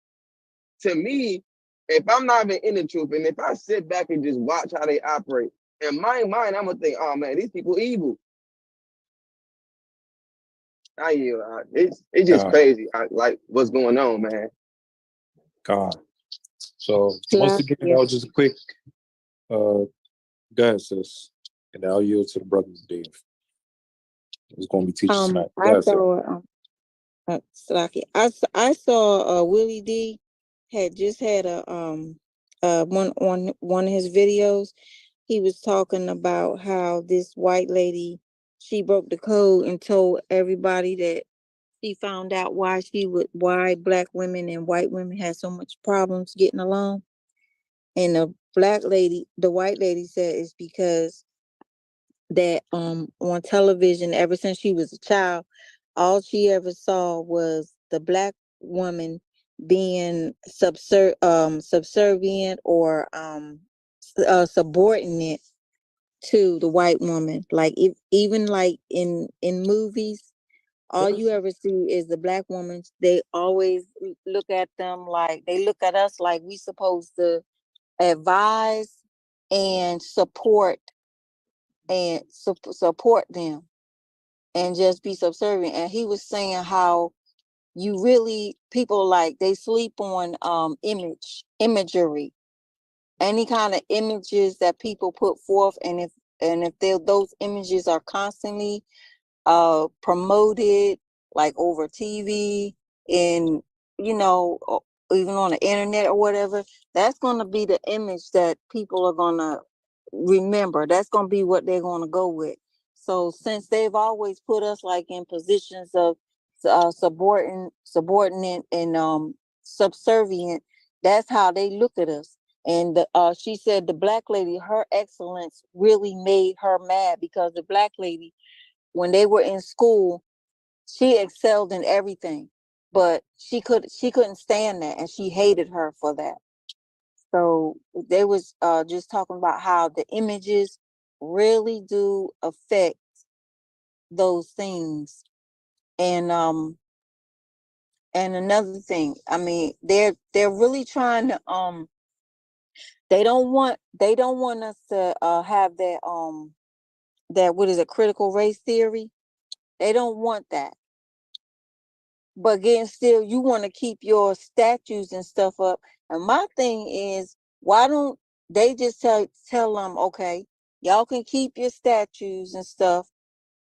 To me, if I'm not even in the truth, and if I sit back and just watch how they operate, in my mind, I'm gonna think, oh man, these people evil. It's just crazy, like what's going on, man. God. So once again, that was just a quick go ahead, sis. And I'll yield to the brother Dave. Who's gonna be teaching tonight. I saw Willie D had just had a one on one of his videos. He was talking about how this white lady, she broke the code and told everybody that she found out why Black women and white women had so much problems getting along. And the white lady said it's because that on television, ever since she was a child, all she ever saw was the Black woman being subservient or subordinate to the white woman. Like even like in movies, all you ever see is the Black woman. They always look at them like they look at us like we supposed to advise and support them and just be subservient. And he was saying how people like they sleep on imagery, any kind of images that people put forth, and if those images are constantly promoted like over TV and even on the internet or whatever, that's going to be the image that people are going to remember. That's going to be what they're going to go with. So since they've always put us like in positions of subordinate and subservient, that's how they look at us. And she said the black lady, her excellence really made her mad, because the black lady, when they were in school, she excelled in everything, but she couldn't stand that, and she hated her for that. So they was just talking about how the images really do affect those things. And another thing, I mean, they're really trying to they don't want us to have that what is it, critical race theory. They don't want that. But again, still, you want to keep your statues and stuff up. And my thing is, why don't they just tell them, okay, y'all can keep your statues and stuff,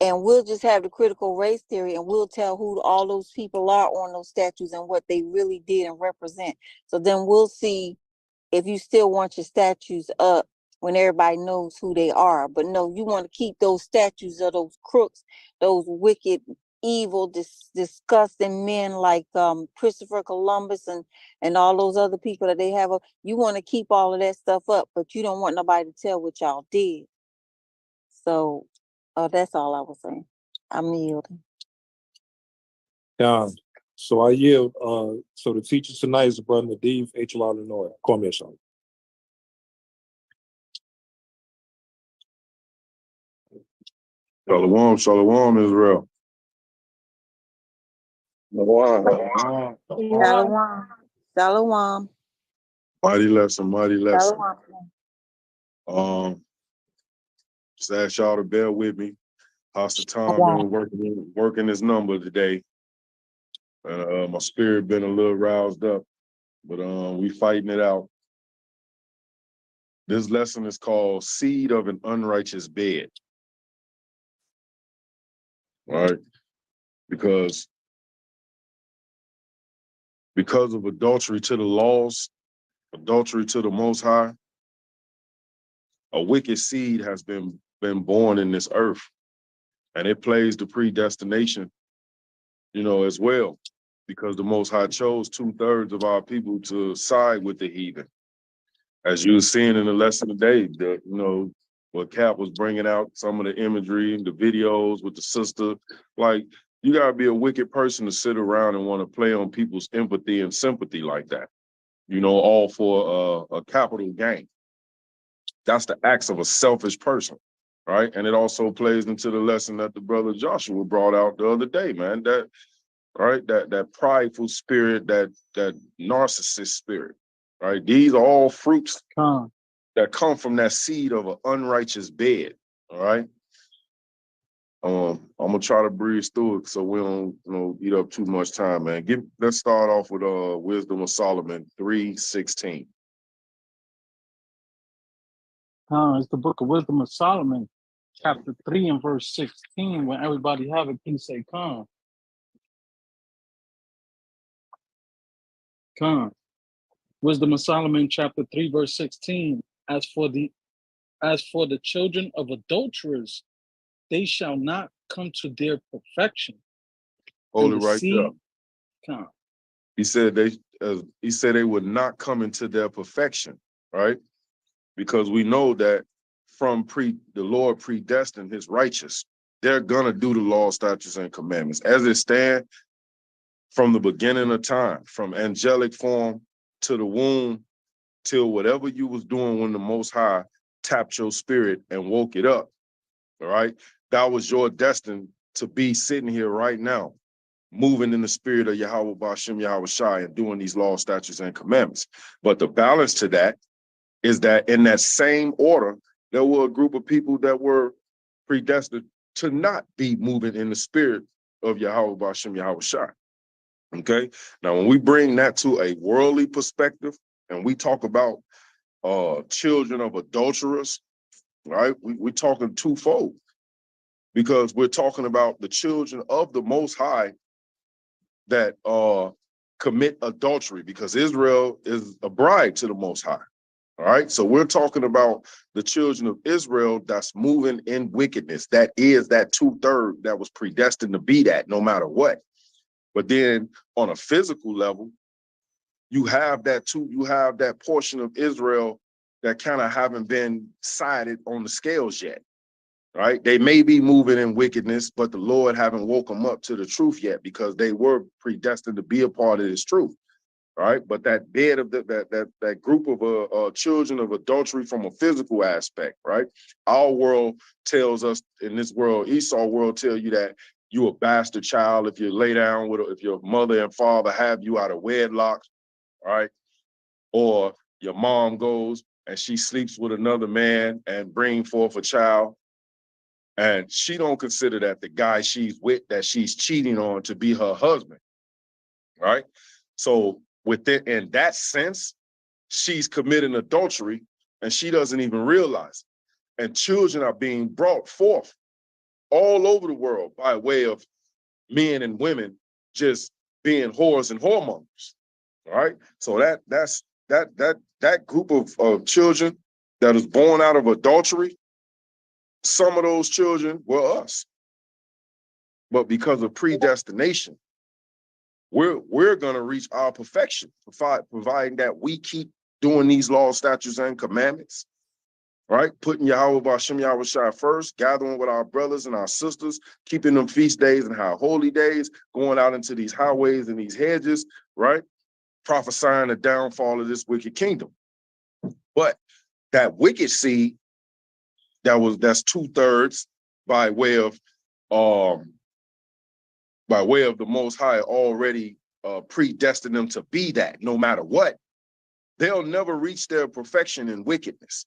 and we'll just have the critical race theory, and we'll tell who all those people are on those statues and what they really did and represent. So then we'll see if you still want your statues up when everybody knows who they are. But no, you want to keep those statues of those crooks, those wicked, evil, disgusting men like Christopher Columbus and all those other people that they have up. You want to keep all of that stuff up, but you don't want nobody to tell what y'all did. So that's all I was saying. I'm yielding. So I yield. So the teacher tonight is Brother Nadiv, H.L. Illinois. Call me a shot. Shalom, shalom, Israel. Shalom. Shalom. Mighty lesson, mighty lesson. Shalom. Just ask y'all to bear with me. Pastor Tom been working his number today. And my spirit been a little roused up. But we fighting it out. This lesson is called Seed of an Unrighteous Bed. All right? Because of adultery to the laws, adultery to the Most High, a wicked seed has been born in this earth. And it plays the predestination, as well, because the Most High chose 2/3 of our people to side with the heathen. As you were seeing in the lesson today, what Cap was bringing out, some of the imagery, the videos with the sister, like, you gotta be a wicked person to sit around and want to play on people's empathy and sympathy like that, all for a capital gain. That's the acts of a selfish person, right? And it also plays into the lesson that the brother Joshua brought out the other day, man, that prideful spirit, that narcissist spirit, right? These are all fruits that come from that seed of an unrighteous bed, all right? I'm gonna try to breeze through it so we don't eat up too much time, man. Let's start off with Wisdom of Solomon 3:16. It's the book of Wisdom of Solomon, chapter 3 and verse 16. When everybody have it, please say come. Come. Wisdom of Solomon, chapter 3, verse 16. As for the children of adulterers, they shall not come to their perfection. Hold it right there. Come. He said they would not come into their perfection, right? Because we know that from the Lord predestined his righteous, they're gonna do the law, statutes, and commandments. As it stands, from the beginning of time, from angelic form to the womb, till whatever you was doing when the Most High tapped your spirit and woke it up, all right? That was your destiny to be sitting here right now, moving in the spirit of Yahweh Ba'ashem Yahweh Shai and doing these laws, statutes, and commandments. But the balance to that is that in that same order, there were a group of people that were predestined to not be moving in the spirit of Yahweh Ba'ashem Yahweh Shai. Okay? Now, when we bring that to a worldly perspective, and we talk about children of adulterers, right? We're talking twofold, because we're talking about the children of the Most High that commit adultery, because Israel is a bride to the Most High. All right, so we're talking about the children of Israel that's moving in wickedness. That is that 2/3 that was predestined to be that no matter what. But then on a physical level, you have that portion of Israel that kind of haven't been sided on the scales yet. Right? They may be moving in wickedness, but the Lord haven't woke them up to the truth yet because they were predestined to be a part of this truth. Right? But that bed of that group of children of adultery from a physical aspect, right? Our world tells us in this world, Esau world tell you that you a bastard child if you lay down with if your mother and father have you out of wedlock, right? Or your mom goes and she sleeps with another man and bring forth a child. And she don't consider that the guy she's with, that she's cheating on, to be her husband, right? So in that sense, she's committing adultery and she doesn't even realize it. And children are being brought forth all over the world by way of men and women just being whores and whoremongers, right? So that group of children that is born out of adultery, some of those children were us. But because of predestination, we're going to reach our perfection, providing that we keep doing these laws, statutes, and commandments, right? Putting Yahweh B'Shem Yahweh Shai first, gathering with our brothers and our sisters, keeping them feast days and our holy days, going out into these highways and these hedges, right? Prophesying the downfall of this wicked kingdom. But that wicked seed, that's 2/3 by way of the Most High already predestined them to be that no matter what. They'll never reach their perfection in wickedness,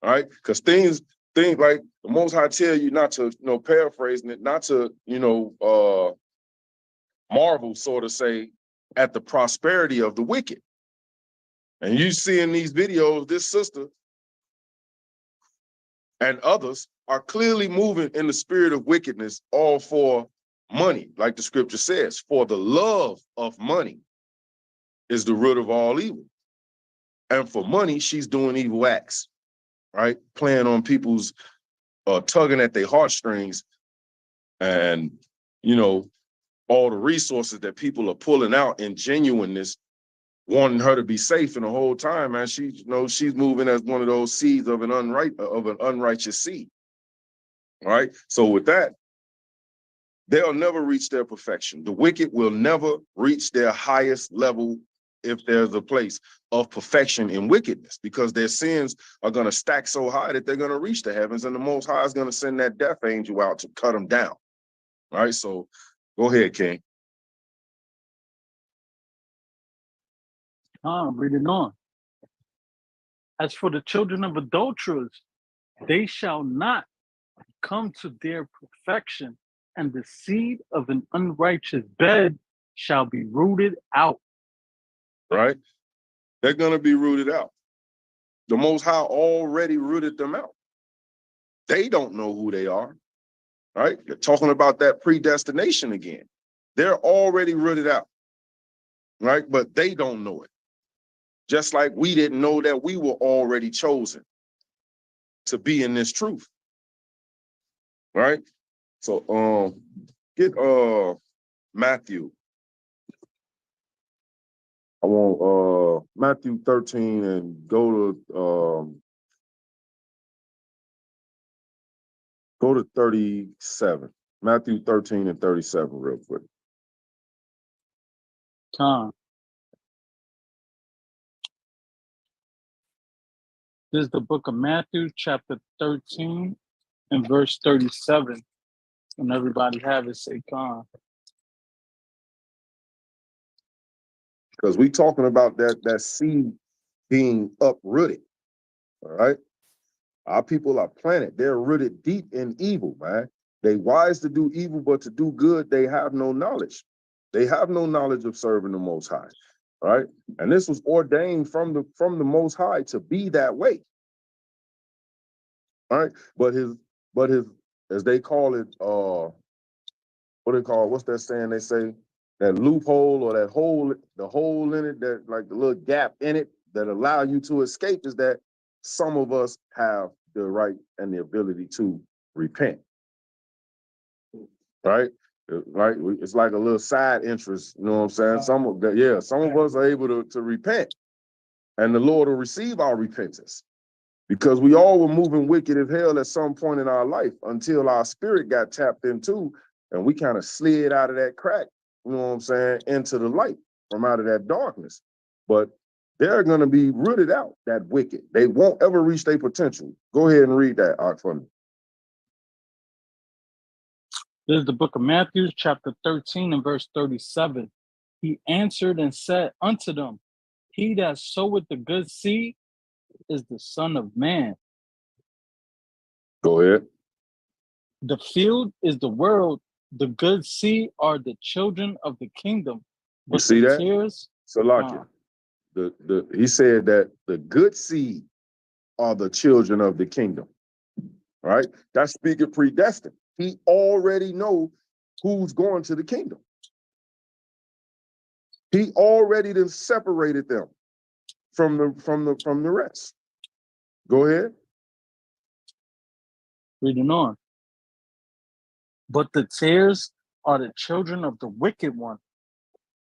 all right? Because things like the Most High tell you not to, paraphrasing it, not to, marvel, sort of say, at the prosperity of the wicked. And you see in these videos, this sister and others are clearly moving in the spirit of wickedness, all for money, like the scripture says, for the love of money is the root of all evil. And for money, she's doing evil acts, right? Playing on people's, tugging at their heartstrings and, all the resources that people are pulling out in genuineness, wanting her to be safe. And the whole time, man, she's moving as one of those seeds of an unrighteous seed, right? So with that, they'll never reach their perfection. The wicked will never reach their highest level if there's a place of perfection in wickedness, because their sins are going to stack so high that they're going to reach the heavens, and the Most High is going to send that death angel out to cut them down. All right, so go ahead, King. Reading on. As for the children of adulterers, they shall not come to their perfection, and the seed of an unrighteous bed shall be rooted out. Right? They're going to be rooted out. The Most High already rooted them out. They don't know who they are, right? You're talking about that predestination again. They're already rooted out, right? But they don't know it. Just like we didn't know that we were already chosen to be in this truth, right? So get Matthew. I want Matthew 13 and go to 37. Matthew 13 and 37 real quick. Time. This is the book of Matthew, chapter 13 and verse 37. And everybody have it, say Khan. Because we talking about that seed being uprooted, all right? Our people are planted. They're rooted deep in evil, man. They wise to do evil, but to do good, they have no knowledge. They have no knowledge of serving the Most High, right? And this was ordained from the Most High to be that way, all right? But his, as they call it, what's that saying they say? That loophole or that hole, the hole in it, that like the little gap in it, that allow you to escape is that some of us have the right and the ability to repent. Right? Right? It's like a little side interest, you know what I'm saying? Some of us are able to repent, and the Lord will receive our repentance. Because we all were moving wicked as hell at some point in our life until our spirit got tapped into and we kind of slid out of that crack, you know what I'm saying, into the light from out of that darkness. But they're going to be rooted out, that wicked. They won't ever reach their potential. Go ahead and read that out for me. This is the book of Matthew, chapter 13 and verse 37. He answered and said unto them, he that soweth the good seed is the Son of Man. Go ahead. The field is the world. The good seed are the children of the kingdom. You see that? Salakia. He said that the good seed are the children of the kingdom. Right? That's speaking predestined. He already know who's going to the kingdom. He already then separated them from the rest. Go ahead. Reading on. But the tares are the children of the wicked one.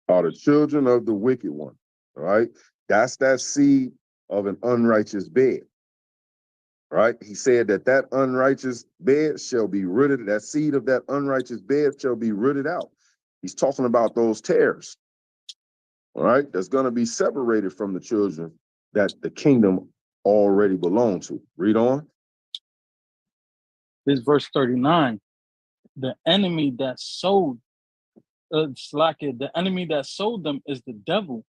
Are the children of the wicked one. All right? That's that seed of an unrighteous bed. Right? He said that unrighteous bed shall be rooted. That seed of that unrighteous bed shall be rooted out. He's talking about those tares. All right? That's going to be separated from the children that the kingdom already belong to. Read on. This is verse 39. The enemy that sowed the enemy that sowed them is the devil.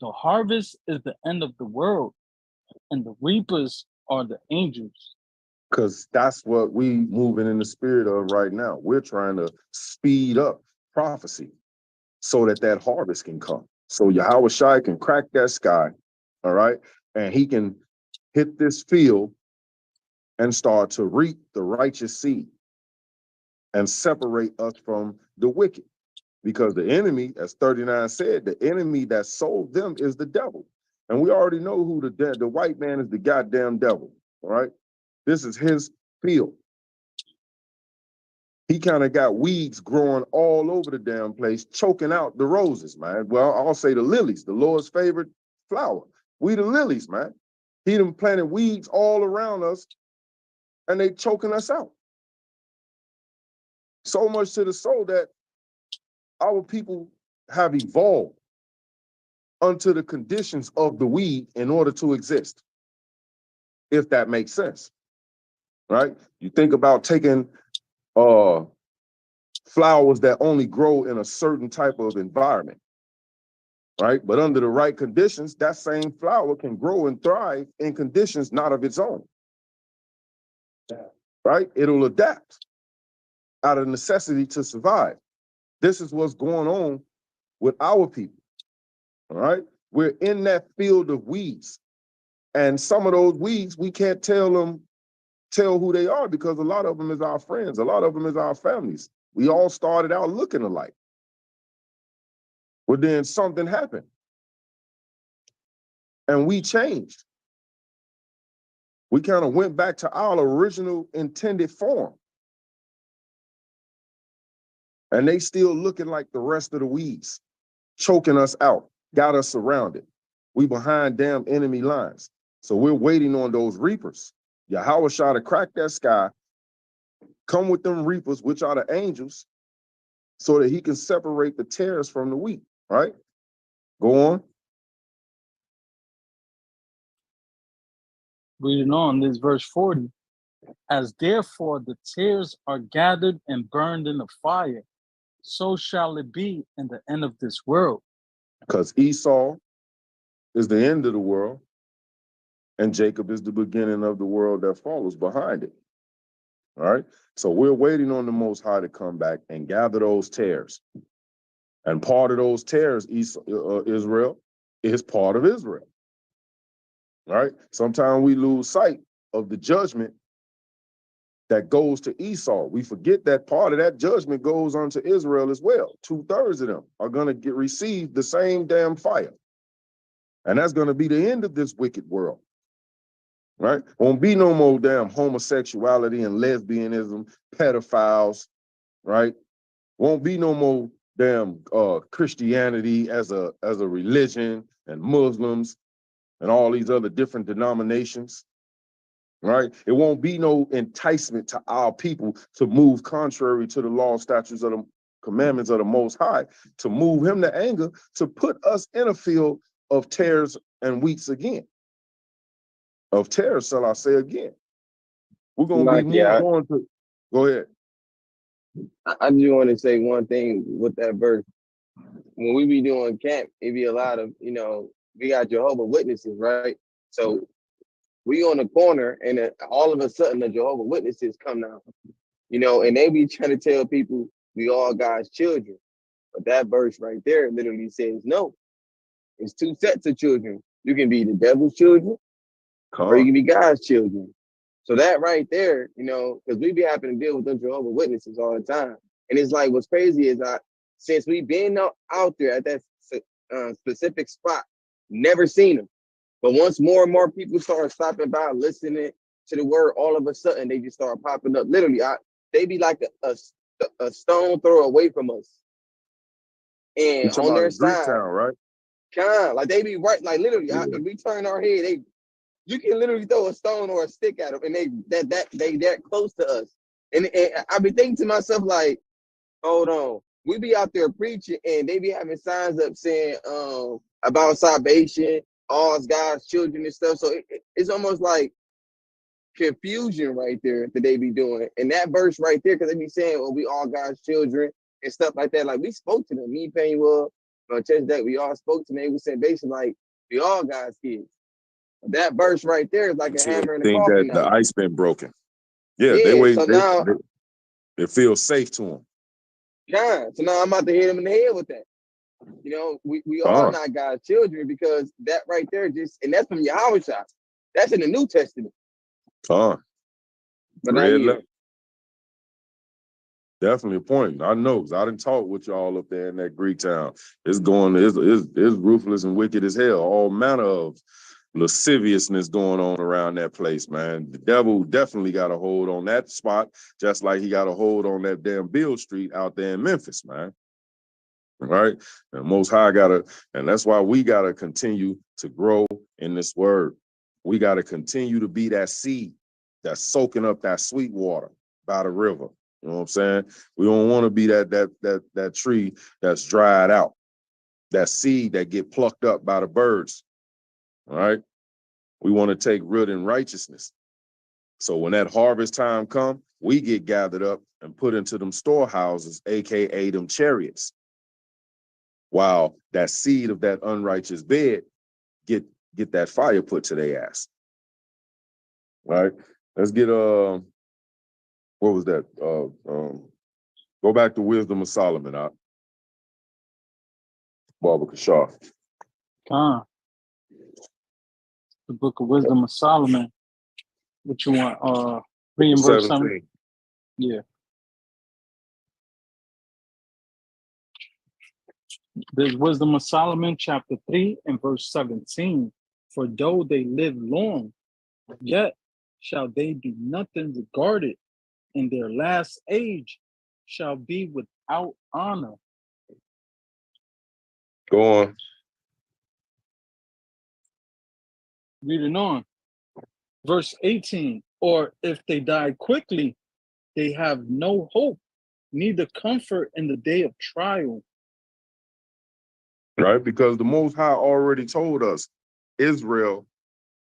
The harvest is the end of the world, and the reapers are the angels. Because that's what we moving in the spirit of right now. We're trying to speed up prophecy so that harvest can come. So Yahweh Shai can crack that sky, all right? And he can hit this field and start to reap the righteous seed and separate us from the wicked. Because the enemy, as 39 said, the enemy that sold them is the devil. And we already know who the white man is, the goddamn devil, all right? This is his field. He kind of got weeds growing all over the damn place, choking out the roses, man. Well, I'll say the lilies, the Lord's favorite flower. We the lilies, man. He done planted weeds all around us, and they choking us out. So much to the soul that our people have evolved unto the conditions of the weed in order to exist, if that makes sense, right? You think about taking flowers that only grow in a certain type of environment, right? But under the right conditions, that same flower can grow and thrive in conditions not of its own, right? It'll adapt out of necessity to survive. This is what's going on with our people, all right? We're in that field of weeds. And some of those weeds, we can't tell who they are because a lot of them is our friends. A lot of them is our families. We all started out looking alike. But then something happened. And we changed. We kind of went back to our original intended form. And they still looking like the rest of the weeds, choking us out, got us surrounded. We behind damn enemy lines. So we're waiting on those reapers. Yahweh shall to crack that sky, come with them reapers, which are the angels, so that he can separate the tares from the wheat, right? Go on. Reading on, this verse 40. As therefore the tares are gathered and burned in the fire, so shall it be in the end of this world. Because Esau is the end of the world, and Jacob is the beginning of the world that follows behind it. All right? So we're waiting on the Most High to come back and gather those tares. And part of those tares, Israel, is part of Israel. All right? Sometimes we lose sight of the judgment that goes to Esau. We forget that part of that judgment goes on to Israel as well. 2/3 of them are going to receive the same damn fire. And that's going to be the end of this wicked world, right? Won't be no more damn homosexuality and lesbianism, pedophiles, right? Won't be no more damn Christianity as a religion and Muslims and all these other different denominations, right? It won't be no enticement to our people to move contrary to the law, statutes, of the commandments of the Most High, to move him to anger, to put us in a field of tares and wheats again. Of tares, shall I say again. We're going to be moved on to, go ahead. I just want to say one thing with that verse. When we be doing camp, it be a lot of, we got Jehovah's Witnesses, right? So we on the corner and all of a sudden the Jehovah's Witnesses come down, and they be trying to tell people we all God's children. But that verse right there literally says, no, it's two sets of children. You can be the devil's children or you can be God's children. So that right there, because we be having to deal with them Jehovah's Witnesses all the time. And it's like, what's crazy is since we've been out there at that specific spot, never seen them. But once more and more people start stopping by, listening to the word, all of a sudden they just start popping up. Literally, they be like a stone throw away from us. And on their side, right? Like they be right, like literally, if we turn our head, you can literally throw a stone or a stick at them, and they that close to us. And I be thinking to myself, like, hold on, we be out there preaching, and they be having signs up saying about salvation, all God's children and stuff. So it's almost like confusion right there that they be doing. And that verse right there, because they be saying, well, we all God's children and stuff like that. Like we spoke to them, me, Painwell, Church that we all spoke to them. They was saying basically like we all God's kids. That verse right there is like a hammer in the Think coffin. that the ice been broken. Yeah, now it feels safe to them. So now I'm about to hit him in the head with that. We are not God's children because that right there and that's from Yahweh Shah. That's in the New Testament. But Red definitely a point. I know, because I done talked with y'all up there in that Greek town. It's ruthless and wicked as hell. All manner of lasciviousness going on around that place, man. The devil definitely got a hold on that spot, just like he got a hold on that damn Bill Street out there in Memphis, man. Right? And Most High and that's why we gotta continue to grow in this word. We gotta continue to be that seed that's soaking up that sweet water by the river. You know what I'm saying? We don't want to be that tree that's dried out, that seed that get plucked up by the birds. All right. We want to take root in righteousness. So when that harvest time comes, we get gathered up and put into them storehouses, aka them chariots. While that seed of that unrighteous bed get that fire put to their ass. All right. Let's get what was that? Go back to Wisdom of Solomon, Baba Kashar. The Book of Wisdom of Solomon. What you want? Read in verse 17. Yeah. There's Wisdom of Solomon, chapter 3 and verse 17. For though they live long, yet shall they be nothing regarded, and their last age shall be without honor. Go on. Reading on. Verse 18. Or if they die quickly, they have no hope, neither comfort in the day of trial. Right? Because the Most High already told us, Israel,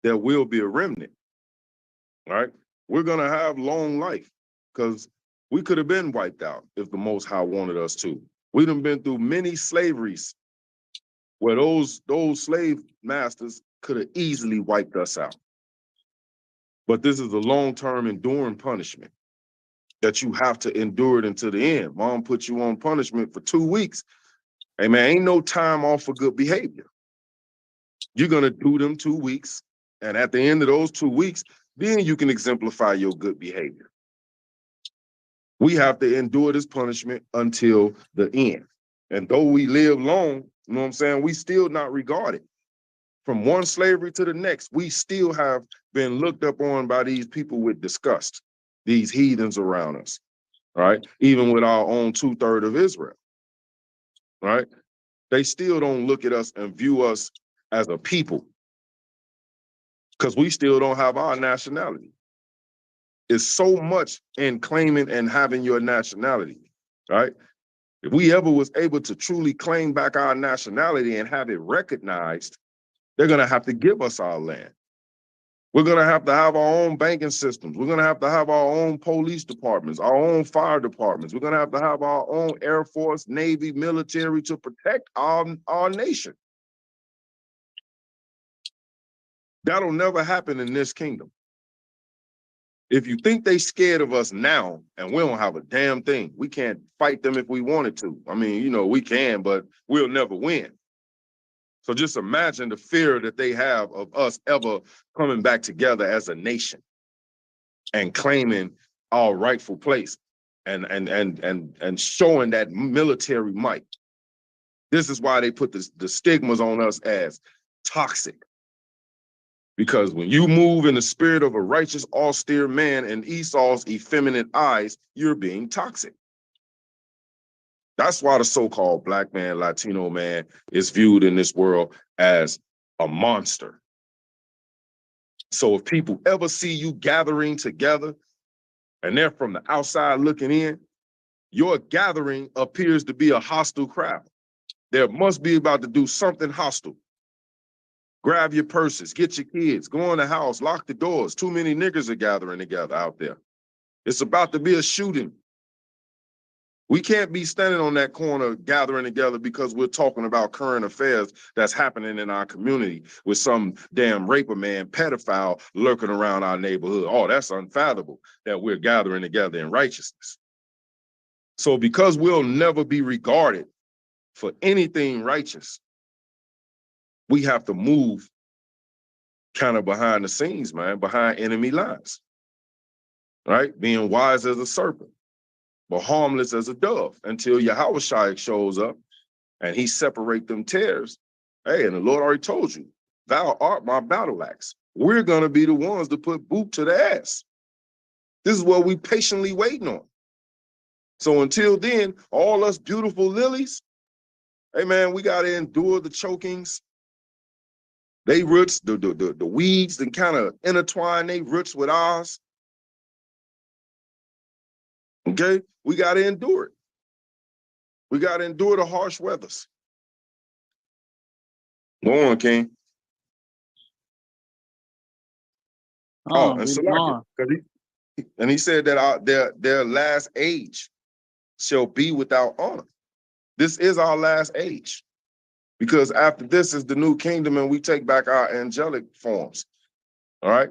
there will be a remnant. Right? We're going to have long life because we could have been wiped out if the Most High wanted us to. We done been through many slaveries where those slave masters could have easily wiped us out. But this is a long-term enduring punishment that you have to endure it until the end. Mom put you on punishment for 2 weeks. Hey, man, ain't no time off for good behavior. You're going to do them 2 weeks, and at the end of those 2 weeks, then you can exemplify your good behavior. We have to endure this punishment until the end. And though we live long, you know what I'm saying, we still not regarded. From one slavery to the next, we still have been looked up on by these people with disgust, these heathens around us, right? Even with our own 2/3 of Israel, right? They still don't look at us and view us as a people because we still don't have our nationality. It's so much in claiming and having your nationality, right? If we ever was able to truly claim back our nationality and have it recognized, they're going to have to give us our land. We're going to have our own banking systems. We're going to have our own police departments, our own fire departments. We're going to have our own Air Force, Navy, military to protect our nation. That'll never happen in this kingdom. If you think they scared of us now and we don't have a damn thing, we can't fight them if we wanted to. I mean, you know, we can, but we'll never win. So just imagine the fear that they have of us ever coming back together as a nation and claiming our rightful place and showing that military might. This is why they put the stigmas on us as toxic. Because when you move in the spirit of a righteous, austere man in Esau's effeminate eyes, you're being toxic. That's why the so-called black man, Latino man is viewed in this world as a monster. So if people ever see you gathering together and they're from the outside looking in, your gathering appears to be a hostile crowd. There must be about to do something hostile. Grab your purses, get your kids, go in the house, lock the doors. Too many niggas are gathering together out there. It's about to be a shooting. We can't be standing on that corner gathering together because we're talking about current affairs that's happening in our community with some damn raper man, pedophile lurking around our neighborhood. Oh, that's unfathomable that we're gathering together in righteousness. So because we'll never be regarded for anything righteous, we have to move kind of behind the scenes, man, behind enemy lines, right? Being wise as a serpent, but harmless as a dove until Yahushua shows up and he separate them tares. Hey, and the Lord already told you, thou art my battle axe. We're going to be the ones to put boot to the ass. This is what we patiently waiting on. So until then, all us beautiful lilies, hey man, we got to endure the chokings. They roots, the weeds, and kind of intertwine they roots with ours. Okay, we got to endure it. We got to endure the harsh weathers. Go on, King. Oh, and Salakia, he said that their last age shall be without honor. This is our last age, because after this is the new kingdom, and we take back our angelic forms. All right.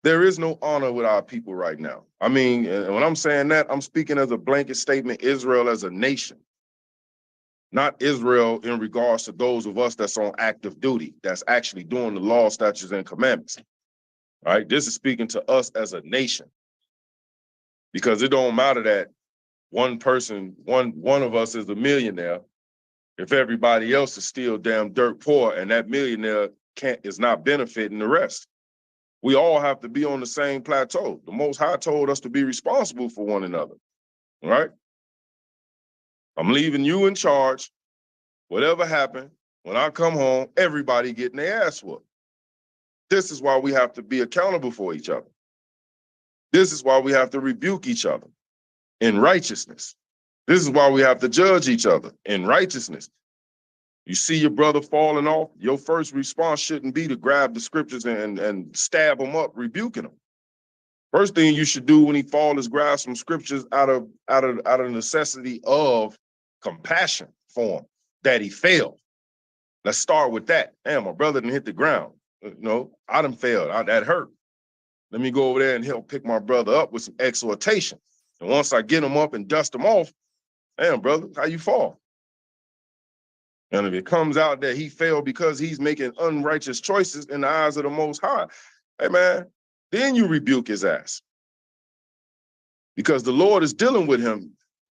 There is no honor with our people right now. I mean, when I'm saying that, I'm speaking as a blanket statement, Israel as a nation, not Israel in regards to those of us that's on active duty, that's actually doing the law, statutes, and commandments. All right. This is speaking to us as a nation, because it don't matter that one person, one of us is a millionaire if everybody else is still damn dirt poor and that millionaire is not benefiting the rest. We all have to be on the same plateau. The Most High told us to be responsible for one another, all right? I'm leaving you in charge. Whatever happened, when I come home, everybody getting their ass whooped. This is why we have to be accountable for each other. This is why we have to rebuke each other in righteousness. This is why we have to judge each other in righteousness. You see your brother falling off, your first response shouldn't be to grab the scriptures and stab him up, rebuking him. First thing you should do when he falls is grab some scriptures out of necessity of compassion for him, that he failed. Let's start with that. Damn, my brother didn't hit the ground. You know, I done failed. That hurt. Let me go over there and help pick my brother up with some exhortation. And once I get him up and dust him off, damn, brother, how you fall? And if it comes out that he failed because he's making unrighteous choices in the eyes of the Most High, hey, man, then you rebuke his ass. Because the Lord is dealing with him.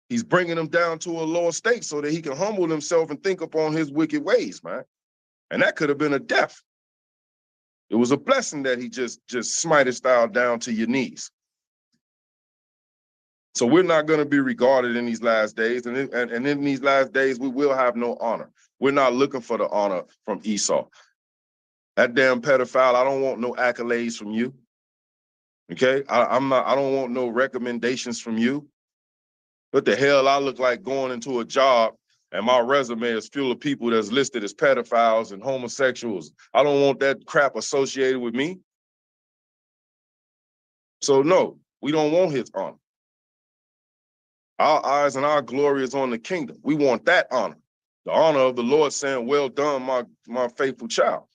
He's bringing him down to a lower state so that he can humble himself and think upon his wicked ways, man. And that could have been a death. It was a blessing that he just smitest thou down to your knees. So we're not going to be regarded in these last days. And in these last days, we will have no honor. We're not looking for the honor from Esau. That damn pedophile, I don't want no accolades from you. Okay? I don't want no recommendations from you. What the hell I look like going into a job and my resume is full of people that's listed as pedophiles and homosexuals. I don't want that crap associated with me. So no, we don't want his honor. Our eyes and our glory is on the kingdom. We want that honor. The honor of the Lord saying, well done, my faithful child.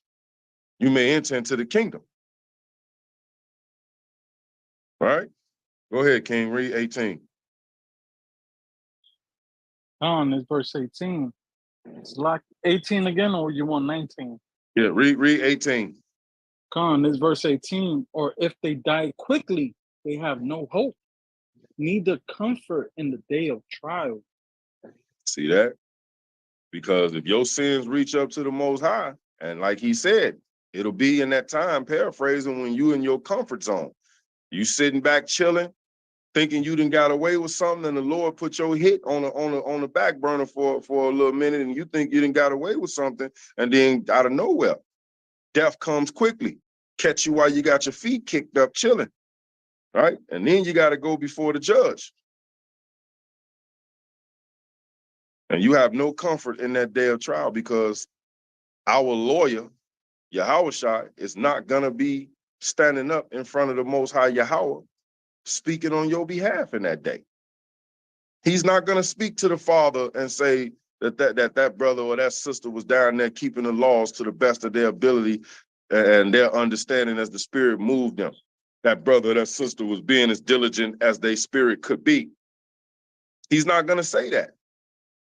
You may enter into the kingdom. All right? Go ahead, King. Read 18. It's verse 18. It's like 18 again, or you want 19? Yeah, read 18. It's verse 18. Or if they die quickly, they have no hope, neither comfort in the day of trial. See that? Because if your sins reach up to the Most High, and like he said, it'll be in that time, paraphrasing, when you in your comfort zone. You sitting back chilling, thinking you done got away with something, and the Lord put your hit on the back burner for a little minute, and you think you done got away with something, and then out of nowhere, death comes quickly, catch you while you got your feet kicked up chilling, right? And then you got to go before the judge. And you have no comfort in that day of trial, because our lawyer, Yahushua, is not going to be standing up in front of the Most High Yahweh speaking on your behalf in that day. He's not going to speak to the Father and say that brother or that sister was down there keeping the laws to the best of their ability and their understanding as the Spirit moved them. That brother or that sister was being as diligent as their spirit could be. He's not going to say that.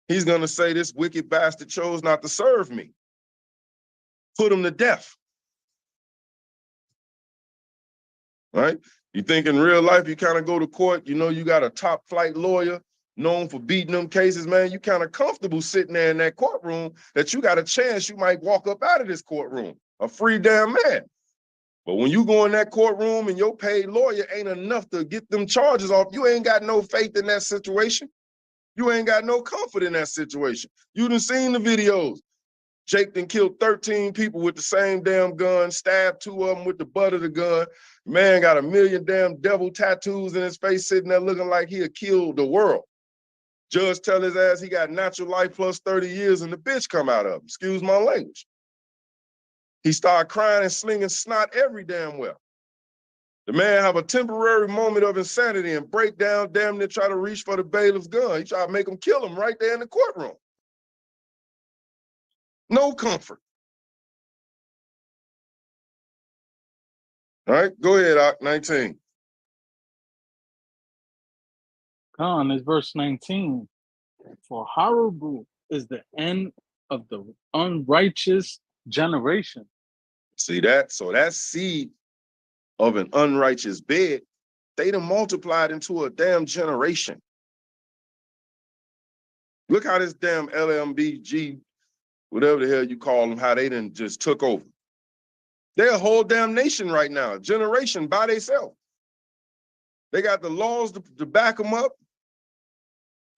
He's going to say, this wicked bastard chose not to serve me. Put him to death. Right? You think in real life, you kind of go to court, you know, you got a top flight lawyer known for beating them cases, man. You kind of comfortable sitting there in that courtroom that you got a chance you might walk up out of this courtroom, a free damn man. But when you go in that courtroom and your paid lawyer ain't enough to get them charges off, you ain't got no faith in that situation. You ain't got no comfort in that situation. You done seen the videos. Jake done killed 13 people with the same damn gun, stabbed 2 of them with the butt of the gun. Man got a million damn devil tattoos in his face, sitting there looking like he'll kill the world. Judge tell his ass he got natural life plus 30 years and the bitch come out of him. Excuse my language. He started crying and slinging snot every damn well. The man have a temporary moment of insanity and break down, damn near try to reach for the bailiff's gun. He try to make him kill him right there in the courtroom. No comfort. All right, go ahead, Ak, 19. Is verse 19. For horrible is the end of the unrighteous generation. See that? So that seed of an unrighteous bed, they done multiplied into a damn generation. Look how this damn LMBG, whatever the hell you call them, how they done just took over. They're a whole damn nation right now, a generation by themselves. They got the laws to back them up.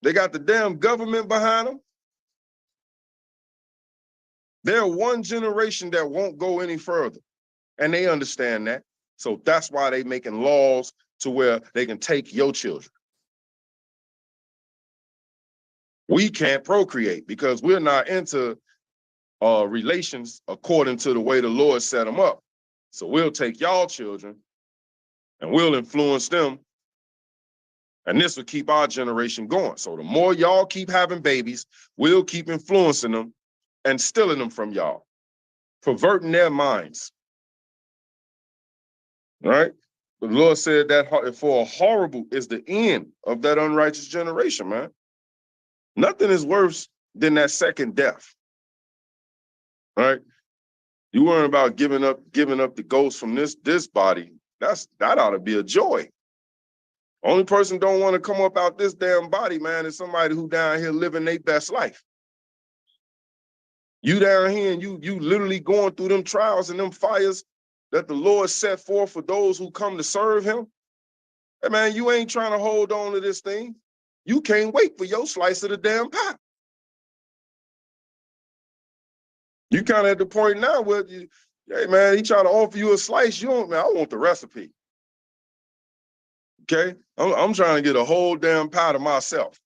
They got the damn government behind them. They're one generation that won't go any further. And they understand that. So that's why they making laws to where they can take your children. We can't procreate because we're not into relations according to the way the Lord set them up. So we'll take y'all children and we'll influence them. And this will keep our generation going. So the more y'all keep having babies, we'll keep influencing them and stealing them from y'all, perverting their minds. All right? The Lord said that for horrible is the end of that unrighteous generation, man. Nothing is worse than that second death. All right? You worrying about giving up the ghost from this body. That ought to be a joy. Only person don't want to come up out this damn body, man, is somebody who down here living their best life. You down here and you literally going through them trials and them fires that the Lord set forth for those who come to serve him. Hey man, you ain't trying to hold on to this thing. You can't wait for your slice of the damn pie. You kind of at the point now where, hey man, he trying to offer you a slice. You don't, man, I want the recipe. Okay? I'm trying to get a whole damn pie to myself.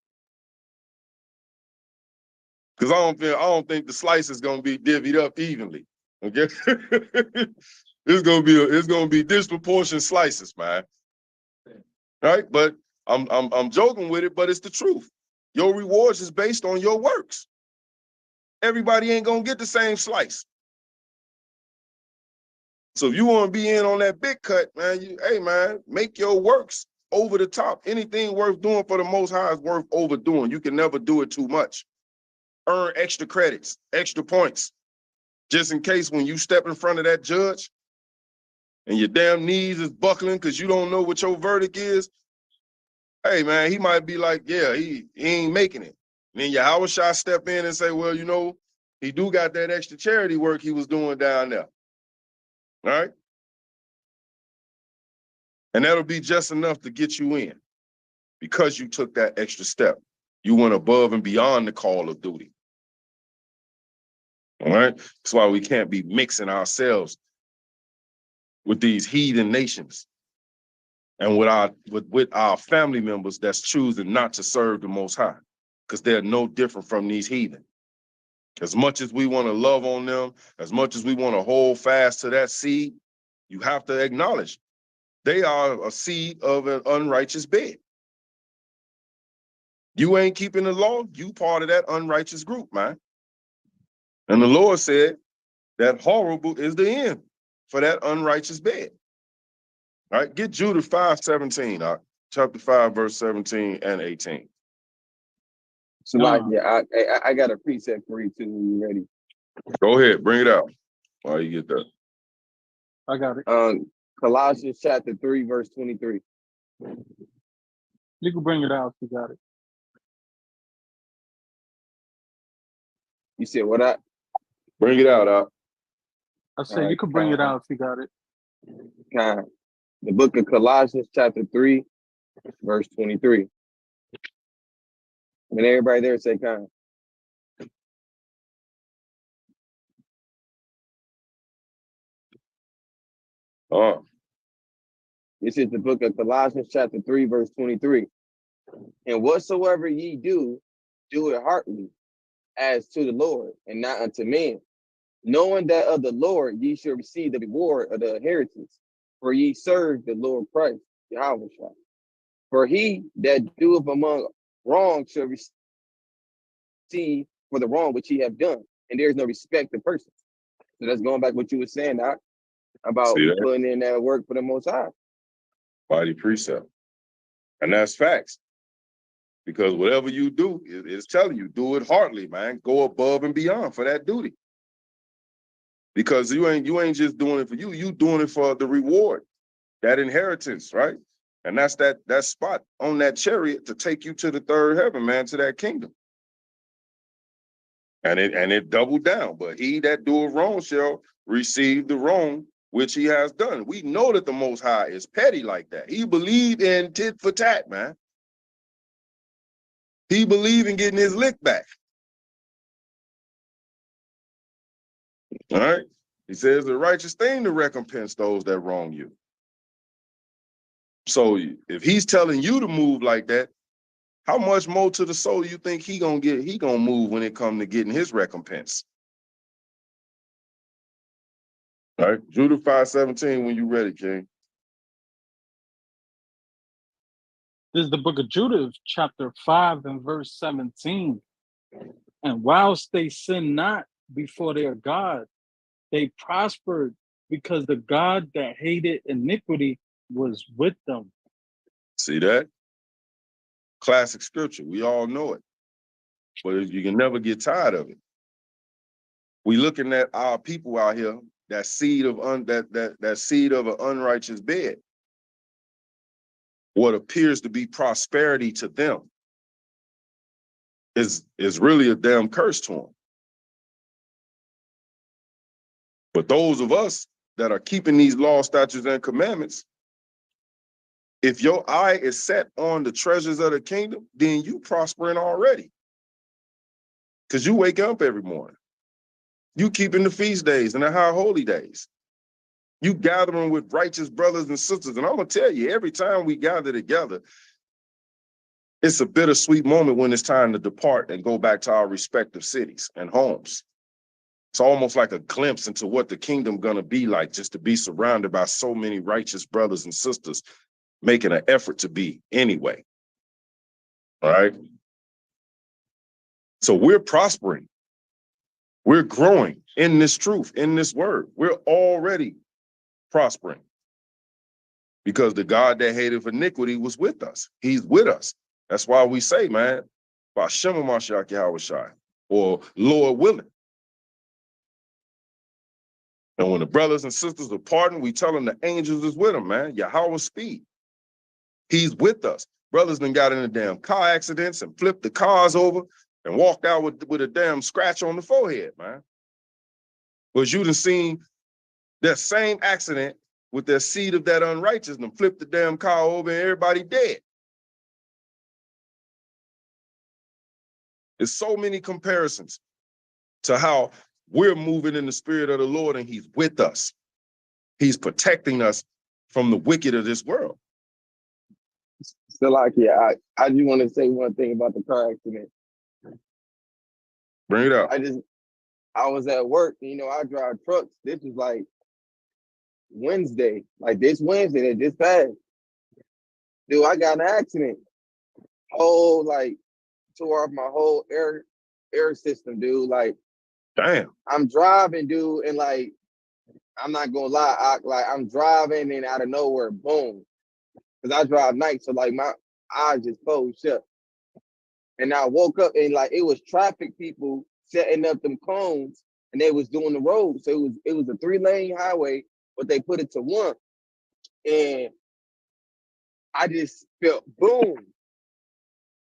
Because I don't think the slice is gonna be divvied up evenly. Okay? it's gonna be disproportionate slices, man. Right? But I'm joking with it, but it's the truth. Your rewards is based on your works. Everybody ain't gonna get the same slice. So if you want to be in on that big cut, man, hey man, make your works over the top. Anything worth doing for the Most High is worth overdoing. You can never do it too much. Earn extra credits, extra points, just in case when you step in front of that judge and your damn knees is buckling because you don't know what your verdict is. Hey man, he might be like, yeah, he ain't making it. And then Yahweh Shai step in and say, well, you know, he do got that extra charity work he was doing down there. All right? And that'll be just enough to get you in because you took that extra step. You went above and beyond the call of duty. All right? That's why we can't be mixing ourselves with these heathen nations and with our family members that's choosing not to serve the Most High, because they're no different from these heathen. As much as we want to love on them, as much as we want to hold fast to that seed, you have to acknowledge they are a seed of an unrighteous bed. You ain't keeping the law, you part of that unrighteous group, man. And the Lord said that horrible is the end for that unrighteous bed. All right, get Judah 5:17, chapter 5, verse 17 and 18. Somebody, yeah, I got a precept for you too when you're ready. Go ahead, bring it out while you get that. I got it. Colossians chapter 3, verse 23. You can bring it out if you got it. You said what up? Bring it out. I said you could bring it out if you got it. The book of Colossians chapter 3, verse 23. And everybody there say kind. This is the book of Colossians chapter 3, verse 23. And whatsoever ye do, do it heartily, as to the Lord, and not unto men, knowing that of the Lord ye shall receive the reward of the inheritance, for ye serve the Lord Christ, Yahweh. For he that doeth among wrong shall receive for the wrong which he have done, and there is no respect of persons. So that's going back to what you were saying, Doc, about putting in that work for the Most High. Body precept. And that's facts. Because whatever you do, it's telling you, do it heartily, man. Go above and beyond for that duty. Because you ain't just doing it for you doing it for the reward, that inheritance, right? And that's that spot on that chariot to take you to the third heaven, man, to that kingdom. And it doubled down. But he that doeth wrong shall receive the wrong which he has done. We know that the Most High is petty like that. He believed in tit for tat, man. He believed in getting his lick back. All right? He says the righteous thing to recompense those that wrong you. So if he's telling you to move like that, how much more to the soul you think he gonna move when it comes to getting his recompense? All right, Judah 5:17 when you ready, King. This is the book of Judah, chapter 5 and verse 17. And whilst they sinned not before their God, they prospered because the God that hated iniquity was with them. See that? Classic scripture. We all know it. But you can never get tired of it. We looking at our people out here, that seed of that seed of an unrighteous bed. What appears to be prosperity to them is really a damn curse to them. But those of us that are keeping these laws, statutes, and commandments, if your eye is set on the treasures of the kingdom, then you prospering already. Because you wake up every morning. You keeping the feast days and the high holy days. You gathering with righteous brothers and sisters. And I'm going to tell you, every time we gather together, it's a bittersweet moment when it's time to depart and go back to our respective cities and homes. It's almost like a glimpse into what the kingdom gonna be like, just to be surrounded by so many righteous brothers and sisters making an effort to be anyway. All right. So we're prospering. We're growing in this truth, in this word. We're already prospering because the God that hated iniquity was with us. He's with us. That's why we say, man, Bashem Mashiach Yahweh Shai, or Lord willing. And when the brothers and sisters are parting, we tell them the angels is with them, man. Yahweh speed. He's with us. Brothers done got in the damn car accidents and flipped the cars over and walked out with a damn scratch on the forehead, man. But you done seen that same accident with their seed of that unrighteous and flipped the damn car over and everybody dead. There's so many comparisons to how we're moving in the spirit of the Lord and he's with us. He's protecting us from the wicked of this world. So like, yeah, I just want to say one thing about the car accident. Bring it up. I was at work, you know, I drive trucks. This was like Wednesday, like this Wednesday that just passed. Dude, I got in an accident. Whole like tore off my whole air system, dude. Like, damn. I'm driving, dude, and like, I'm not gonna lie, I'm driving and out of nowhere, boom. Cause I drive night, so like my eyes just closed shut. And I woke up and like it was traffic people setting up them cones and they was doing the road. So it was a 3-lane highway, but they put it to 1. And I just felt boom,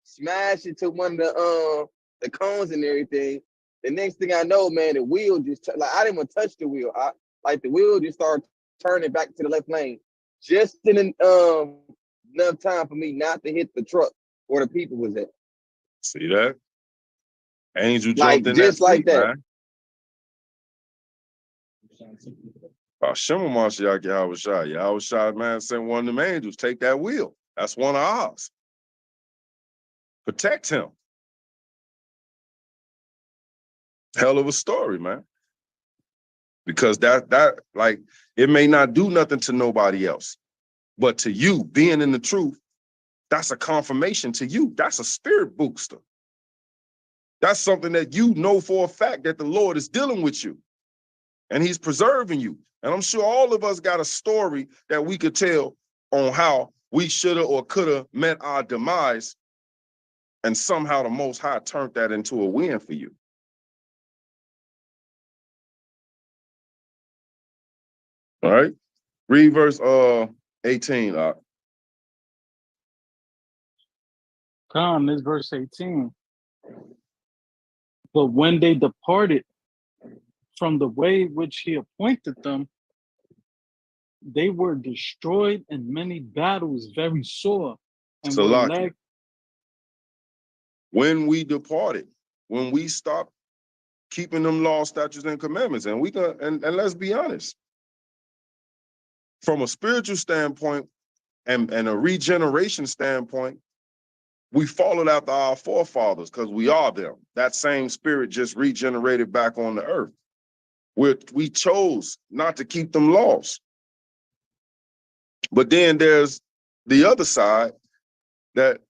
smash into one of the cones and everything. The next thing I know, man, the wheel just like I didn't want to touch the wheel. Like the wheel just started turning back to the left lane, just in enough time for me not to hit the truck where the people was at. See that? Angel Like jumped in just that like seat, that. man. Bashem Mashiach Yahweh Shai. Yahweh Shai, man, sent one of them angels. Take that wheel. That's one of ours. Protect him. Hell of a story, man. Because that like it may not do nothing to nobody else, but to you being in the truth, that's a confirmation to you. That's a spirit booster. That's something that you know for a fact that the Lord is dealing with you and he's preserving you. And I'm sure all of us got a story that we could tell on how we shoulda or coulda met our demise, and somehow the Most High turned that into a win for you. All right, read verse 18. Come, this verse 18. But when they departed from the way which he appointed them, they were destroyed in many battles very sore, and were led. When we departed, when we stopped keeping them laws, statutes, and commandments, and let's be honest, from a spiritual standpoint and a regeneration standpoint, we followed after our forefathers because we are them. That same spirit just regenerated back on the earth. We chose not to keep them laws. But then there's the other side that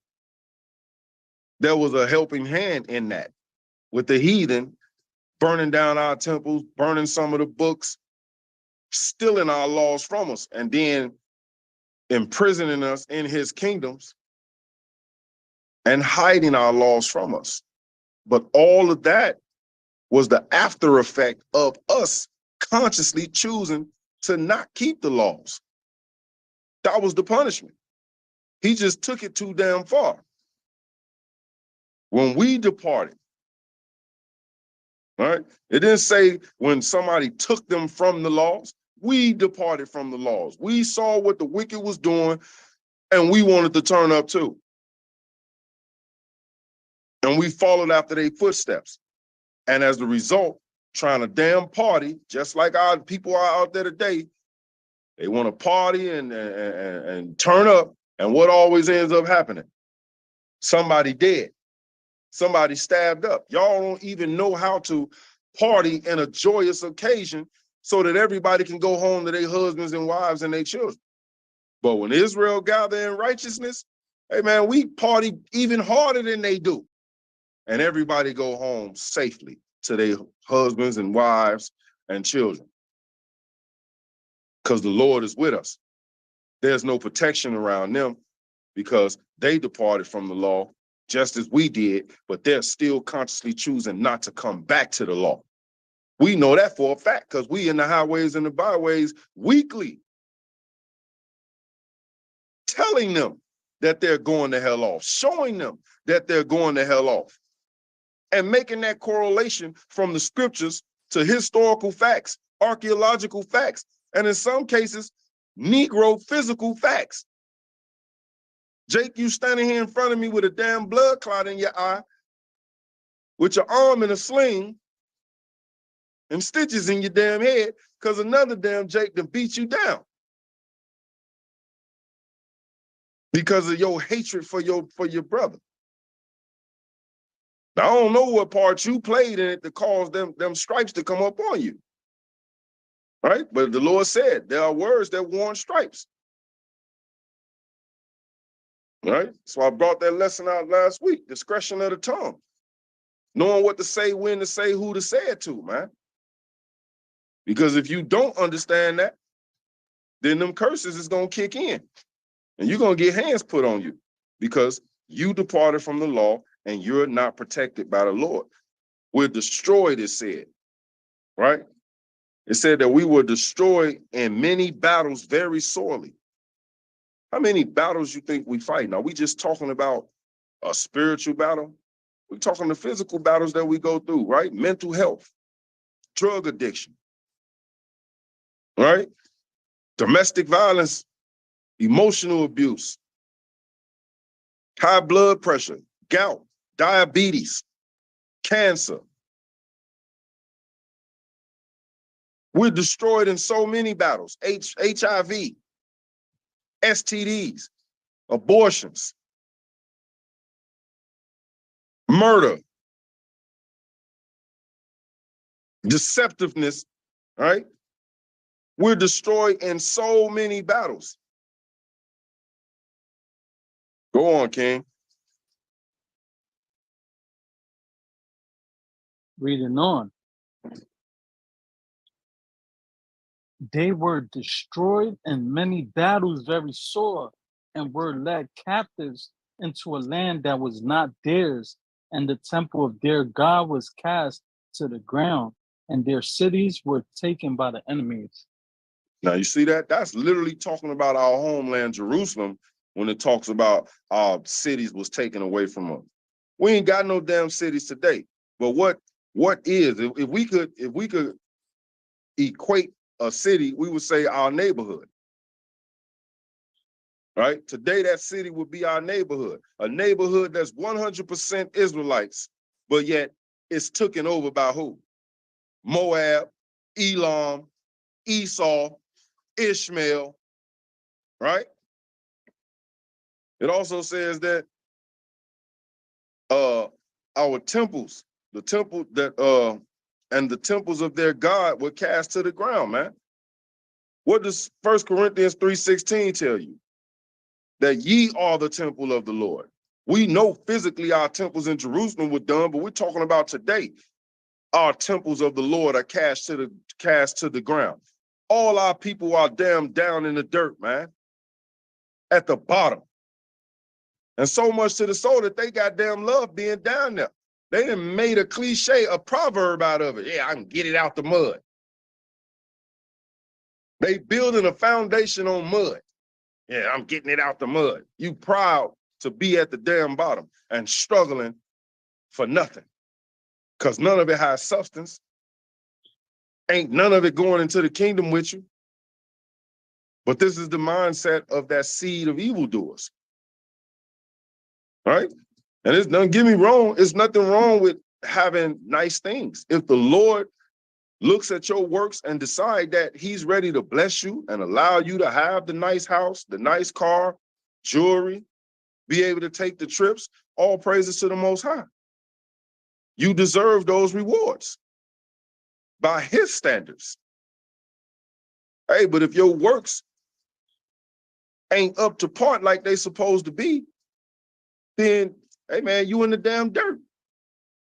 there was a helping hand in that with the heathen burning down our temples, burning some of the books, stealing our laws from us, and then imprisoning us in his kingdoms and hiding our laws from us. But all of that was the after effect of us consciously choosing to not keep the laws. That was the punishment. He just took it too damn far. When we departed, Right? It didn't say when somebody took them from the laws, we departed from the laws. We saw what the wicked was doing and we wanted to turn up too. And we followed after their footsteps. And as a result, trying to damn party, just like our people are out there today, they want to party and turn up. And what always ends up happening? Somebody dead. Somebody stabbed up. Y'all don't even know how to party in a joyous occasion so that everybody can go home to their husbands and wives and their children. But when Israel gather in righteousness, hey man, we party even harder than they do. And everybody go home safely to their husbands and wives and children. Because the Lord is with us. There's no protection around them because they departed from the law just as we did, but they're still consciously choosing not to come back to the law. We know that for a fact because we in the highways and the byways weekly telling them that they're going to hell off, showing them that they're going to hell off, and making that correlation from the scriptures to historical facts, archaeological facts, and in some cases, Negro physical facts. Jake, you standing here in front of me with a damn blood clot in your eye, with your arm in a sling, and stitches in your damn head, because another damn Jake done beat you down. Because of your hatred for your brother. Now, I don't know what part you played in it to cause them stripes to come up on you. Right? But the Lord said there are words that warrant stripes. Right? So I brought that lesson out last week, discretion of the tongue. Knowing what to say, when to say, who to say it to, man. Because if you don't understand that, then them curses is going to kick in. And you're going to get hands put on you because you departed from the law and you're not protected by the Lord. We're destroyed, it said, right? It said that we were destroyed in many battles very sorely. How many battles you think we fight? Now, we just talking about a spiritual battle. We're talking the physical battles that we go through, right? Mental health, drug addiction, right? Domestic violence, emotional abuse, high blood pressure, gout, diabetes, cancer. We're destroyed in so many battles, HIV, STDs, abortions, murder, deceptiveness, right? We're destroyed in so many battles. Go on, King. Reading on. They were destroyed in many battles very sore, and were led captives into a land that was not theirs, and the temple of their God was cast to the ground, and their cities were taken by the enemies. Now, you see that? That's literally talking about our homeland, Jerusalem, when it talks about our cities was taken away from us. We ain't got no damn cities today. But what is, if we could equate a city, we would say our neighborhood. Right? Today, that city would be our neighborhood. A neighborhood that's 100% Israelites, but yet it's taken over by who? Moab, Elam, Esau, Ishmael, right? It also says that our temples, the temple that and the temples of their God were cast to the ground, man. What does 1 Corinthians 3:16 tell you? That ye are the temple of the Lord. We know physically our temples in Jerusalem were done, but we're talking about today. Our temples of the Lord are cast to the ground. All our people are damn down in the dirt, man. At the bottom. And so much to the soul that they got damn love being down there. They done made a cliche, a proverb out of it. Yeah, I can get it out the mud. They building a foundation on mud. Yeah, I'm getting it out the mud. You proud to be at the damn bottom and struggling for nothing. because none of it has substance. Ain't none of it going into the kingdom with you. But this is the mindset of that seed of evildoers, right? And don't get me wrong, it's nothing wrong with having nice things. If the Lord looks at your works and decide that he's ready to bless you and allow you to have the nice house, the nice car, jewelry, be able to take the trips, all praises to the Most High. You deserve those rewards by his standards. Hey, but if your works ain't up to par like they supposed to be, then, hey man, you in the damn dirt.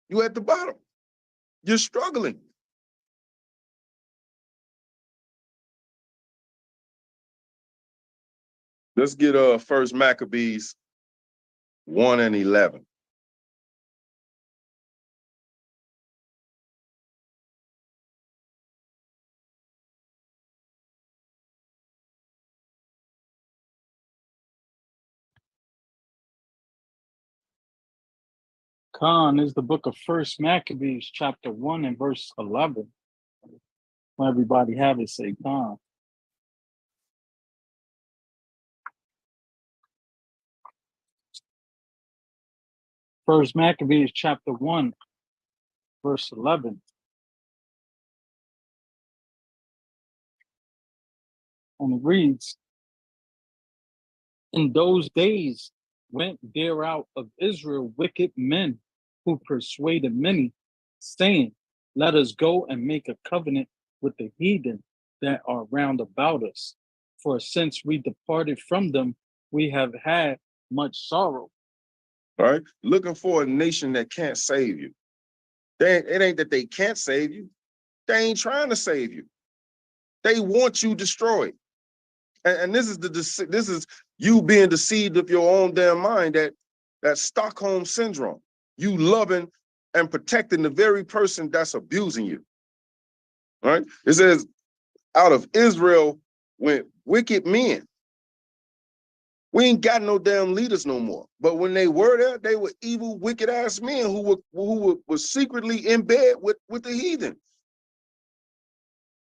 You at the bottom. You're struggling. Let's get First Maccabees 1 and 11. Khan is the book of First Maccabees, chapter 1 and verse 11. When everybody have it, say Khan. First Maccabees, chapter 1, verse 11. And it reads, in those days went there out of Israel wicked men who persuaded many, saying, let us go and make a covenant with the heathen that are round about us. For since we departed from them, we have had much sorrow. All right? Looking for a nation that can't save you. It ain't that they can't save you. They ain't trying to save you. They want you destroyed. And this is you being deceived of your own damn mind, that Stockholm syndrome. You loving and protecting the very person that's abusing you. Right? It says, out of Israel went wicked men. We ain't got no damn leaders no more. But when they were there, they were evil, wicked ass men who were secretly in bed with the heathen.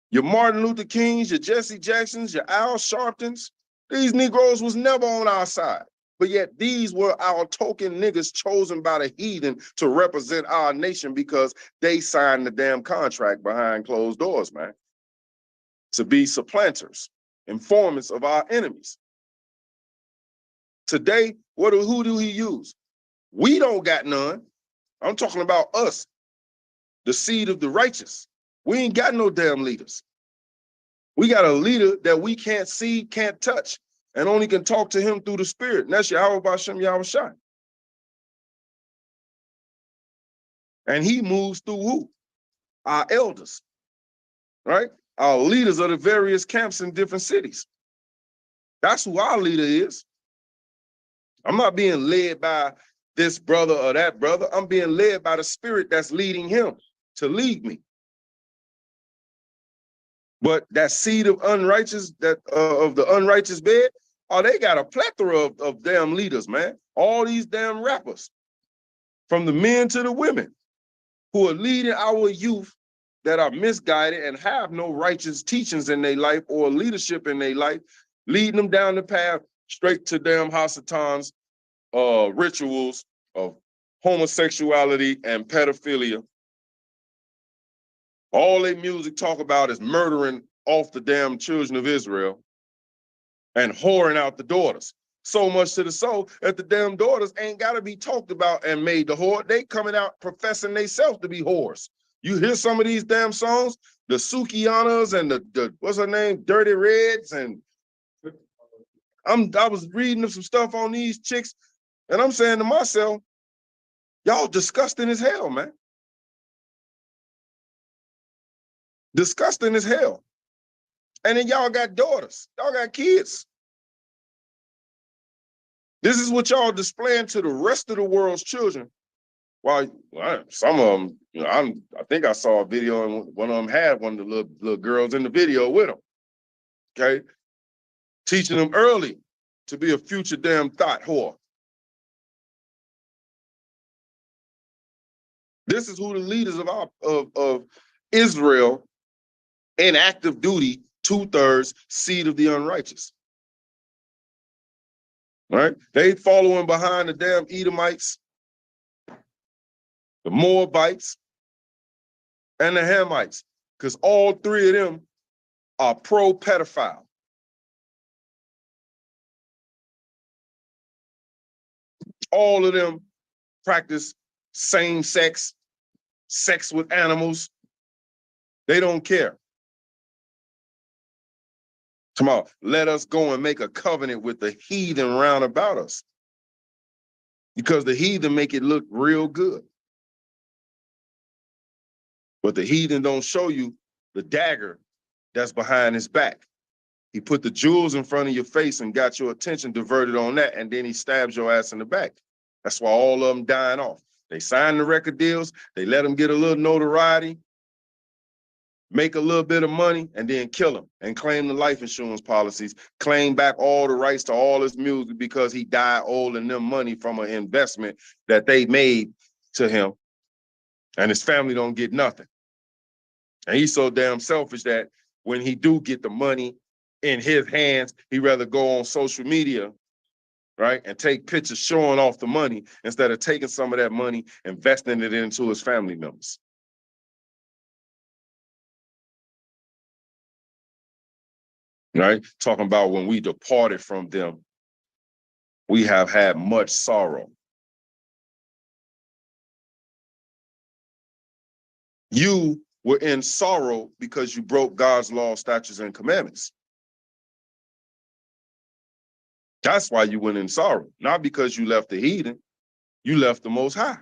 Your Martin Luther Kings, your Jesse Jacksons, your Al Sharptons, these Negroes was never on our side. But yet these were our token niggas chosen by the heathen to represent our nation because they signed the damn contract behind closed doors, man. To be supplanters, informants of our enemies. Today, who do he use? We don't got none. I'm talking about us, the seed of the righteous. We ain't got no damn leaders. We got a leader that we can't see, can't touch, and only can talk to him through the spirit. And that's Yahweh B'Shem Yahweh Shai. And he moves through who? Our elders, right? Our leaders of the various camps in different cities. That's who our leader is. I'm not being led by this brother or that brother. I'm being led by the spirit that's leading him to lead me. But that seed of unrighteous, of the unrighteous bed, they got a plethora of damn leaders, man. All these damn rappers, from the men to the women, who are leading our youth that are misguided and have no righteous teachings in their life or leadership in their life, leading them down the path straight to damn Hasatan's rituals of homosexuality and pedophilia. All their music talk about is murdering off the damn children of Israel and whoring out the daughters. So much to the soul that the damn daughters ain't got to be talked about and made the whore. They coming out professing themselves to be whores. You hear some of these damn songs, the Sukianas and the what's her name, Dirty Reds, and I was reading some stuff on these chicks, and I'm saying to myself, y'all disgusting as hell, man. Disgusting as hell. And then y'all got daughters. Y'all got kids. This is what y'all displaying to the rest of the world's children. While some of them, I think I saw a video and one of them had one of the little girls in the video with them. Okay? Teaching them early to be a future damn thought whore. This is who the leaders of Israel in active duty, 2/3 seed of the unrighteous. Right? They following behind the damn Edomites, the Moabites, and the Hamites, because all three of them are pro-pedophile. All of them practice same-sex, sex with animals. They don't care. Come on, let us go and make a covenant with the heathen round about us. Because the heathen make it look real good. But the heathen don't show you the dagger that's behind his back. He put the jewels in front of your face and got your attention diverted on that, and then he stabs your ass in the back. That's why all of them dying off. They sign the record deals, they let them get a little notoriety, make a little bit of money, and then kill him and claim the life insurance policies, claim back all the rights to all his music because he died owing them money from an investment that they made to him, and his family don't get nothing. And he's so damn selfish that when he do get the money in his hands, he'd rather go on social media, right, and take pictures showing off the money instead of taking some of that money, investing it into his family members. Right? Talking about when we departed from them, we have had much sorrow. You were in sorrow because you broke God's law, statutes, and commandments. That's why you went in sorrow, not because you left the heathen, you left the Most High.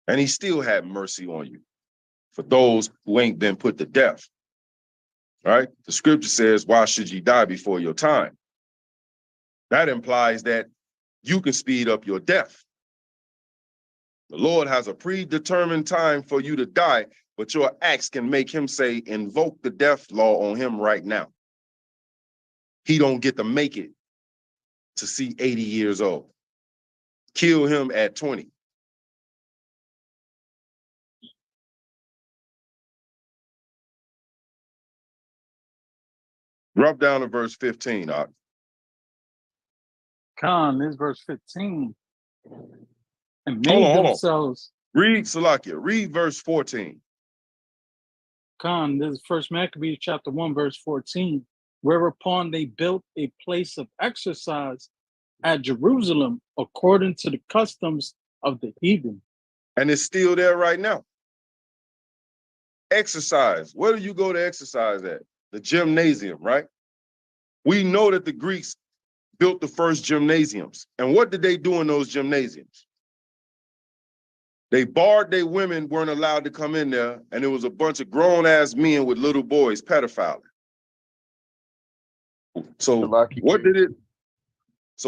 And he still had mercy on you for those who ain't been put to death. Right? The scripture says, why should you die before your time? That implies that you can speed up your death. The Lord has a predetermined time for you to die, but your acts can make him say, invoke the death law on him right now. He don't get to make it to see 80 years old. Kill him at 20. Drop down to verse 15, Ak. Khan, this verse 15. And Hold made on. themselves. Read, Salakia, read verse 14. Khan, this is First Maccabees chapter 1, verse 14. Whereupon they built a place of exercise at Jerusalem according to the customs of the heathen. And it's still there right now. Exercise. Where do you go to exercise at? The gymnasium, right? We know that the Greeks built the first gymnasiums. And what did they do in those gymnasiums? They barred their women, weren't allowed to come in there, and there was a bunch of grown-ass men with little boys pedophiling. So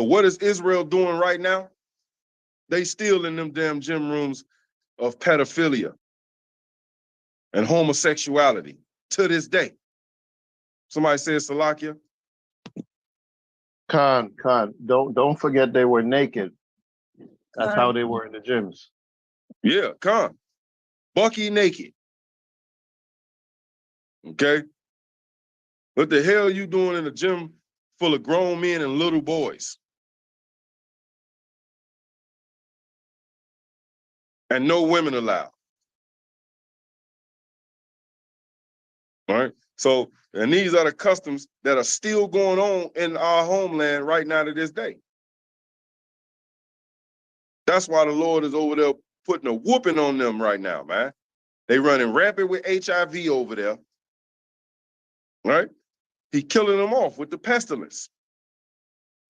what is Israel doing right now? They still in them damn gym rooms of pedophilia and homosexuality to this day. Somebody says Salakia? Khan, don't forget they were naked. That's how they were in the gyms. Yeah, Khan. Bucky naked. Okay? What the hell are you doing in a gym full of grown men and little boys? And no women allowed. All right? So, and these are the customs that are still going on in our homeland right now to this day. That's why the Lord is over there putting a whooping on them right now, man. They running rampant with HIV over there. Right? He killing them off with the pestilence.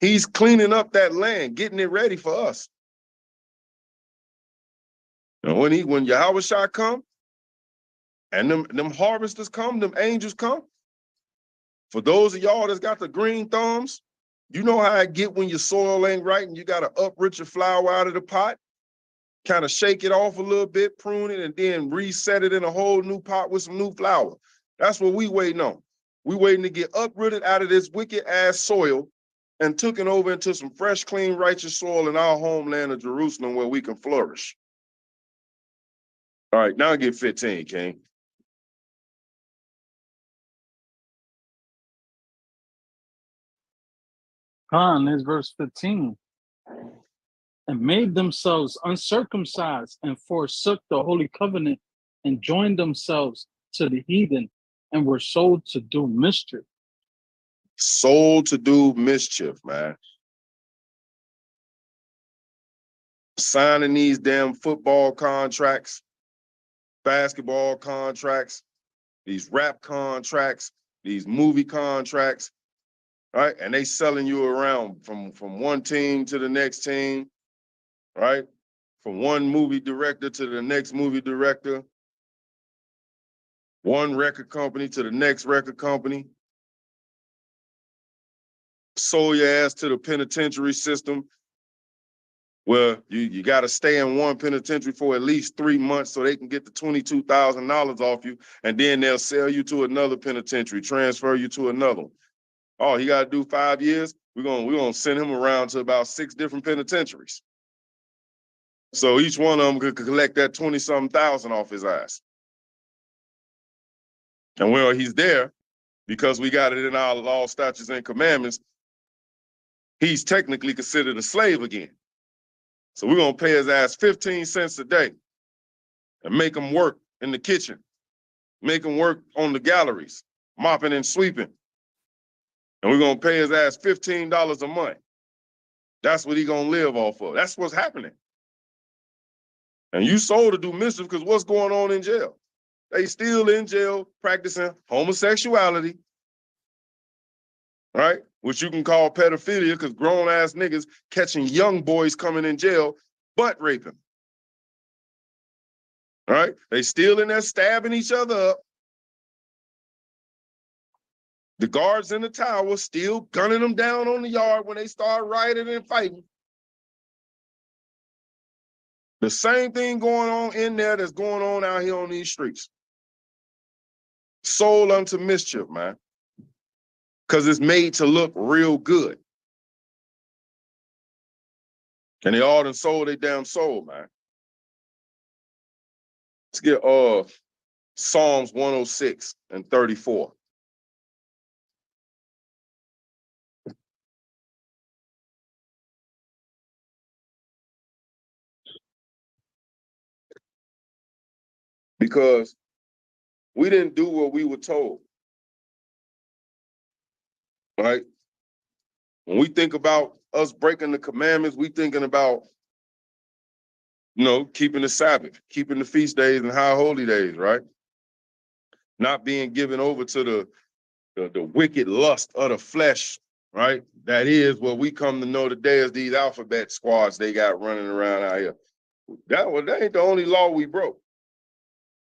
He's cleaning up that land, getting it ready for us. And when Yahweh come, and them harvesters come, them angels come. For those of y'all that's got the green thumbs, you know how I get when your soil ain't right and you got to uproot your flour out of the pot, kind of shake it off a little bit, prune it, and then reset it in a whole new pot with some new flour. That's what we waiting on. We waiting to get uprooted out of this wicked ass soil and took it over into some fresh, clean, righteous soil in our homeland of Jerusalem where we can flourish. All right, now get 15, King. There's verse 15. And made themselves uncircumcised and forsook the holy covenant and joined themselves to the heathen and were sold to do mischief. Sold to do mischief, man. Signing these damn football contracts, basketball contracts, these rap contracts, these movie contracts, right? And they selling you around from one team to the next team, right? From one movie director to the next movie director, one record company to the next record company. Sold your ass to the penitentiary system where you got to stay in one penitentiary for at least 3 months so they can get the $22,000 off you, and then they'll sell you to another penitentiary, transfer you to another one. Oh, he got to do 5 years? We're gonna send him around to about 6 different penitentiaries. So each one of them could collect that 20-something thousand off his ass. And while he's there, because we got it in our law, statutes, and commandments, he's technically considered a slave again. So we're going to pay his ass 15 cents a day and make him work in the kitchen, make him work on the galleries, mopping and sweeping. And we're going to pay his ass $15 a month. That's what he's going to live off of. That's what's happening. And you sold to do mischief because what's going on in jail? They still in jail practicing homosexuality, right? Which you can call pedophilia because grown-ass niggas catching young boys coming in jail butt raping. All right? They still in there stabbing each other up. The guards in the tower still gunning them down on the yard when they start rioting and fighting. The same thing going on in there that's going on out here on these streets. Sold unto mischief, man. Because it's made to look real good. And they all done sold their damn soul, man. Let's get Psalms 106 and 34. Because we didn't do what we were told. Right? When we think about us breaking the commandments, we thinking about, keeping the Sabbath, keeping the feast days and high holy days, right? Not being given over to the wicked lust of the flesh, right? That is what we come to know today as these alphabet squads they got running around out here. That ain't the only law we broke.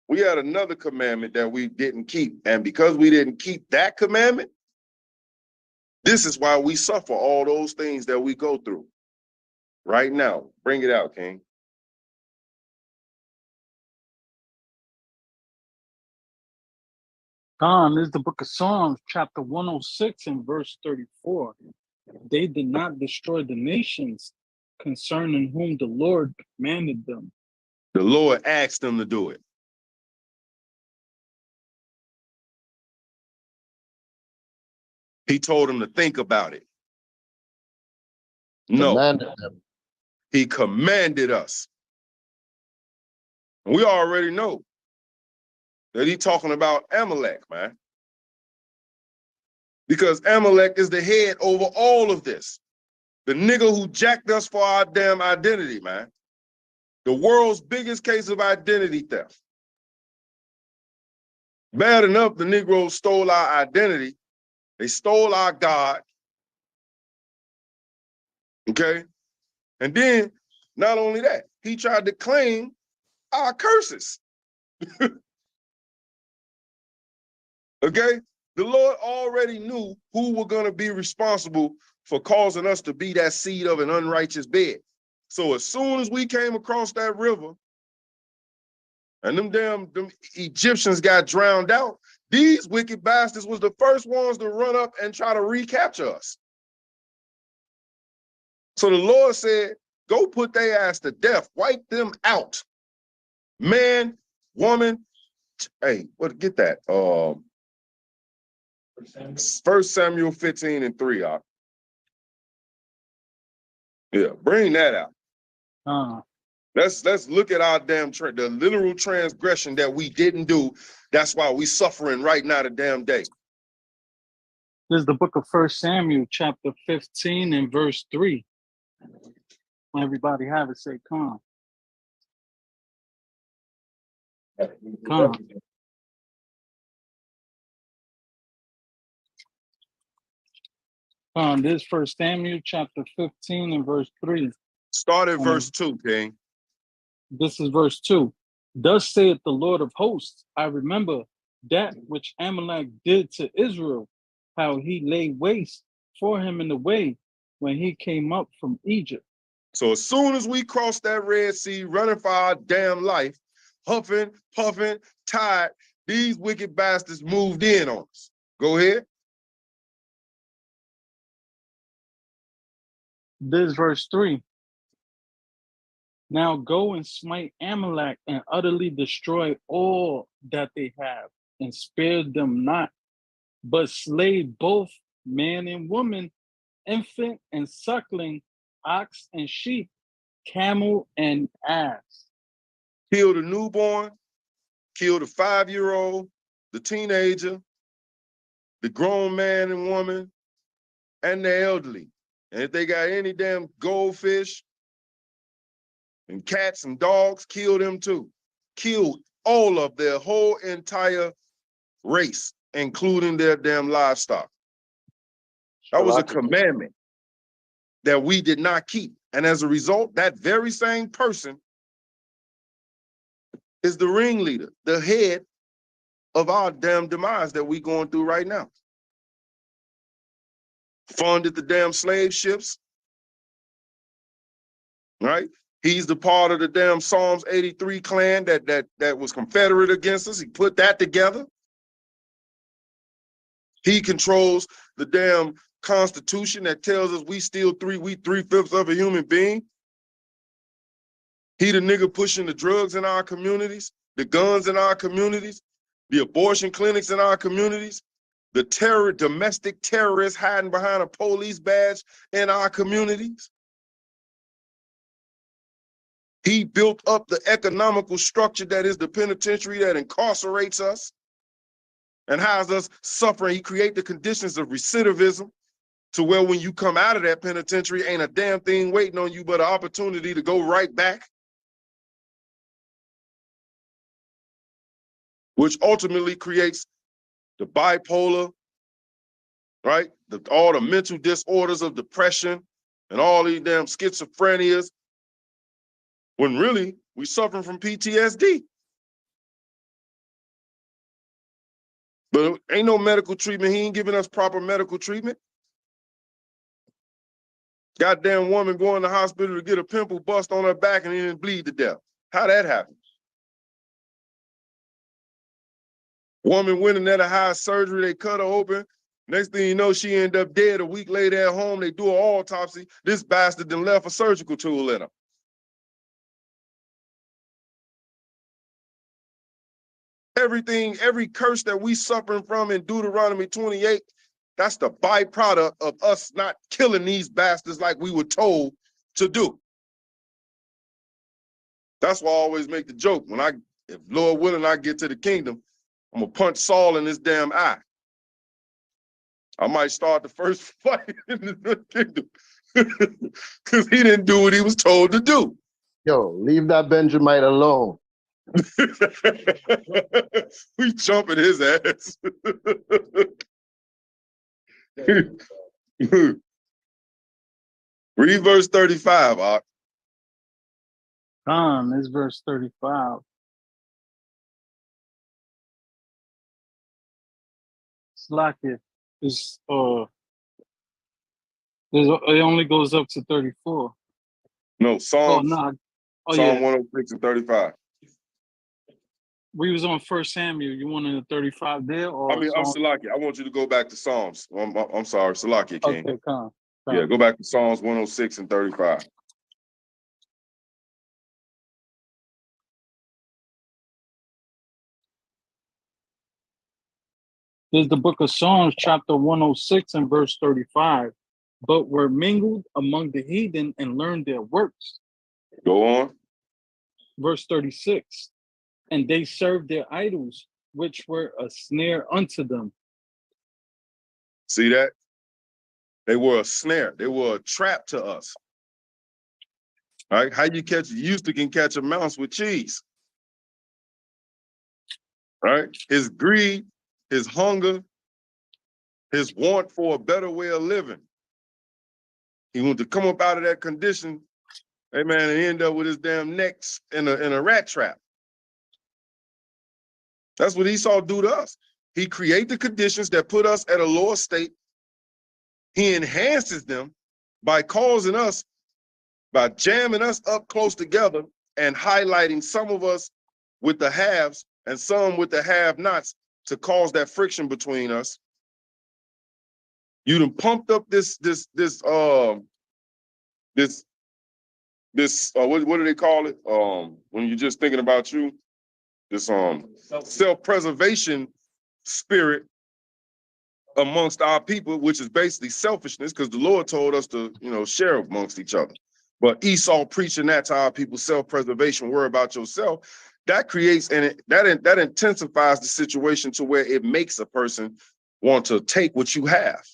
We had another commandment that we didn't keep. And because we didn't keep that commandment, this is why we suffer all those things that we go through right now. Bring it out, King. This is the book of Psalms, chapter 106 and verse 34. They did not destroy the nations concerning whom the Lord commanded them. The Lord asked them to do it. He told them to think about it. No. Commanded them. He commanded us. We already know that he's talking about Amalek, man. Because Amalek is the head over all of this. The nigga who jacked us for our damn identity, man. The world's biggest case of identity theft. Bad enough the Negroes stole our identity. They stole our God. Okay? And then, not only that, he tried to claim our curses. Okay? The Lord already knew who were going to be responsible for causing us to be that seed of an unrighteous bed. So as soon as we came across that river and them Egyptians got drowned out, these wicked bastards was the first ones to run up and try to recapture us. So the Lord said, go put their ass to death. Wipe them out. Man, woman. Hey, get that? 1 Samuel 15:3. Yeah, bring that out. Let's look at our damn the literal transgression that we didn't do. That's why we suffering right now the damn day. This is the book of 1 Samuel, chapter 15 and verse 3. Everybody have it, say come. Come. This is 1 Samuel, chapter 15 and verse 3. Start at verse 2, King. This is verse 2. Thus saith the Lord of hosts, I remember that which Amalek did to Israel, how he laid waste for him in the way when he came up from Egypt. So as soon as we crossed that Red Sea, running for our damn life, huffing, puffing, tired, these wicked bastards moved in on us. Go ahead. This is verse 3. Now go and smite Amalek and utterly destroy all that they have, and spare them not, but slay both man and woman, infant and suckling, ox and sheep, camel and ass. Kill the newborn, kill the 5-year-old, the teenager, the grown man and woman, and the elderly. And if they got any damn goldfish and cats and dogs, kill them too. Kill all of their whole entire race, including their damn livestock. That was a commandment that we did not keep. And as a result, that very same person is the ringleader, the head of our damn demise that we going through right now. Funded the damn slave ships, right? He's the part of the damn Psalms 83 clan that was Confederate against us. He put that together. He controls the damn Constitution that tells us we 3/5 of a human being. He the nigga pushing the drugs in our communities, the guns in our communities, the abortion clinics in our communities, the domestic terrorists hiding behind a police badge in our communities. He built up the economical structure that is the penitentiary that incarcerates us and has us suffering. He created the conditions of recidivism to where when you come out of that penitentiary, ain't a damn thing waiting on you but an opportunity to go right back, which ultimately creates the bipolar, right? All the mental disorders of depression and all these damn schizophrenias, when really we suffering from PTSD. But ain't no medical treatment. He ain't giving us proper medical treatment. Goddamn woman going to the hospital to get a pimple bust on her back and then bleed to death. How that happen? Woman went in there to have surgery, they cut her open. Next thing you know, she ended up dead. A week later at home, they do an autopsy. This bastard then left a surgical tool in her. Everything, every curse that we suffering from in Deuteronomy 28, that's the byproduct of us not killing these bastards like we were told to do. That's why I always make the joke. If Lord willing, I get to the kingdom, I'm gonna punch Saul in his damn eye. I might start the first fight in the kingdom because he didn't do what he was told to do. Yo, leave that Benjamite alone. We jumping his ass. Read verse 35, Ak. This is verse 35. Slack it only goes up to 34. No, Psalm Psalm 106 and 35. We was on 1 Samuel. You wanted a 35 there? Or I'm Salakia. I want you to go back to Psalms. I'm sorry, Salakia, King. Okay, come. Yeah, go back to Psalms 106 and 35. There's the book of Psalms, chapter 106 and verse 35. But were mingled among the heathen and learned their works. Go on. Verse 36. And they served their idols, which were a snare unto them. See that? They were a snare. They were a trap to us. All right? How you used to can catch a mouse with cheese. Right? His greed, his hunger, his want for a better way of living. He wanted to come up out of that condition, hey man, and end up with his damn neck in a rat trap. That's what Esau do to us. He create the conditions that put us at a lower state. He enhances them by causing us, by jamming us up close together and highlighting some of us with the haves and some with the have-nots to cause that friction between us. You done pumped up this what do they call it? When you're just thinking about you, this self-preservation spirit amongst our people, which is basically selfishness, because the Lord told us to, share amongst each other. But Esau preaching that to our people, self-preservation, worry about yourself, that creates and that intensifies the situation to where it makes a person want to take what you have.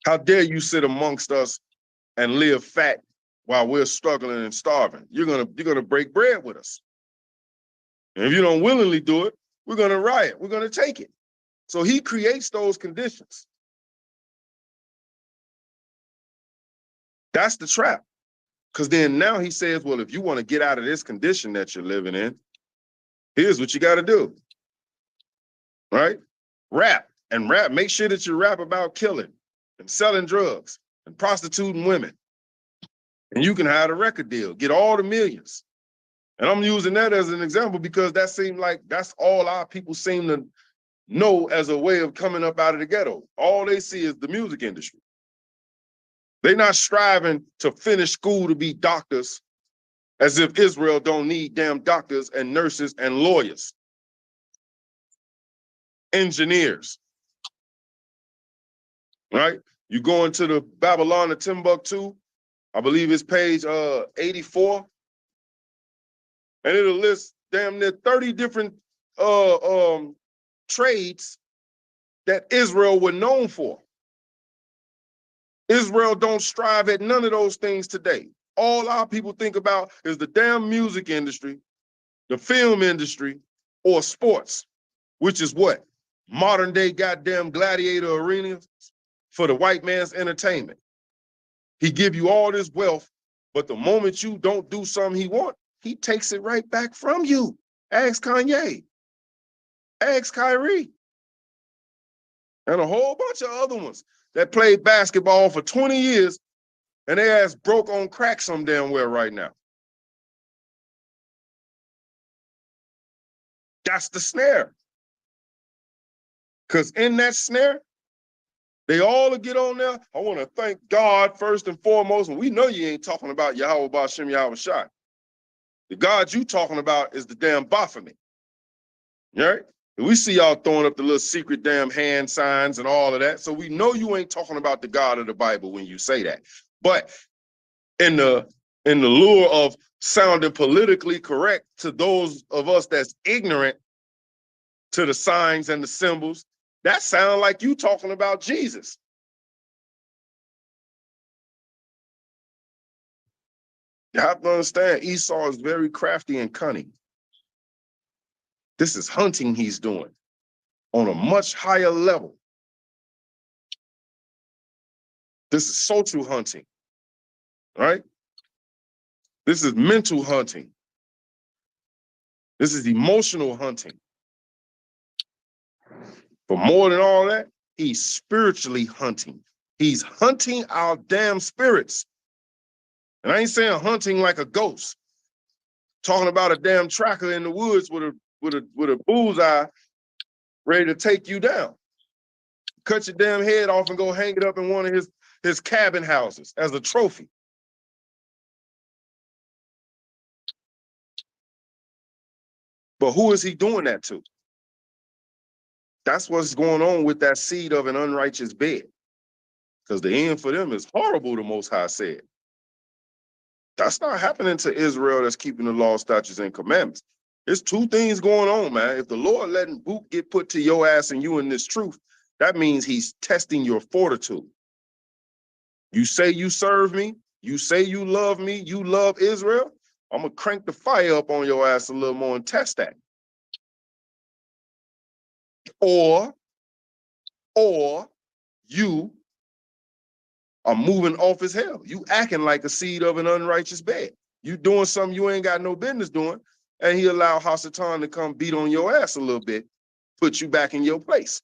How dare you sit amongst us and live fat while we're struggling and starving? You're gonna break bread with us. And if you don't willingly do it, we're gonna riot. We're gonna take it. So he creates those conditions. That's the trap. Because then now he says, well, if you want to get out of this condition that you're living in, here's what you got to do. Right? Rap. And rap. Make sure that you rap about killing and selling drugs and prostituting women. And you can hide a record deal. Get all the millions. And I'm using that as an example because that seemed like that's all our people seem to know as a way of coming up out of the ghetto. All they see is the music industry. They're not striving to finish school to be doctors, as if Israel don't need damn doctors and nurses and lawyers, engineers, right? You go into the Babylon of Timbuktu, I believe it's page 84, and it'll list damn near 30 different trades that Israel were known for. Israel don't strive at none of those things today. All our people think about is the damn music industry, the film industry, or sports, which is what? Modern day goddamn gladiator arenas for the white man's entertainment. He give you all this wealth, but the moment you don't do something he want, he takes it right back from you. Ask Kanye. Ask Kyrie. And a whole bunch of other ones that played basketball for 20 years and they ass broke on crack some damn where right now. That's the snare. Because in that snare, they all get on there. I want to thank God first and foremost. And we know you ain't talking about Yahweh Ba'Shem Yahweh Shai. The God you talking about is the damn Baphomet. Right? And we see y'all throwing up the little secret damn hand signs and all of that. So we know you ain't talking about the God of the Bible when you say that. But in the lure of sounding politically correct to those of us that's ignorant to the signs and the symbols, that sounds like you talking about Jesus. You have to understand, Esau is very crafty and cunning. This is hunting he's doing on a much higher level. This is social hunting, right? This is mental hunting. This is emotional hunting. But more than all that, he's spiritually hunting. He's hunting our damn spirits. And I ain't saying hunting like a ghost. Talking about a damn tracker in the woods with a bullseye ready to take you down. cut your damn head off and go hang it up in one of his cabin houses as a trophy. But who is he doing that to? That's what's going on with that seed of an unrighteous bed. Because the end for them is horrible, the Most High said. That's not happening to Israel that's keeping the law, statutes, and commandments. There's two things going on, man. If the Lord letting boot get put to your ass and you in this truth, that means he's testing your fortitude. You say you serve me, you say you love me, you love Israel, I'm going to crank the fire up on your ass a little more and test that. Or you are moving off as hell. You acting like a seed of an unrighteous bed. You doing something you ain't got no business doing, and he allowed Hasatan to come beat on your ass a little bit, put you back in your place.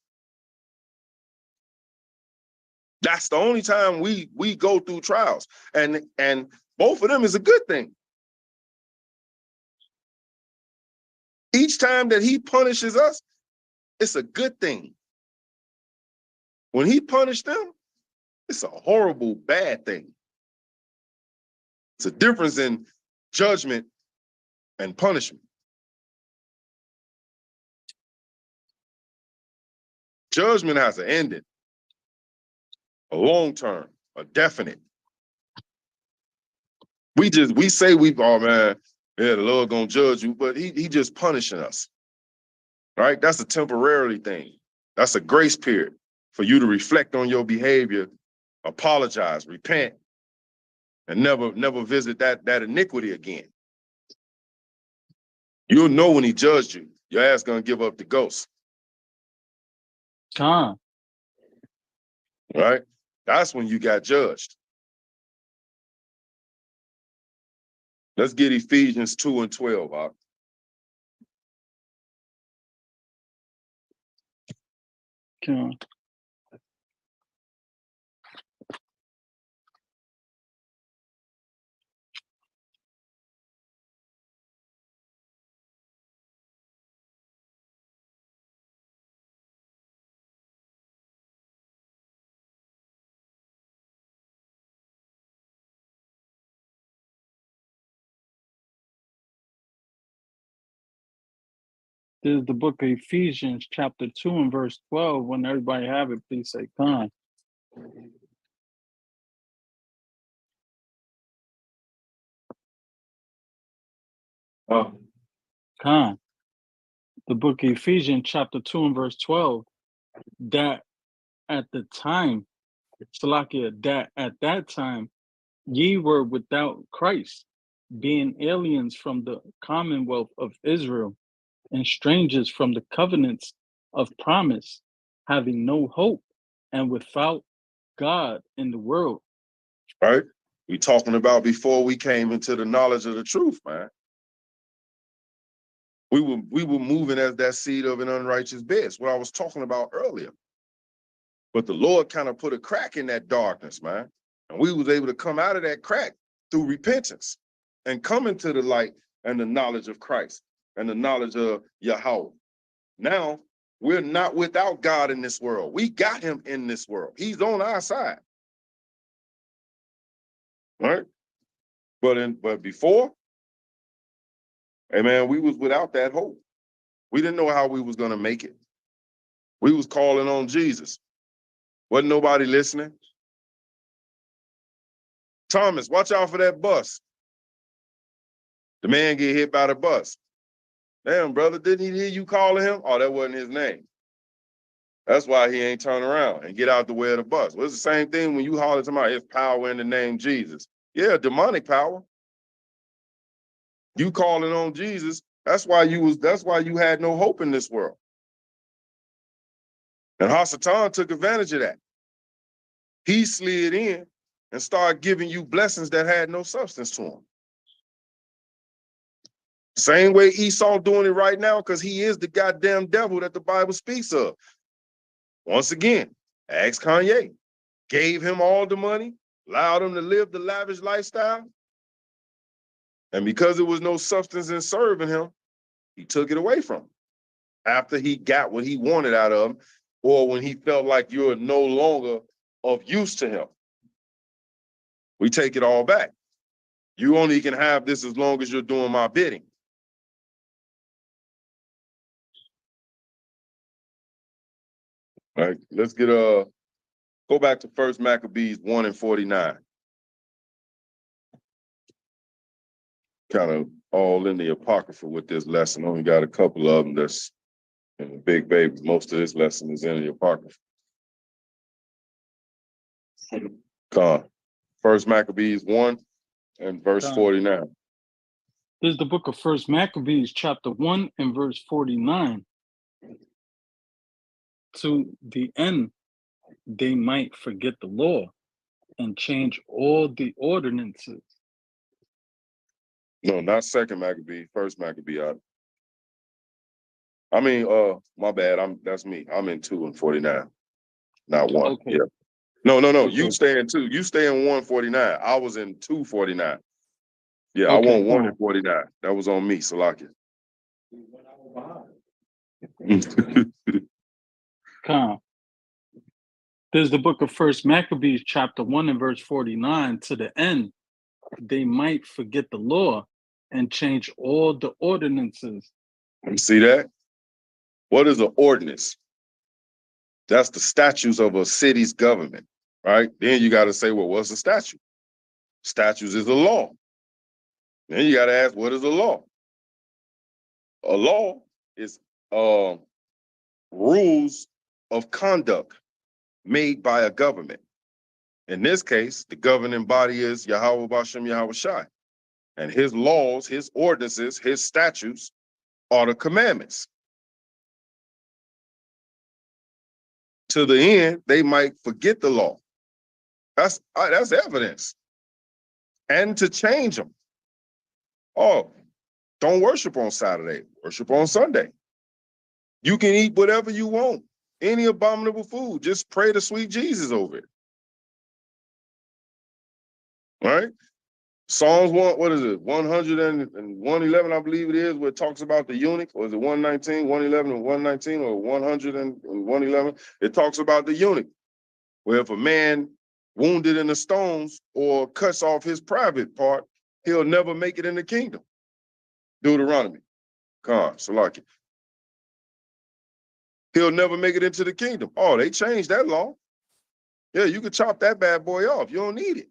That's the only time we go through trials. And both of them is a good thing. Each time that he punishes us, it's a good thing. When he punished them, it's a horrible, bad thing. It's a difference in judgment and punishment. Judgment has an ending, a long term, a definite. We say oh man, yeah, the Lord gonna judge you, but he just punishing us, right? That's a temporary thing. That's a grace period for you to reflect on your behavior, apologize, repent, and never visit that iniquity again. You'll know when he judged you. Your ass gonna give up the ghost. Right? That's when you got judged. Let's get Ephesians 2:12 out. Con. This is the book of Ephesians, chapter 2 and verse 12. When everybody have it, please say con. Con. The book of Ephesians, chapter 2 and verse 12. That at the time, Salakia, that at that time, ye were without Christ, being aliens from the commonwealth of Israel, and strangers from the covenants of promise, having no hope, and without God in the world. Right? We talking about before we came into the knowledge of the truth, man. We were moving as that seed of an unrighteous bed. What I was talking about earlier. But the Lord kind of put a crack in that darkness, man. And we was able to come out of that crack through repentance and come into the light and the knowledge of Christ and the knowledge of Yahweh. Now, we're not without God in this world. We got him in this world. He's on our side. Right? But before, hey man, we was without that hope. We didn't know how we was gonna make it. We was calling on Jesus. Wasn't nobody listening. Thomas, watch out for that bus. The man get hit by the bus. Damn, brother, didn't he hear you calling him? Oh, that wasn't his name. That's why he ain't turn around and get out the way of the bus. Well, it's the same thing when you holler to somebody, it's power in the name Jesus. Yeah, demonic power. You calling on Jesus, that's why you had no hope in this world. And Hasatan took advantage of that. He slid in and started giving you blessings that had no substance to him. Same way Esau doing it right now, because he is the goddamn devil that the Bible speaks of. Once again, ask Kanye. Gave him all the money, allowed him to live the lavish lifestyle. And because there was no substance in serving him, he took it away from him. After he got what he wanted out of him, or when he felt like you're no longer of use to him. We take it all back. You only can have this as long as you're doing my bidding. All right, let's get go back to 1 Maccabees 1:49. Kind of all in the Apocrypha with this lesson. Only got a couple of them that's in the big baby. Most of this lesson is in the Apocrypha. Come 1 Maccabees 1 and verse 49. This is the book of 1 Maccabees, chapter 1 and verse 49. To the end, they might forget the law and change all the ordinances. No, not 2 Maccabee, 1 Maccabee. I mean, my bad. That's me. I'm in 2 and 49, not 1. Okay. Yeah. No. Okay. You stay in 2. You stay in 149. I was in 249. Yeah, I Okay, want 1 and 49. That was on me, Salakia. Come. There's the book of 1 Maccabees, chapter 1 and verse 49. To the end, they might forget the law and change all the ordinances. See that? What is an ordinance? That's the statutes of a city's government, right? Then you got to say, well, what's a statute? Statutes is a law. Then you got to ask, what is a law? A law is rules of conduct made by a government. In this case, the governing body is Yahweh Bashem Yahweh Shai. And his laws, his ordinances, his statutes are the commandments. To the end, they might forget the law. That's evidence. And to change them. Oh, don't worship on Saturday, worship on Sunday. You can eat whatever you want, any abominable food. Just pray to sweet Jesus over it. All right? Psalms 111, I believe it is, where it talks about the eunuch, or is it 119, 111 and 119, or 100 and 111? It talks about the eunuch, where if a man wounded in the stones or cuts off his private part, he'll never make it in the kingdom. Deuteronomy. Khan, Salaki. He'll never make it into the kingdom. Oh, they changed that law. Yeah, you can chop that bad boy off. You don't need it.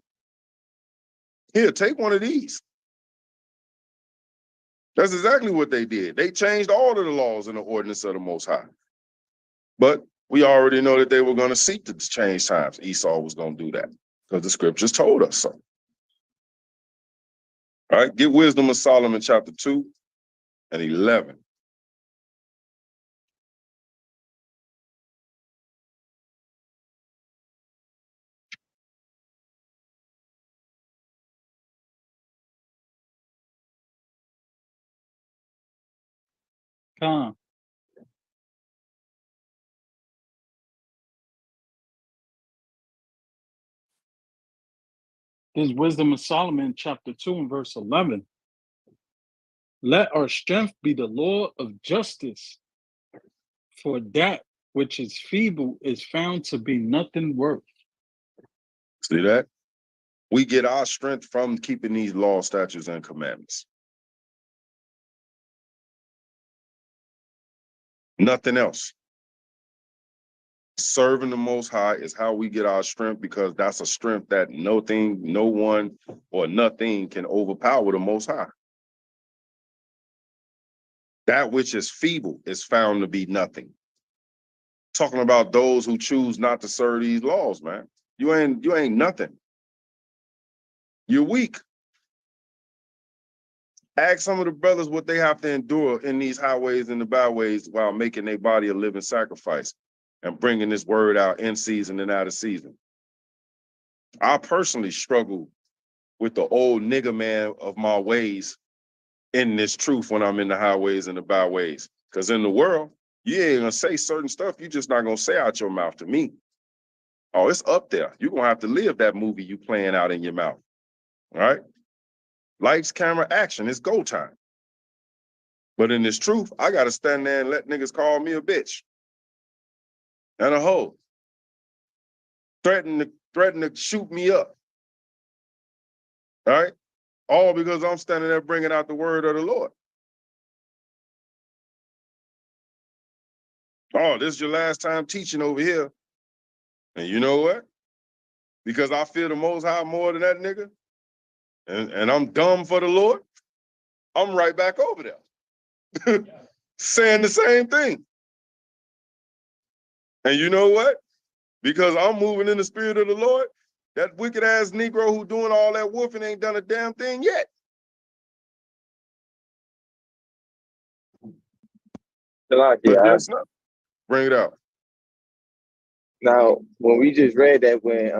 Here, take one of these. That's exactly what they did. They changed all of the laws in the ordinance of the Most High. But we already know that they were going to seek to change times. Esau was going to do that because the scriptures told us so. All right, get Wisdom of Solomon, chapter 2 and 11. Come. This Wisdom of Solomon, chapter 2 and verse 11. Let our strength be the law of justice, for that which is feeble is found to be nothing worth. See that? We get our strength from keeping these laws, statutes, and commandments. Nothing else. Serving the Most High is how we get our strength, because that's a strength that nothing, no one, or nothing can overpower the Most High. That which is feeble is found to be nothing. Talking about those who choose not to serve these laws, man. You ain't nothing. You're weak. Ask some of the brothers what they have to endure in these highways and the byways while making their body a living sacrifice and bringing this word out in season and out of season. I personally struggle with the old nigger man of my ways in this truth when I'm in the highways and the byways. Because in the world, you ain't gonna say certain stuff you just not gonna say out your mouth to me. Oh, it's up there. You're gonna have to live that movie you playing out in your mouth. All right? Lights, camera, action. It's go time. But in this truth, I gotta stand there and let niggas call me a bitch. and a hoe. Threatened to shoot me up. All right? All because I'm standing there bringing out the word of the Lord. Oh, this is your last time teaching over here. And you know what? Because I fear the Most High more than that nigga, and I'm dumb for the Lord, I'm right back over there. Saying the same thing. And you know what? Because I'm moving in the spirit of the Lord, that wicked ass Negro who doing all that wolfing ain't done a damn thing yet. But guess not. Bring it out. Now, when we just read that, when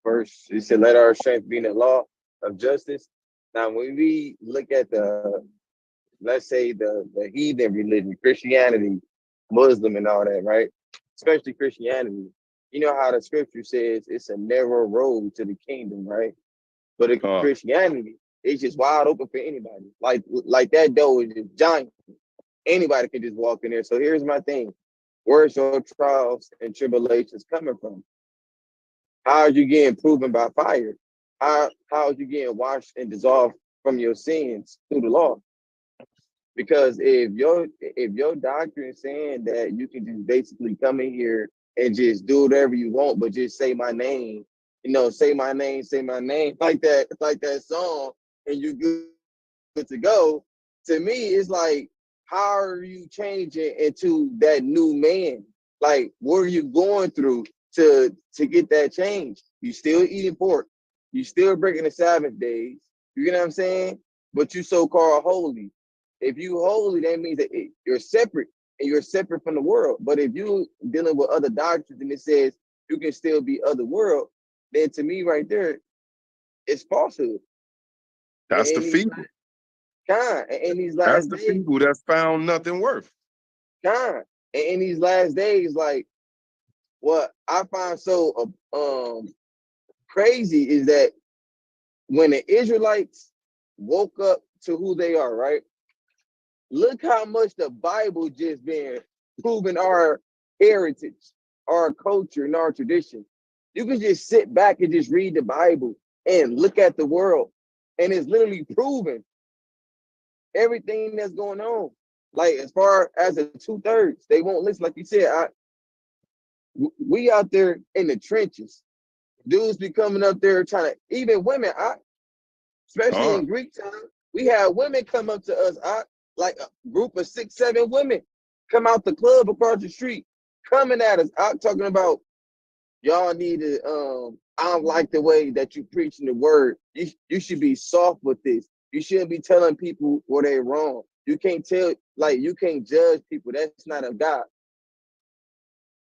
verse, it said, "Let our strength be in the law of justice." Now, when we look at let's say the heathen religion, Christianity, Muslim, and all that, right? Especially Christianity. You know how the scripture says it's a narrow road to the kingdom, right? But in Christianity, it's just wide open for anybody. Like that door is just giant. Anybody can just walk in there. So here's my thing. Where's your trials and tribulations coming from? How are you getting proven by fire? How are you getting washed and dissolved from your sins through the law? Because if your doctrine is saying that you can just basically come in here and just do whatever you want, but just say my name, say my name, like that song, and you good to go. To me, it's like, how are you changing into that new man? Like, what are you going through to get that change? You still eating pork, you still breaking the Sabbath days. You know what I'm saying? But you so-called holy. If you holy, that means that you're separate, and you're separate from the world. But if you dealing with other doctrines and it says you can still be other world, then to me right there, it's falsehood. That's the feeble. In these last days, that's the feeble that's found nothing worth. And in these last days, like, what I find so crazy is that when the Israelites woke up to who they are, right? Look how much the Bible just been proving our heritage, our culture, and our tradition. You can just sit back and just read the Bible and look at the world, and it's literally proving everything that's going on. Like, as far as the 2/3, they won't listen. Like you said, we out there in the trenches. Dudes be coming up there trying to, even women, especially in Greek time, we had women come up to us, like a group of 6, 7 women come out the club across the street, coming at us, talking about, y'all need to, I don't like the way that you preaching the word. You should be soft with this. You shouldn't be telling people where they're wrong. You can't you can't judge people. That's not of God.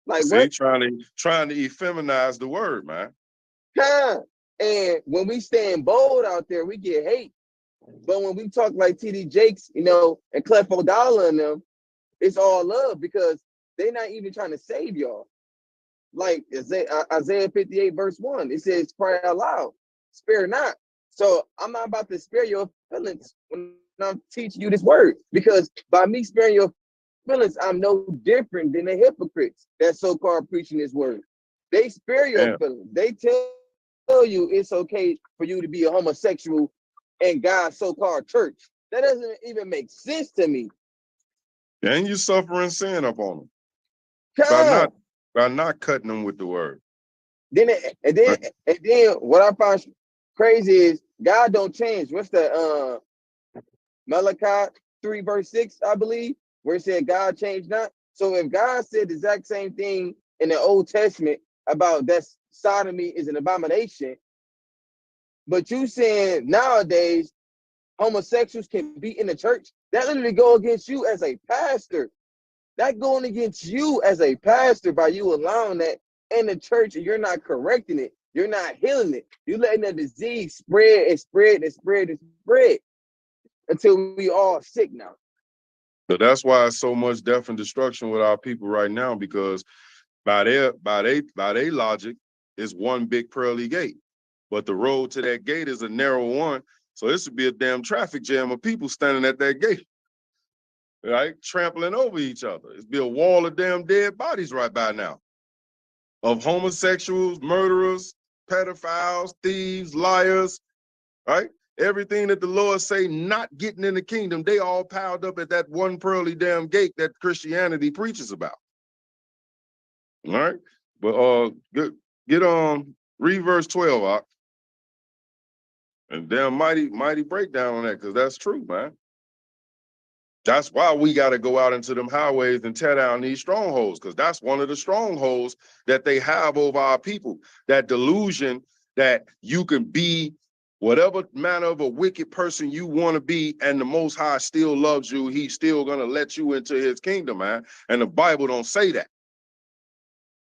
Like, see, what? Trying to effeminize the word, man. And when we stand bold out there, we get hate. But when we talk like TD Jakes, and Clefo Dollar and them, it's all love, because they're not even trying to save y'all. Like Isaiah 58 verse 1, it says, cry out loud, spare not. So I'm not about to spare your feelings when I'm teaching you this word, because by me sparing your feelings, I'm no different than the hypocrites that so-called preaching this word. They spare your feelings. They tell you it's okay for you to be a homosexual in God's so-called church. That doesn't even make sense to me. And you suffering sin up on them by not cutting them with the word. Then what I find crazy is God don't change. What's the Malachi 3 verse 6, I believe, where it said God changed not. So if God said the exact same thing in the Old Testament about that sodomy is an abomination, but you saying nowadays homosexuals can be in the church, that literally go against you as a pastor. That going against you as a pastor by you allowing that in the church, and you're not correcting it. You're not healing it. You're letting the disease spread and spread and spread and spread until we all sick now. So that's why it's so much death and destruction with our people right now, because by their logic, it's one big pearly gate. But the road to that gate is a narrow one. So this would be a damn traffic jam of people standing at that gate. right? Trampling over each other. It'd be a wall of damn dead bodies right by now of homosexuals, murderers, pedophiles, thieves, liars, right? Everything that the Lord say not getting in the kingdom, they all piled up at that one pearly damn gate that Christianity preaches about. All right? But get on, read verse 12, Ock. And damn mighty breakdown on that, because that's true, man. That's why we got to go out into them highways and tear down these strongholds, because that's one of the strongholds that they have over our people. That delusion that you can be whatever manner of a wicked person you want to be, and the Most High still loves you. He's still going to let you into his kingdom, man. And the Bible don't say that.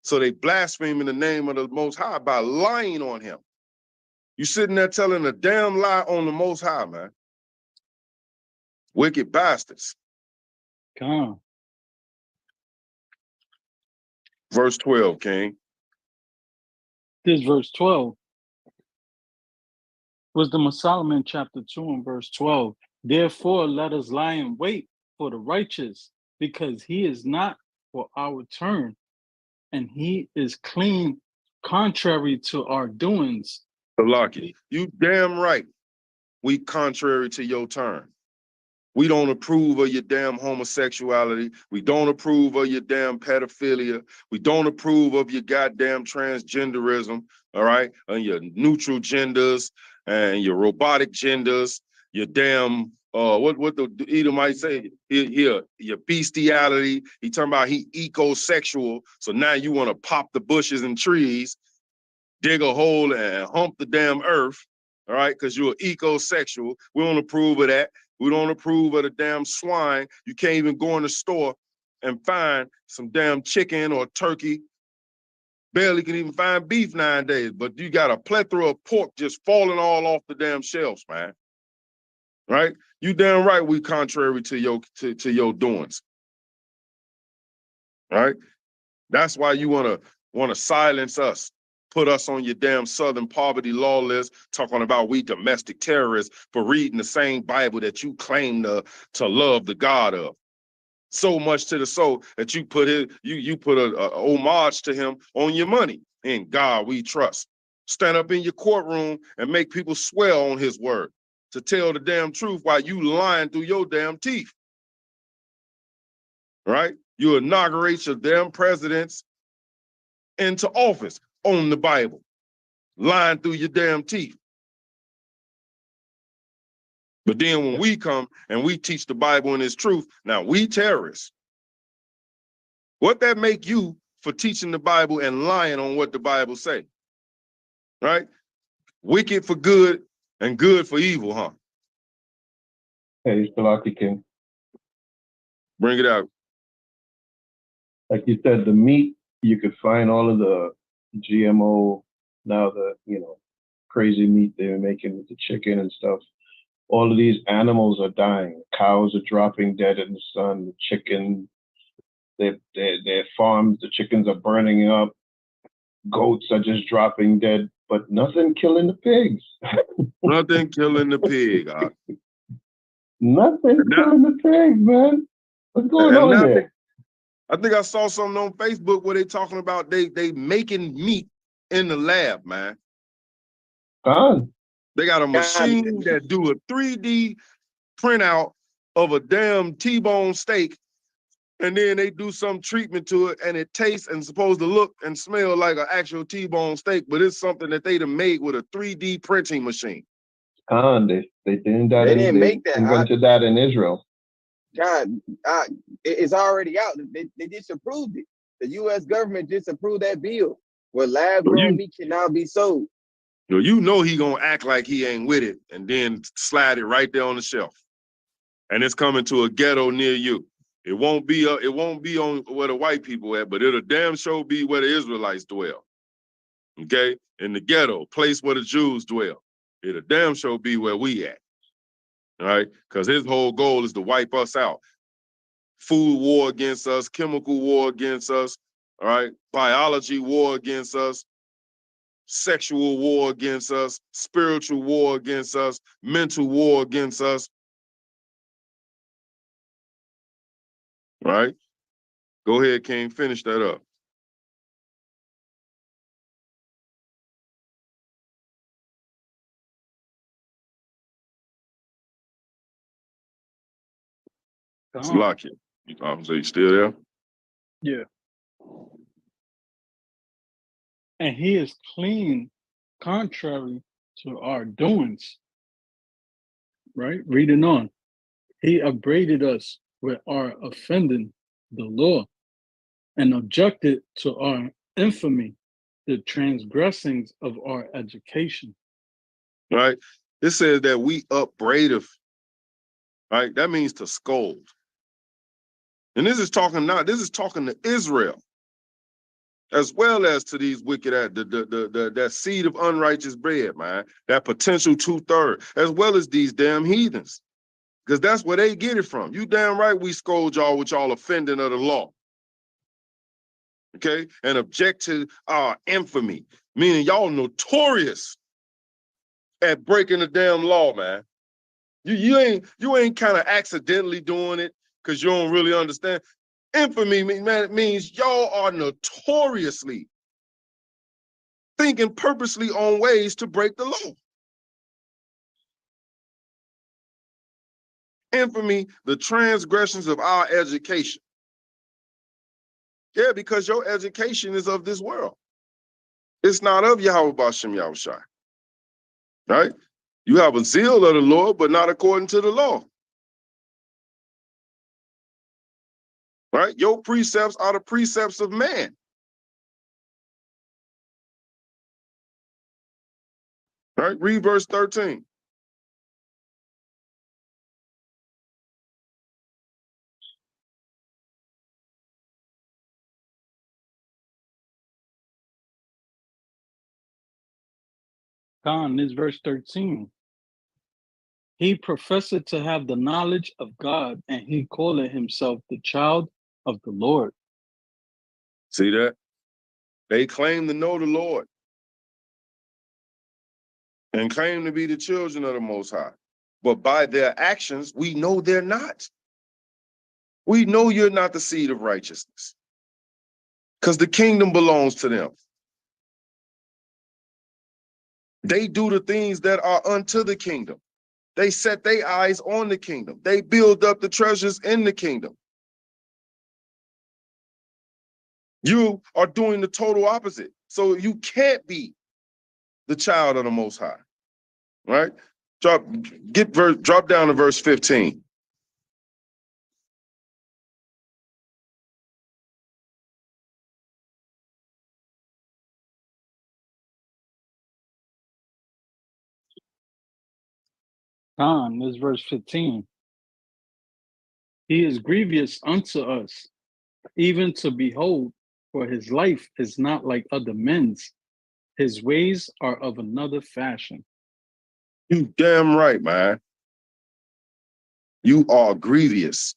So they blaspheme in the name of the Most High by lying on him. You sitting there telling a damn lie on the Most High, man. Wicked bastards. Come on. Verse 12, King. This verse 12. Wisdom of Solomon, chapter 2 and verse 12. Therefore, let us lie in wait for the righteous, because he is not for our turn, and he is clean contrary to our doings. Lucky. You damn right. We contrary to your turn. We don't approve of your damn homosexuality. We don't approve of your damn pedophilia. We don't approve of your goddamn transgenderism, all right? And your neutral genders and your robotic genders, your damn, what the Edomite say? Here, your bestiality. He talking about he ecosexual. So now you want to pop the bushes and trees, dig a hole and hump the damn earth, all right? Because you're ecosexual. We don't approve of that. We don't approve of the damn swine. You can't even go in the store and find some damn chicken or turkey. Barely can even find beef nowadays, but you got a plethora of pork just falling all off the damn shelves, man. Right? You damn right we contrary to your doings. Right? That's why you wanna silence us. Put us on your damn Southern poverty law list, talking about we domestic terrorists for reading the same Bible that you claim to love the God of. So much to the soul that you put you put a homage to him on your money. In God we trust. Stand up in your courtroom and make people swear on his word to tell the damn truth while you lying through your damn teeth. Right? You inaugurate your damn presidents into office on the Bible, lying through your damn teeth. But then when we come and we teach the Bible and its truth, now we terrorists. What that make you for teaching the Bible and lying on what the Bible say? Right? Wicked for good and good for evil, huh? Hey, Salaki King. Bring it out. Like you said, the meat, you could find all of the GMO, now the, crazy meat they're making with the chicken and stuff. All of these animals are dying. Cows are dropping dead in the sun. The chicken, their farms, the chickens are burning up. Goats are just dropping dead, but nothing killing the pigs. Nothing killing the pig. Nothing killing the pigs, man. What's going on there? I think I saw something on Facebook where they talking about they making meat in the lab, man. They got a machine that do a 3D printout of a damn T-bone steak, and then they do some treatment to it, and it tastes and supposed to look and smell like an actual T-bone steak, but it's something that they done made with a 3D printing machine. They didn't that. They didn't make that. Invented that in Israel. God, it's already out. They disapproved it. The U.S. government disapproved that bill where lab-grown meat can now be sold. You know he gonna act like he ain't with it and then slide it right there on the shelf. And it's coming to a ghetto near you. It won't be on where the white people at, but it'll damn sure be where the Israelites dwell. Okay? In the ghetto, place where the Jews dwell. It'll damn sure be where we at. All right? Because his whole goal is to wipe us out. Food war against us, chemical war against us, all right? Biology war against us, sexual war against us, spiritual war against us, mental war against us. Right? Go ahead, King, finish that up. Salakia. So you still there? Yeah. And he is clean, contrary to our doings. Right? Reading on. He upbraided us with our offending the law and objected to our infamy, the transgressings of our education. Right? It says that we upbraideth, right? That means to scold. And this is talking to Israel, as well as to these wicked, that seed of unrighteous bread, man, that potential 2/3, as well as these damn heathens. Because that's where they get it from. You damn right we scold y'all with y'all offending of the law. Okay? And object to our infamy, meaning y'all notorious at breaking the damn law, man. You ain't kind of accidentally doing it because you don't really understand. Infamy, man, it means y'all are notoriously thinking purposely on ways to break the law. Infamy, the transgressions of our education. Yeah, because your education is of this world. It's not of Yahweh Bashem Yahushai. Right? You have a zeal of the Lord, but not according to the law. Right? Your precepts are the precepts of man. Right? Read verse 13. Khan, this verse 13. He professed to have the knowledge of God, and he called himself the child of the Lord. See that? They claim to know the Lord and claim to be the children of the Most High. But by their actions, we know they're not. We know you're not the seed of righteousness because the kingdom belongs to them. They do the things that are unto the kingdom. They set their eyes on the kingdom. They build up the treasures in the kingdom. You are doing the total opposite. So you can't be the child of the Most High, right? Drop down to verse 15. Khan, this verse 15. He is grievous unto us, even to behold, for his life is not like other men's. His ways are of another fashion. You damn right, man. You are grievous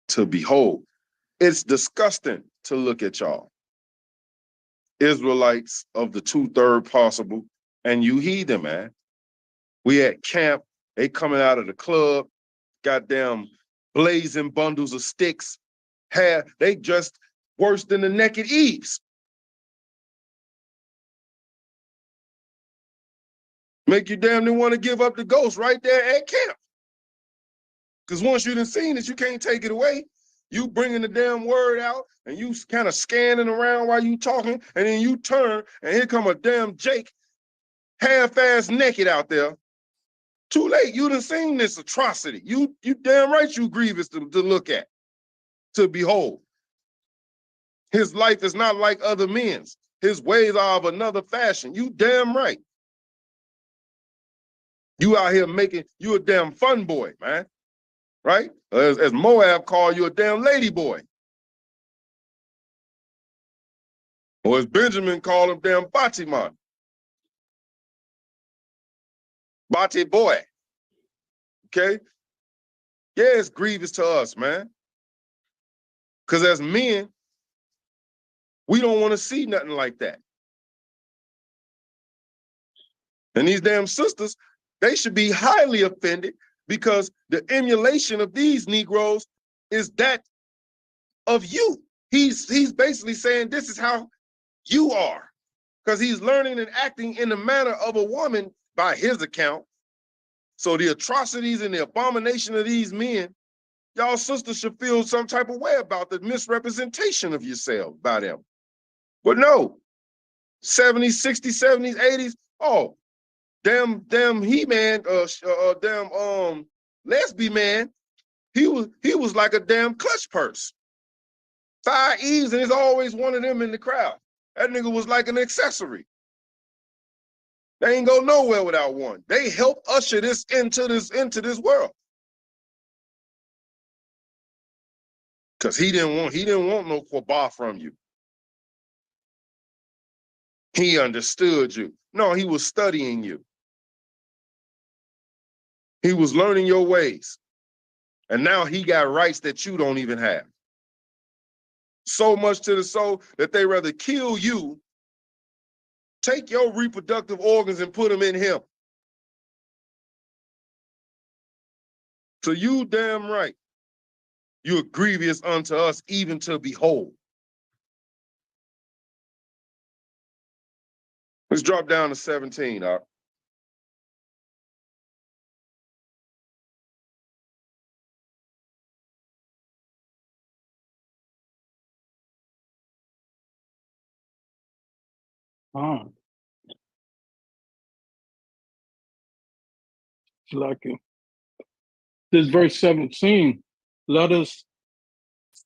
to behold. It's disgusting to look at y'all. Israelites of the 2/3 possible, and you heathen, man. We at camp, they coming out of the club, goddamn blazing bundles of sticks. They dressed worse than the naked Eves. Make you damn near want to give up the ghost right there at camp. Because once you done seen it, you can't take it away. You bringing the damn word out and you kind of scanning around while you talking, and then you turn and here come a damn Jake half-ass naked out there. Too late, you done seen this atrocity. You damn right you grievous to look at, to behold. His life is not like other men's. His ways are of another fashion. You damn right. You out here you a damn fun boy, man. Right? As Moab called you a damn lady boy. Or as Benjamin called him, damn Batiman. Bati boy. Okay? Yeah, it's grievous to us, man. Because as men, we don't want to see nothing like that. And these damn sisters, they should be highly offended because the emulation of these Negroes is that of you. He's basically saying this is how you are, because he's learning and acting in the manner of a woman by his account. So the atrocities and the abomination of these men, y'all sisters should feel some type of way about the misrepresentation of yourself by them. But no, 70s, 60s, 70s, 80s, oh, damn He-Man, damn lesbian man, he was like a damn clutch purse. 5 Eves, and there's always one of them in the crowd. That nigga was like an accessory. They ain't go nowhere without one. They help usher this into this world. Cause he didn't want no quabah from you. He understood you. No, he was studying you. He was learning your ways. And now he got rights that you don't even have. So much to the soul that they rather kill you, take your reproductive organs and put them in him. So you damn right. You are grievous unto us even to behold. Let's drop down to 17, Doc. Like it. This verse 17, let us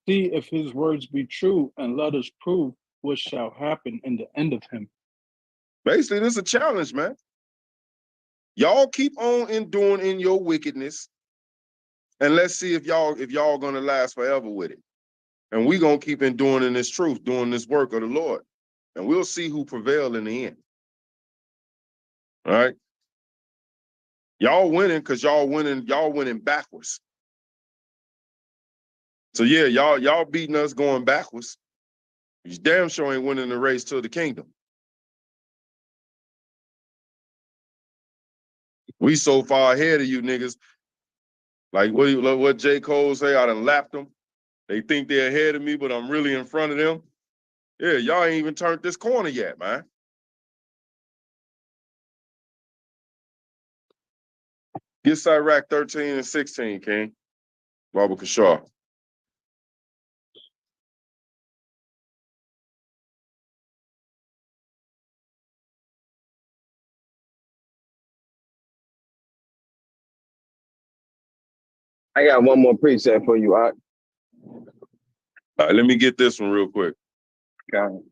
see if his words be true, and let us prove what shall happen in the end of him. Basically, this is a challenge, man. Y'all keep on enduring in your wickedness, and let's see if y'all gonna last forever with it. And we gonna keep enduring in this truth, doing this work of the Lord. And we'll see who prevail in the end. All right? Y'all winning because y'all winning backwards. So yeah, y'all beating us going backwards. You damn sure ain't winning the race to the kingdom. We so far ahead of you niggas. Like what J. Cole say, I done lapped them. They think they're ahead of me, but I'm really in front of them. Yeah, y'all ain't even turned this corner yet, man. Get Sirach 13 and 16, King. Baba Kashar. I got one more preset for you, Art. All right, let me get this one real quick. Got it.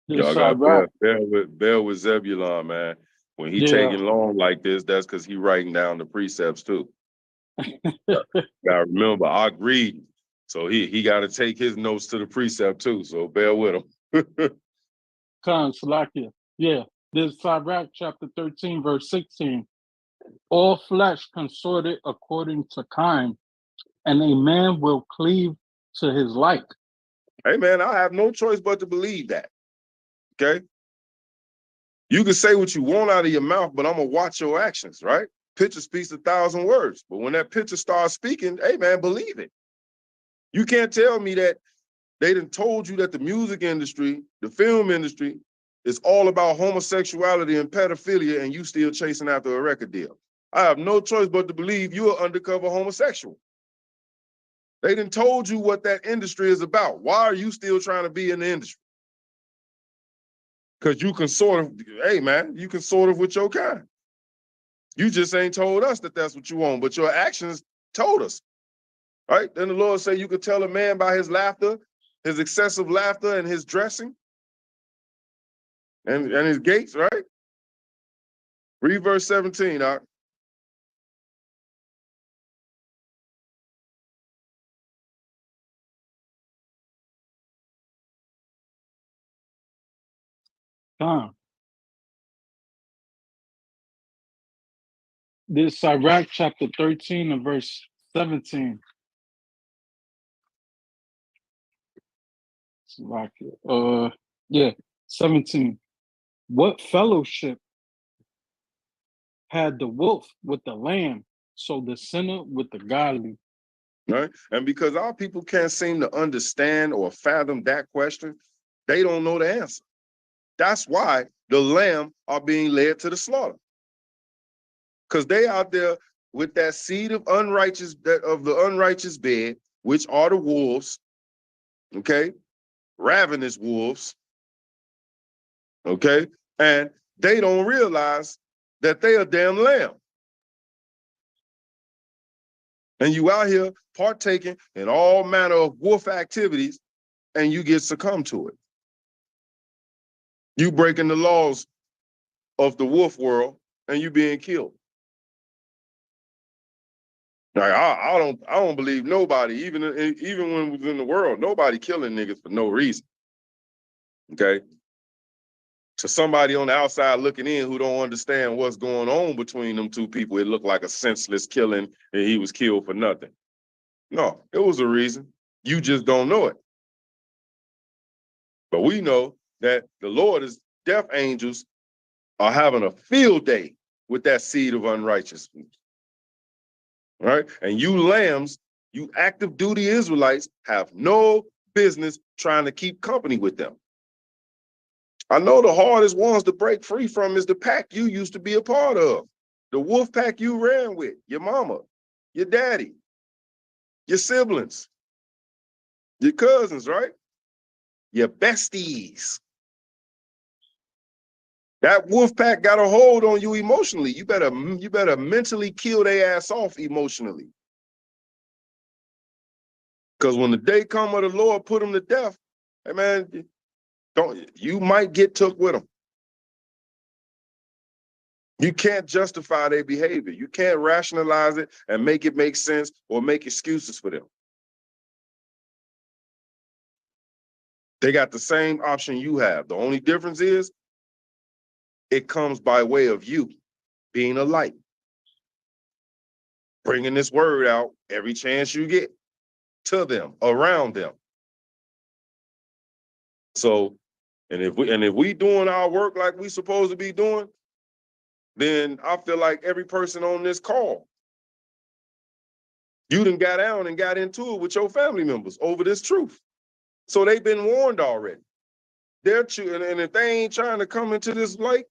Y'all got bear with Zebulon, man. When he taking long like this, that's because he writing down the precepts too. Gotta remember, I agreed. So he got to take his notes to the precept too. So bear with him. Salakia. Yeah. This Sirach chapter 13, verse 16. All flesh consorted according to kind, and a man will cleave to his like. Hey man, I have no choice but to believe that. Okay? You can say what you want out of your mouth, but I'm gonna watch your actions, right? Picture speaks 1,000 words. But when that picture starts speaking, hey man, believe it. You can't tell me that they done told you that the music industry, the film industry, is all about homosexuality and pedophilia, and you still chasing after a record deal. I have no choice but to believe you're an undercover homosexual. They done told you what that industry is about. Why are you still trying to be in the industry? Because you can sort of, hey man, you can sort of with your kind. You just ain't told us that that's what you want, but your actions told us, right? Then the Lord say you could tell a man by his laughter, his excessive laughter and his dressing and his gaits, right? Read verse 17, Doc. This Sirach chapter 13 and verse 17. Yeah, 17. What fellowship had the wolf with the lamb, so the sinner with the godly? Right? And because our people can't seem to understand or fathom that question, they don't know the answer. That's why the lamb are being led to the slaughter. Because they out there with that seed of the unrighteous bed, which are the wolves, okay? Ravenous wolves, okay? And they don't realize that they are damn lamb. And you out here partaking in all manner of wolf activities, and you get succumbed to it. You breaking the laws of the wolf world, and you being killed. Like I don't believe nobody, even when within the world, nobody killing niggas for no reason. Okay. To somebody on the outside looking in who don't understand what's going on between them two people, it looked like a senseless killing and he was killed for nothing. No, it was a reason. You just don't know it. But we know that the Lord's death angels are having a field day with that seed of unrighteousness. Right? And you lambs, you active duty Israelites, have no business trying to keep company with them. I know the hardest ones to break free from is the pack you used to be a part of. The wolf pack you ran with, your mama, your daddy, your siblings, your cousins, right? Your besties. That wolf pack got a hold on you emotionally. You better mentally kill their ass off emotionally. Because when the day come of the Lord put them to death, hey man, you might get took with them. You can't justify their behavior. You can't rationalize it and make it make sense or make excuses for them. They got the same option you have. The only difference is it comes by way of you being a light, bringing this word out every chance you get to them, around them. So, and if we doing our work like we supposed to be doing, then I feel like every person on this call, you done got down and got into it with your family members over this truth. So they've been warned already. They're choosing, and if they ain't trying to come into this light,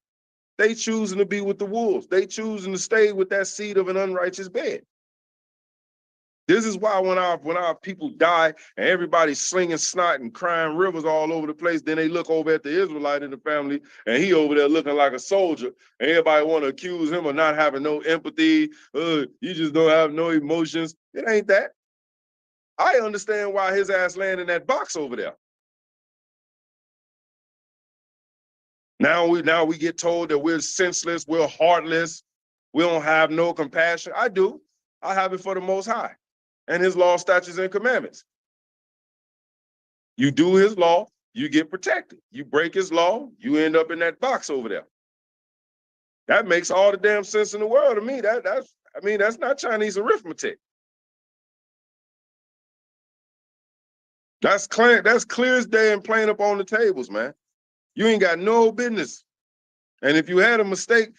they choosing to be with the wolves. They choosing to stay with that seed of an unrighteous bed. This is why when our people die and everybody's slinging snot and crying rivers all over the place, then they look over at the Israelite in the family and he over there looking like a soldier. And everybody want to accuse him of not having no empathy. You just don't have no emotions. It ain't that. I understand why his ass laying in that box over there. Now we get told that we're senseless, we're heartless, we don't have no compassion. I do. I have it for the Most High and his law, statutes, and commandments. You do his law, you get protected. You break his law, you end up in that box over there. That makes all the damn sense in the world to me. That's not Chinese arithmetic. That's clear as day and plain up on the tables, man. You ain't got no business. And if you had a mistake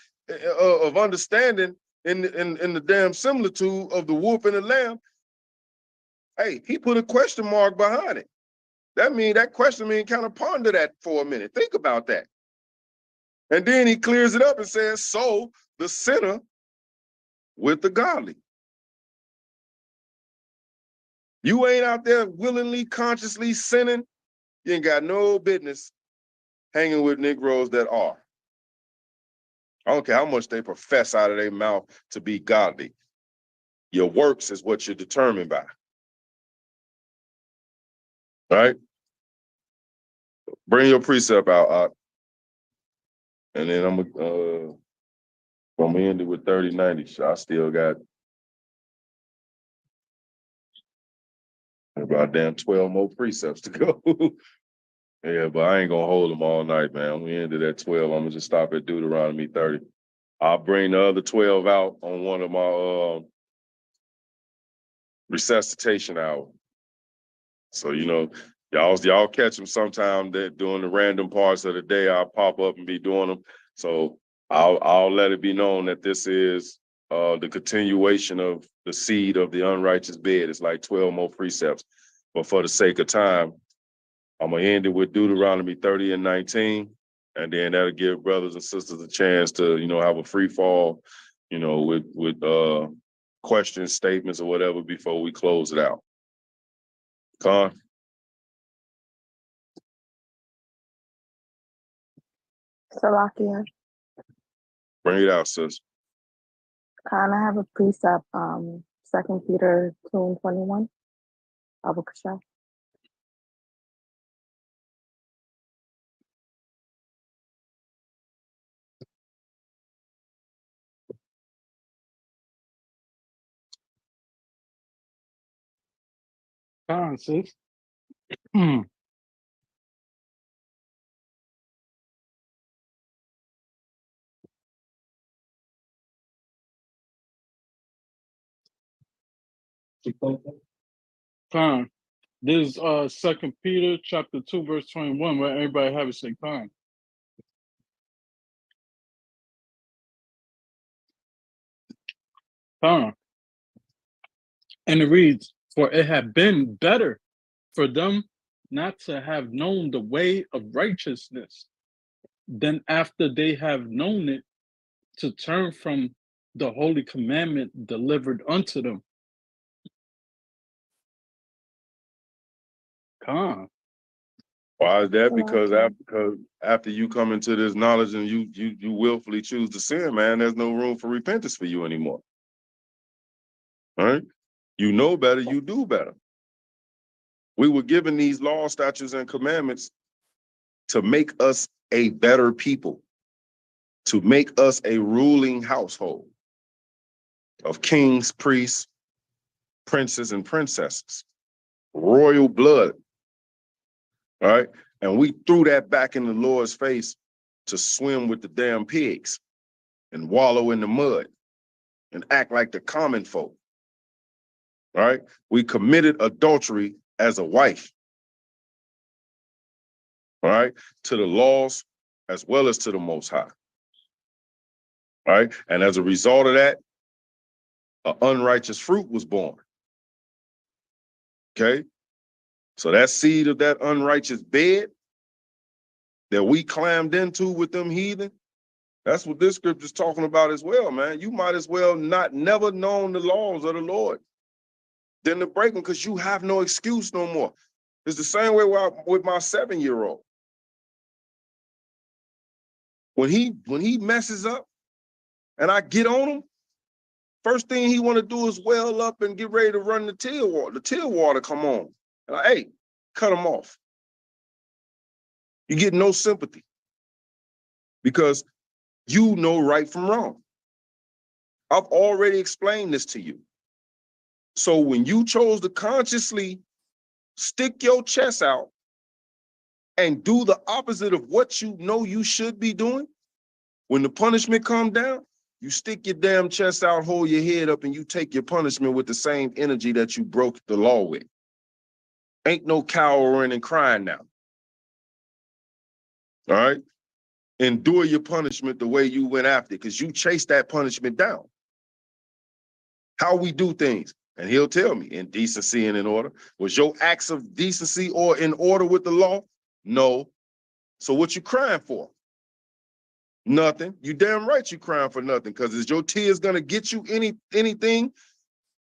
of understanding in the damn similitude of the wolf and the lamb, hey, he put a question mark behind it. That question mean kind of ponder that for a minute. Think about that. And then he clears it up and says, so the sinner with the godly. You ain't out there willingly, consciously sinning. You ain't got no business hanging with Negroes that are. I don't care how much they profess out of their mouth to be godly. Your works is what you're determined by. All right? Bring your precept out, and then I'm gonna end it with 3090. So I still got about damn 12 more precepts to go. Yeah, but I ain't gonna hold them all night, man. We ended at 12. I'm gonna just stop at Deuteronomy 30. I'll bring the other 12 out on one of my resuscitation hours. So, Y'all catch them sometime that during the random parts of the day. I'll pop up and be doing them. So I'll let it be known that this is the continuation of the seed of the unrighteous bed. It's like 12 more precepts. But for the sake of time, I'm gonna end it with Deuteronomy 30 and 19. And then that'll give brothers and sisters a chance to, have a free fall, with questions, statements, or whatever before we close it out. Con? Salakia, Bring it out, sis. kind of have a precept, 2 Peter 2:21. Abu Kasha. Con, sis. Con. This is 2 Peter chapter 2, verse 21, where everybody have it say con. Con. And it reads, for it had been better for them not to have known the way of righteousness than after they have known it to turn from the holy commandment delivered unto them. Con. Why is that? Because after you come into this knowledge and you willfully choose to sin, man, there's no room for repentance for you anymore. All right? You know better, you do better. We were given these laws, statutes, and commandments to make us a better people, to make us a ruling household of kings, priests, princes, and princesses, royal blood. All right? And we threw that back in the Lord's face to swim with the damn pigs and wallow in the mud and act like the common folk. All right? We committed adultery as a wife. All right? To the laws as well as to the Most High. All right? And as a result of that, an unrighteous fruit was born. Okay? So that seed of that unrighteous bed that we climbed into with them heathen, that's what this scripture is talking about as well, man. You might as well not never known the laws of the Lord than to break them, because you have no excuse no more. It's the same way with my 7-year-old. When he messes up and I get on him, first thing he want to do is well up and get ready to run the till water. The till water come on. And hey, cut him off. You get no sympathy because you know right from wrong. I've already explained this to you. So when you chose to consciously stick your chest out and do the opposite of what you know you should be doing, when the punishment comes down, you stick your damn chest out, hold your head up, and you take your punishment with the same energy that you broke the law with. Ain't no cowering and crying now. All right? Endure your punishment the way you went after it, because you chased that punishment down. How we do things. And he'll tell me, in decency and in order. Was your acts of decency or in order with the law? No. So what you crying for? Nothing. You damn right you crying for nothing, because is your tears gonna get you anything?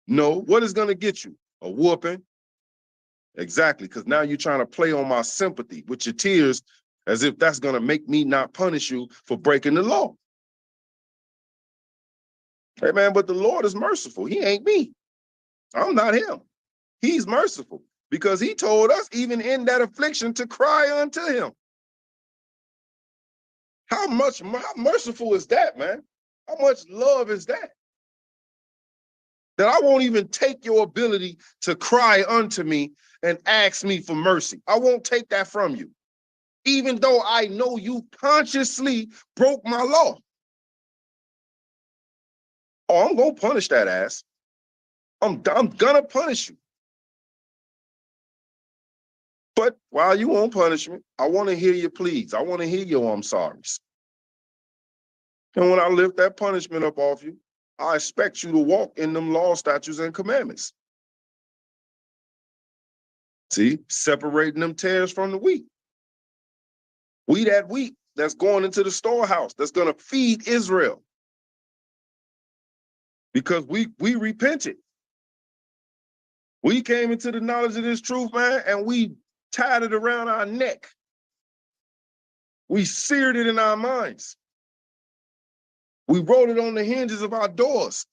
No. What is gonna get you? A whooping. Exactly, because now you're trying to play on my sympathy with your tears as if that's gonna make me not punish you for breaking the law. Hey man, but the Lord is merciful. He ain't me. I'm not him. He's merciful because he told us even in that affliction to cry unto him. How merciful is that, man? How much love is that? That I won't even take your ability to cry unto me and ask me for mercy. I won't take that from you, even though I know you consciously broke my law. Oh, I'm gonna punish that ass. I'm gonna punish you. But while you on punishment, I want to hear your pleas. I want to hear your I'm sorries. And when I lift that punishment up off you, I expect you to walk in them laws, statutes, and commandments. See, separating them tares from the wheat. We that wheat that's going into the storehouse, that's going to feed Israel. Because we repented. We came into the knowledge of this truth, man, and we tied it around our neck. We seared it in our minds. We wrote it on the hinges of our doors.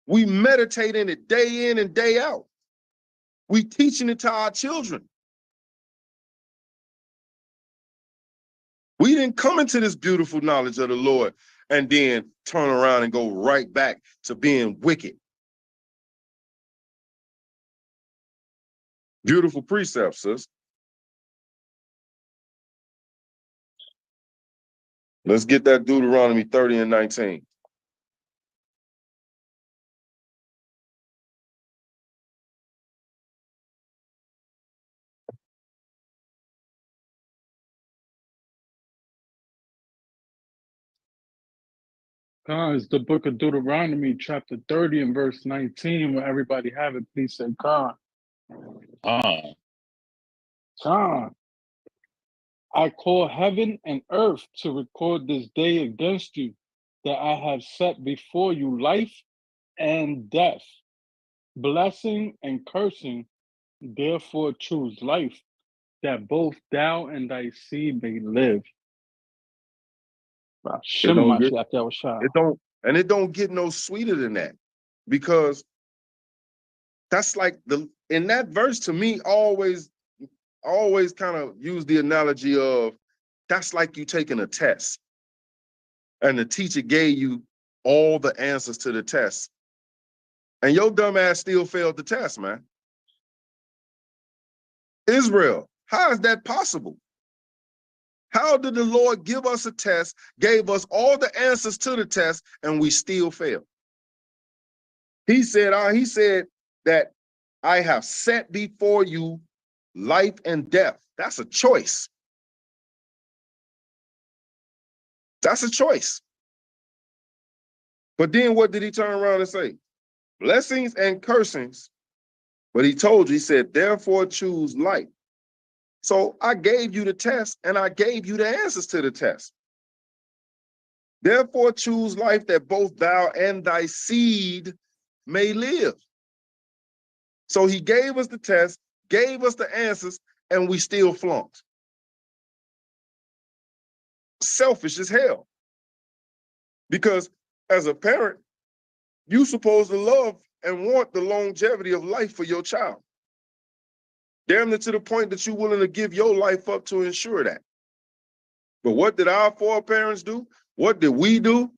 We meditate in it day in and day out. We teaching it to our children. We didn't come into this beautiful knowledge of the Lord and then turn around and go right back to being wicked. Beautiful precepts, sis. Let's get that Deuteronomy 30 and 19. It's the book of Deuteronomy, chapter 30 and verse 19. Where everybody have it, please say God. God. I call heaven and earth to record this day against you, that I have set before you life and death, blessing and cursing. Therefore choose life, that both thou and thy seed may live. It don't get no sweeter than that, because that's like in that verse, to me, always kind of use the analogy of that's like you taking a test and the teacher gave you all the answers to the test and your dumb ass still failed the test, man. Israel, how is that possible? How did the Lord give us a test, gave us all the answers to the test, and we still fail? He said that I have set before you life and death. That's a choice. That's a choice. But then what did he turn around and say? Blessings and cursings. But he told you, he said, therefore choose life. So I gave you the test and I gave you the answers to the test. Therefore choose life, that both thou and thy seed may live. So he gave us the test, gave us the answers, and we still flunked. Selfish as hell. Because as a parent, you're supposed to love and want the longevity of life for your child. Damn near to the point that you're willing to give your life up to ensure that. But what did our foreparents do? What did we do?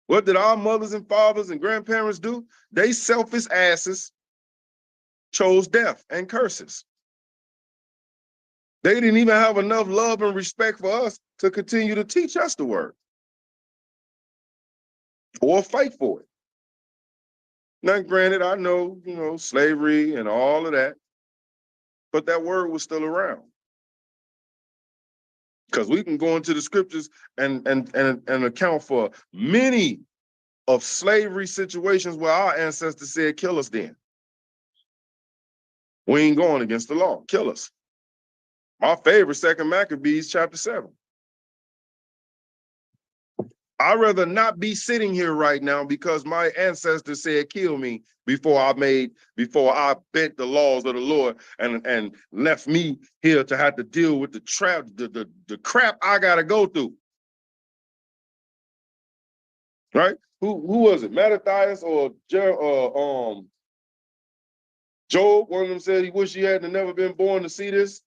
What did our mothers and fathers and grandparents do? They selfish asses chose death and curses. They didn't even have enough love and respect for us to continue to teach us the word or fight for it. Now, granted, I know, slavery and all of that, but that word was still around. Because we can go into the scriptures and account for many of slavery situations where our ancestors said, kill us then. We ain't going against the law, kill us. My favorite, 2 Maccabees, chapter 7. I'd rather not be sitting here right now because my ancestors said kill me before I bent the laws of the Lord and left me here to have to deal with the crap I gotta go through. Right? Who was it? Mattathias or Job? One of them said he wished he hadn't never been born to see this.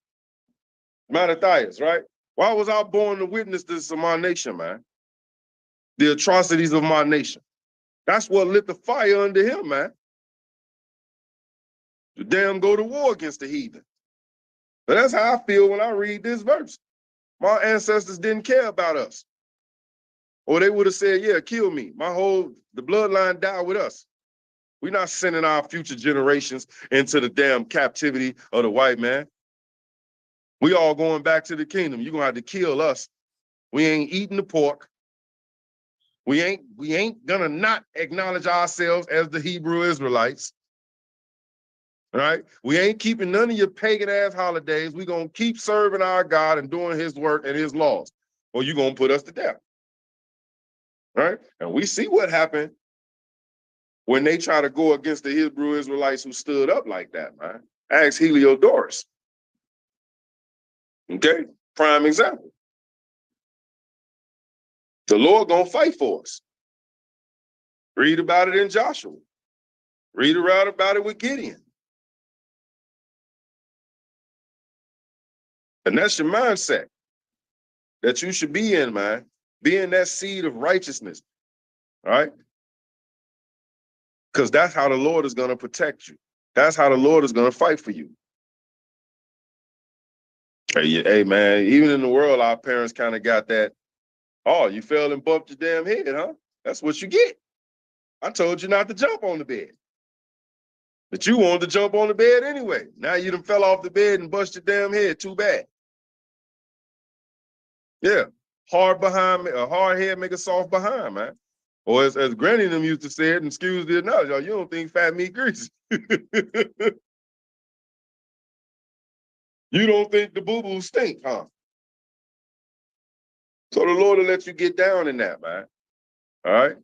Mattathias, right? Why was I born to witness this of my nation, man? The atrocities of my nation. That's what lit the fire under him, man. To damn go to war against the heathen. But that's how I feel when I read this verse. My ancestors didn't care about us. Or they would have said, yeah, kill me. The bloodline died with us. We're not sending our future generations into the damn captivity of the white man. We all going back to the kingdom. You're gonna have to kill us. We ain't eating the pork. We ain't gonna not acknowledge ourselves as the Hebrew Israelites. All right? We ain't keeping none of your pagan ass holidays. We're gonna keep serving our God and doing his work and his laws. Or you're gonna put us to death. Right? And we see what happened when they try to go against the Hebrew Israelites who stood up like that, man. Ask Heliodorus. Okay? Prime example. The Lord gonna fight for us. Read about it in Joshua. Read around about it with Gideon. And that's your mindset that you should be in, man. Be in that seed of righteousness. All right? Because that's how the Lord is going to protect you. That's how the Lord is going to fight for you. Hey, man, even in the world, our parents kind of got that, oh, you fell and bumped your damn head, huh? That's what you get. I told you not to jump on the bed. But you wanted to jump on the bed anyway. Now you done fell off the bed and bust your damn head. Too bad. Yeah. Hard behind, a hard head make a soft behind, man. Or as Granny and them used to say it, and excuse the analogy, you don't think fat meat greasy. You don't think the boo-boo stink, huh? So the Lord will let you get down in that, man. All right?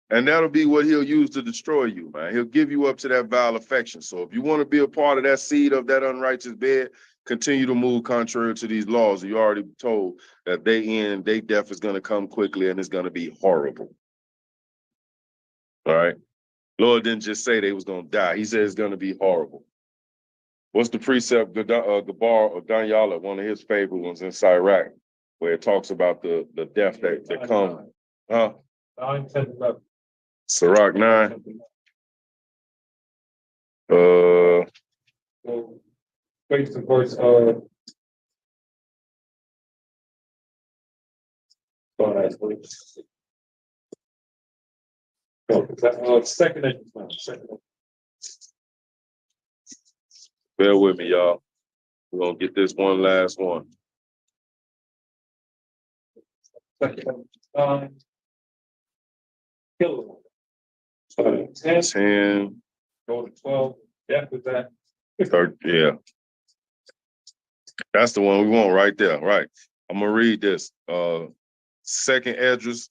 And that'll be what he'll use to destroy you, man. He'll give you up to that vile affection. So if you want to be a part of that seed of that unrighteous bed, continue to move contrary to these laws. You already told that their death is going to come quickly and it's going to be horrible. All right? Lord didn't just say they was going to die. He said it's going to be horrible. What's the precept, Gabar of Danyala, one of his favorite ones in Sirach, where it talks about the death that comes? Huh? 9, 10, 11. Sirach 9. So, wait to verse second. Bear with me, y'all. We're going to get this one last one. Kill 10. Go to 12. After that. Yeah. That's the one we want right there. Right. I'm going to read this. 2nd Esdras,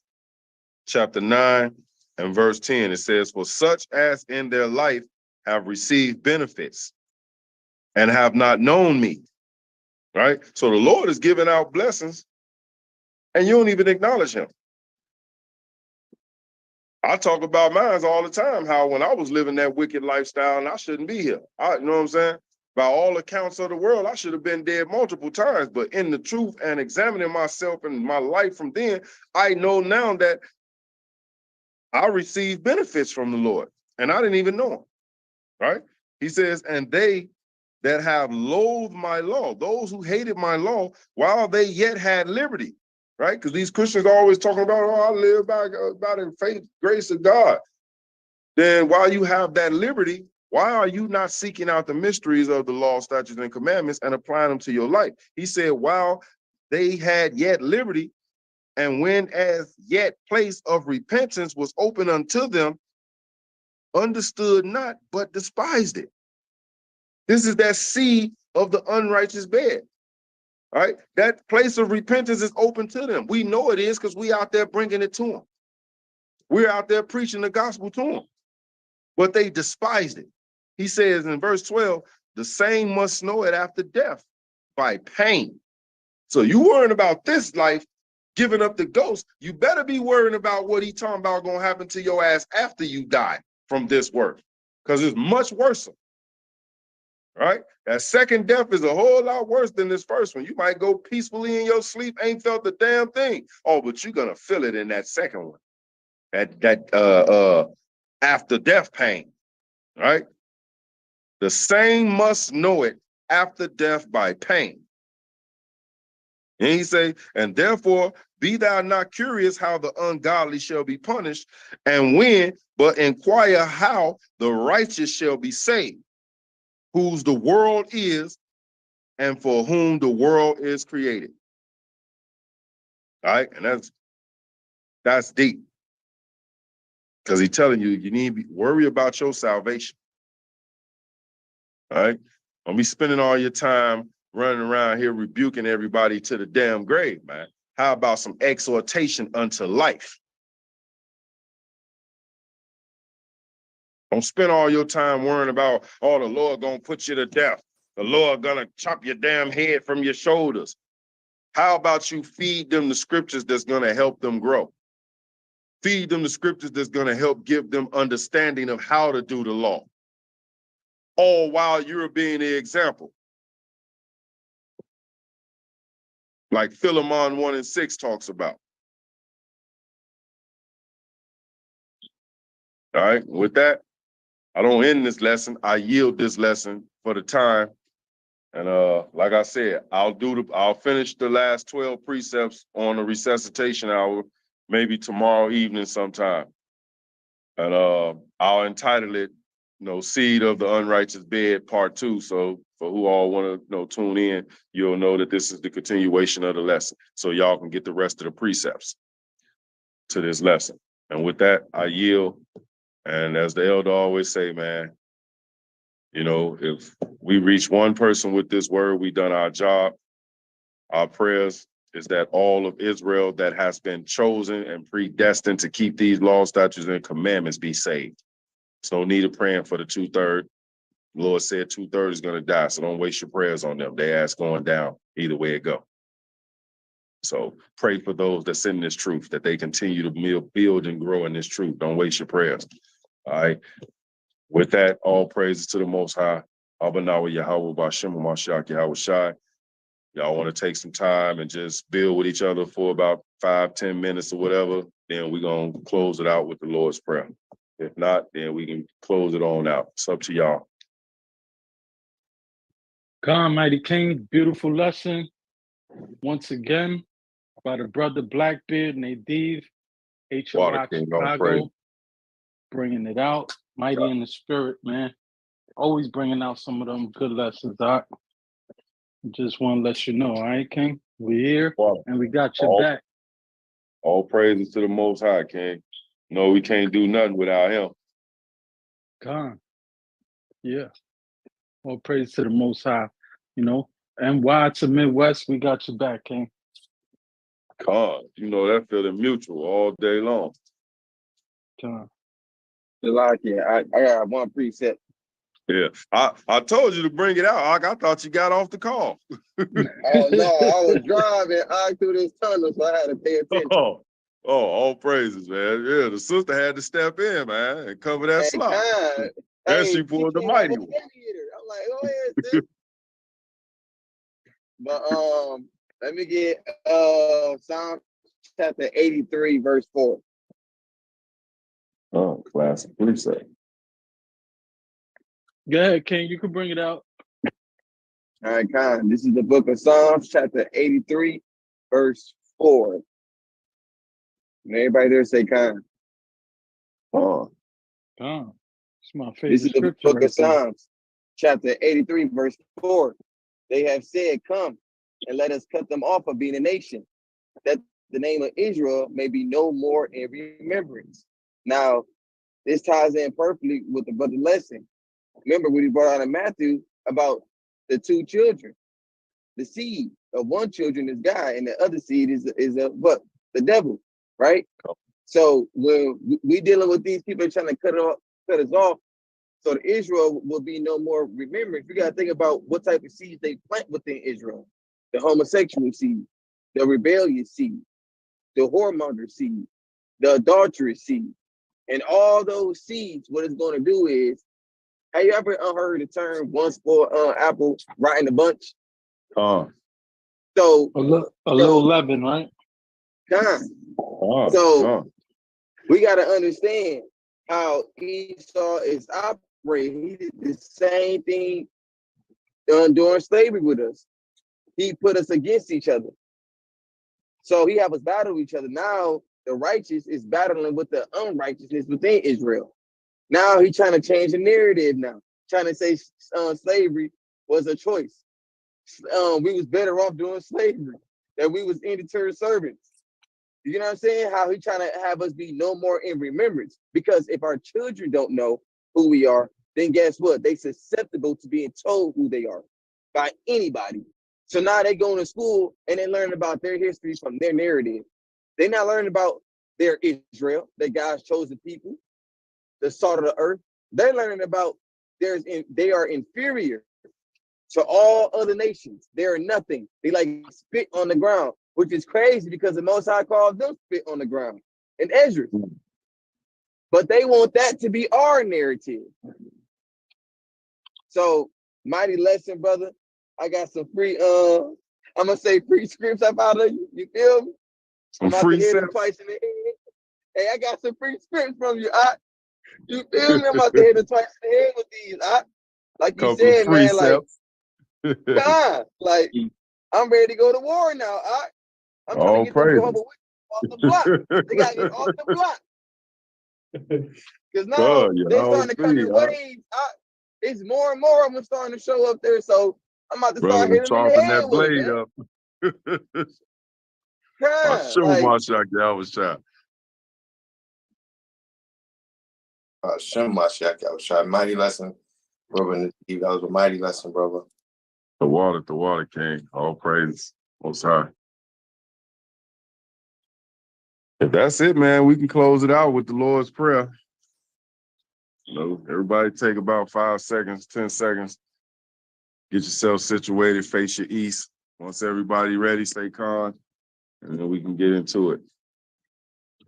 chapter 9 and verse 10. It says, for such as in their life have received benefits and have not known me. Right? So the Lord is giving out blessings and you don't even acknowledge him. I talk about mine all the time, how when I was living that wicked lifestyle and I shouldn't be here. You know what I'm saying? By all accounts of the world, I should have been dead multiple times. But in the truth and examining myself and my life from then, I know now that I received benefits from the Lord and I didn't even know him. Right? He says, and they that have loathed my law, those who hated my law, while they yet had liberty. Right? Because these Christians are always talking about, oh, I live by the faith, grace of God. Then while you have that liberty, why are you not seeking out the mysteries of the law, statutes, and commandments and applying them to your life? He said, while they had yet liberty, and when as yet place of repentance was open unto them, understood not, but despised it. This is that seed of the unrighteous bed. All right, that place of repentance is open to them. We know it is because we out there bringing it to them. We're out there preaching the gospel to them, but they despised it. He says in verse 12, the same must know it after death by pain. So you worrying about this life, giving up the ghost, you better be worrying about what he talking about going to happen to your ass after you die from this work, because it's much worse. Right? That second death is a whole lot worse than this first one. You might go peacefully in your sleep, ain't felt a damn thing. Oh, but you're gonna feel it in that second one. That after death pain. Right? The same must know it after death by pain. And he say, and therefore be thou not curious how the ungodly shall be punished, and when, but inquire how the righteous shall be saved, whose the world is, and for whom the world is created. All right, and that's deep. Because he's telling you, you need to worry about your salvation. All right? Don't be spending all your time running around here rebuking everybody to the damn grave, man. How about some exhortation unto life? Don't spend all your time worrying about, oh, the Lord gonna put you to death. The Lord gonna chop your damn head from your shoulders. How about you feed them the scriptures that's gonna help them grow? Feed them the scriptures that's gonna help give them understanding of how to do the law. All while you're being the example. Like Philemon 1:6 talks about. All right, with that, I don't end this lesson. I yield this lesson for the time. And like I said, I'll finish the last 12 precepts on the resuscitation hour, maybe tomorrow evening sometime. And I'll entitle it, Seed of the Unrighteous Bed, Part 2. So for who all want to tune in, you'll know that this is the continuation of the lesson. So y'all can get the rest of the precepts to this lesson. And with that, I yield. And as the elder always say, man, if we reach one person with this word, we done our job. Our prayers is that all of Israel that has been chosen and predestined to keep these laws, statutes, and commandments be saved. There's no need of praying for the 2/3. The Lord said 2/3 is going to die, so don't waste your prayers on them. They ass going down either way it go. So pray for those that send this truth, that they continue to build and grow in this truth. Don't waste your prayers. All right. With that, all praises to the Most High. Abanawa Yahweh Bashem Mashiach Yahweh Shai. Y'all want to take some time and just build with each other for about 5-10 minutes or whatever, then we're going to close it out with the Lord's Prayer. If not, then we can close it on out. It's up to y'all. God, Mighty King, beautiful lesson. Once again, by the brother Blackbeard, Nadiv, Water HOI King, all praise. Chicago, bringing it out. Mighty in the spirit, man. Always bringing out some of them good lessons, Doc. Just want to let you know, all right, King? We're here, and we got your back. All praises to the Most High, King. No, we can't do nothing without him. God. Yeah. All praise to the Most High, And why to Midwest, we got your back, King. God, that feeling mutual all day long. God. I got one precept. Yeah, I told you to bring it out. I thought you got off the call. Oh no, I was driving through this tunnel, so I had to pay attention. Oh, all praises, man. Yeah, the sister had to step in, man, and cover that slot. And she pulled the mighty one. I'm like, go ahead, sis. But let me get Psalm chapter 83, verse 4. Oh, classic precept. Go ahead, King. You can bring it out. All right, Khan. This is the book of Psalms, chapter 83, verse 4. And everybody there say Khan. Oh. Khan. It's my favorite. This is the book of Psalms, chapter 83, verse 4. They have said, come and let us cut them off of being a nation, that the name of Israel may be no more in remembrance. Now, this ties in perfectly with the brother lesson. Remember what he brought out in Matthew about the two children. The seed of one children is God, and the other seed is the devil, right? So when we dealing with these people trying to cut us off, so the Israel will be no more remembrance. You got to think about what type of seeds they plant within Israel: the homosexual seed, the rebellious seed, the whoremonger seed, the adulterous seed, and all those seeds. What it's going to do is, have you ever heard the term "one spoiled apple rot in the bunch"? So a little leaven, right? We got to understand how Esau is operating. He did the same thing during slavery with us. He put us against each other. So he have us battle each other. Now the righteous is battling with the unrighteousness within Israel. Now he's trying to change the narrative now, trying to say slavery was a choice. we was better off doing slavery, that we was indentured servants. You know what I'm saying? How he trying to have us be no more in remembrance. Because if our children don't know who we are, then guess what? They susceptible to being told who they are by anybody. So now they going to school and they learn about their history from their narrative. They're not learning about their Israel, their God's chosen people, the salt of the earth. They're learning about they are inferior to all other nations. They are nothing. They like spit on the ground, which is crazy because the Most High called them spit on the ground in Ezra. But they want that to be our narrative. So, mighty lesson, brother. I got some free, I'm gonna say free scripts up out of you. You feel me? I'm about to hit them twice in the head. Hey, I got some free scripts from you. You feel me? I'm about to hit them twice in the head with these. Like you said, man, like I'm ready to go to war now. I'm trying to get them Jehovah's Witnesses off the block. They gotta get off the block. Because now they're starting to come in waves. It's more and more of them starting to show up there. So I'm about to start hitting them in the head with it, man. I show my shot, I was shot. Shem Mashiach, I was trying. Mighty lesson, brother. That was a mighty lesson, brother. The water king. All praise Most High. If that's it, man, we can close it out with the Lord's Prayer. You know, everybody take about 5 seconds, 10 seconds. Get yourself situated, face your east. Once everybody ready, stay calm, and then we can get into it.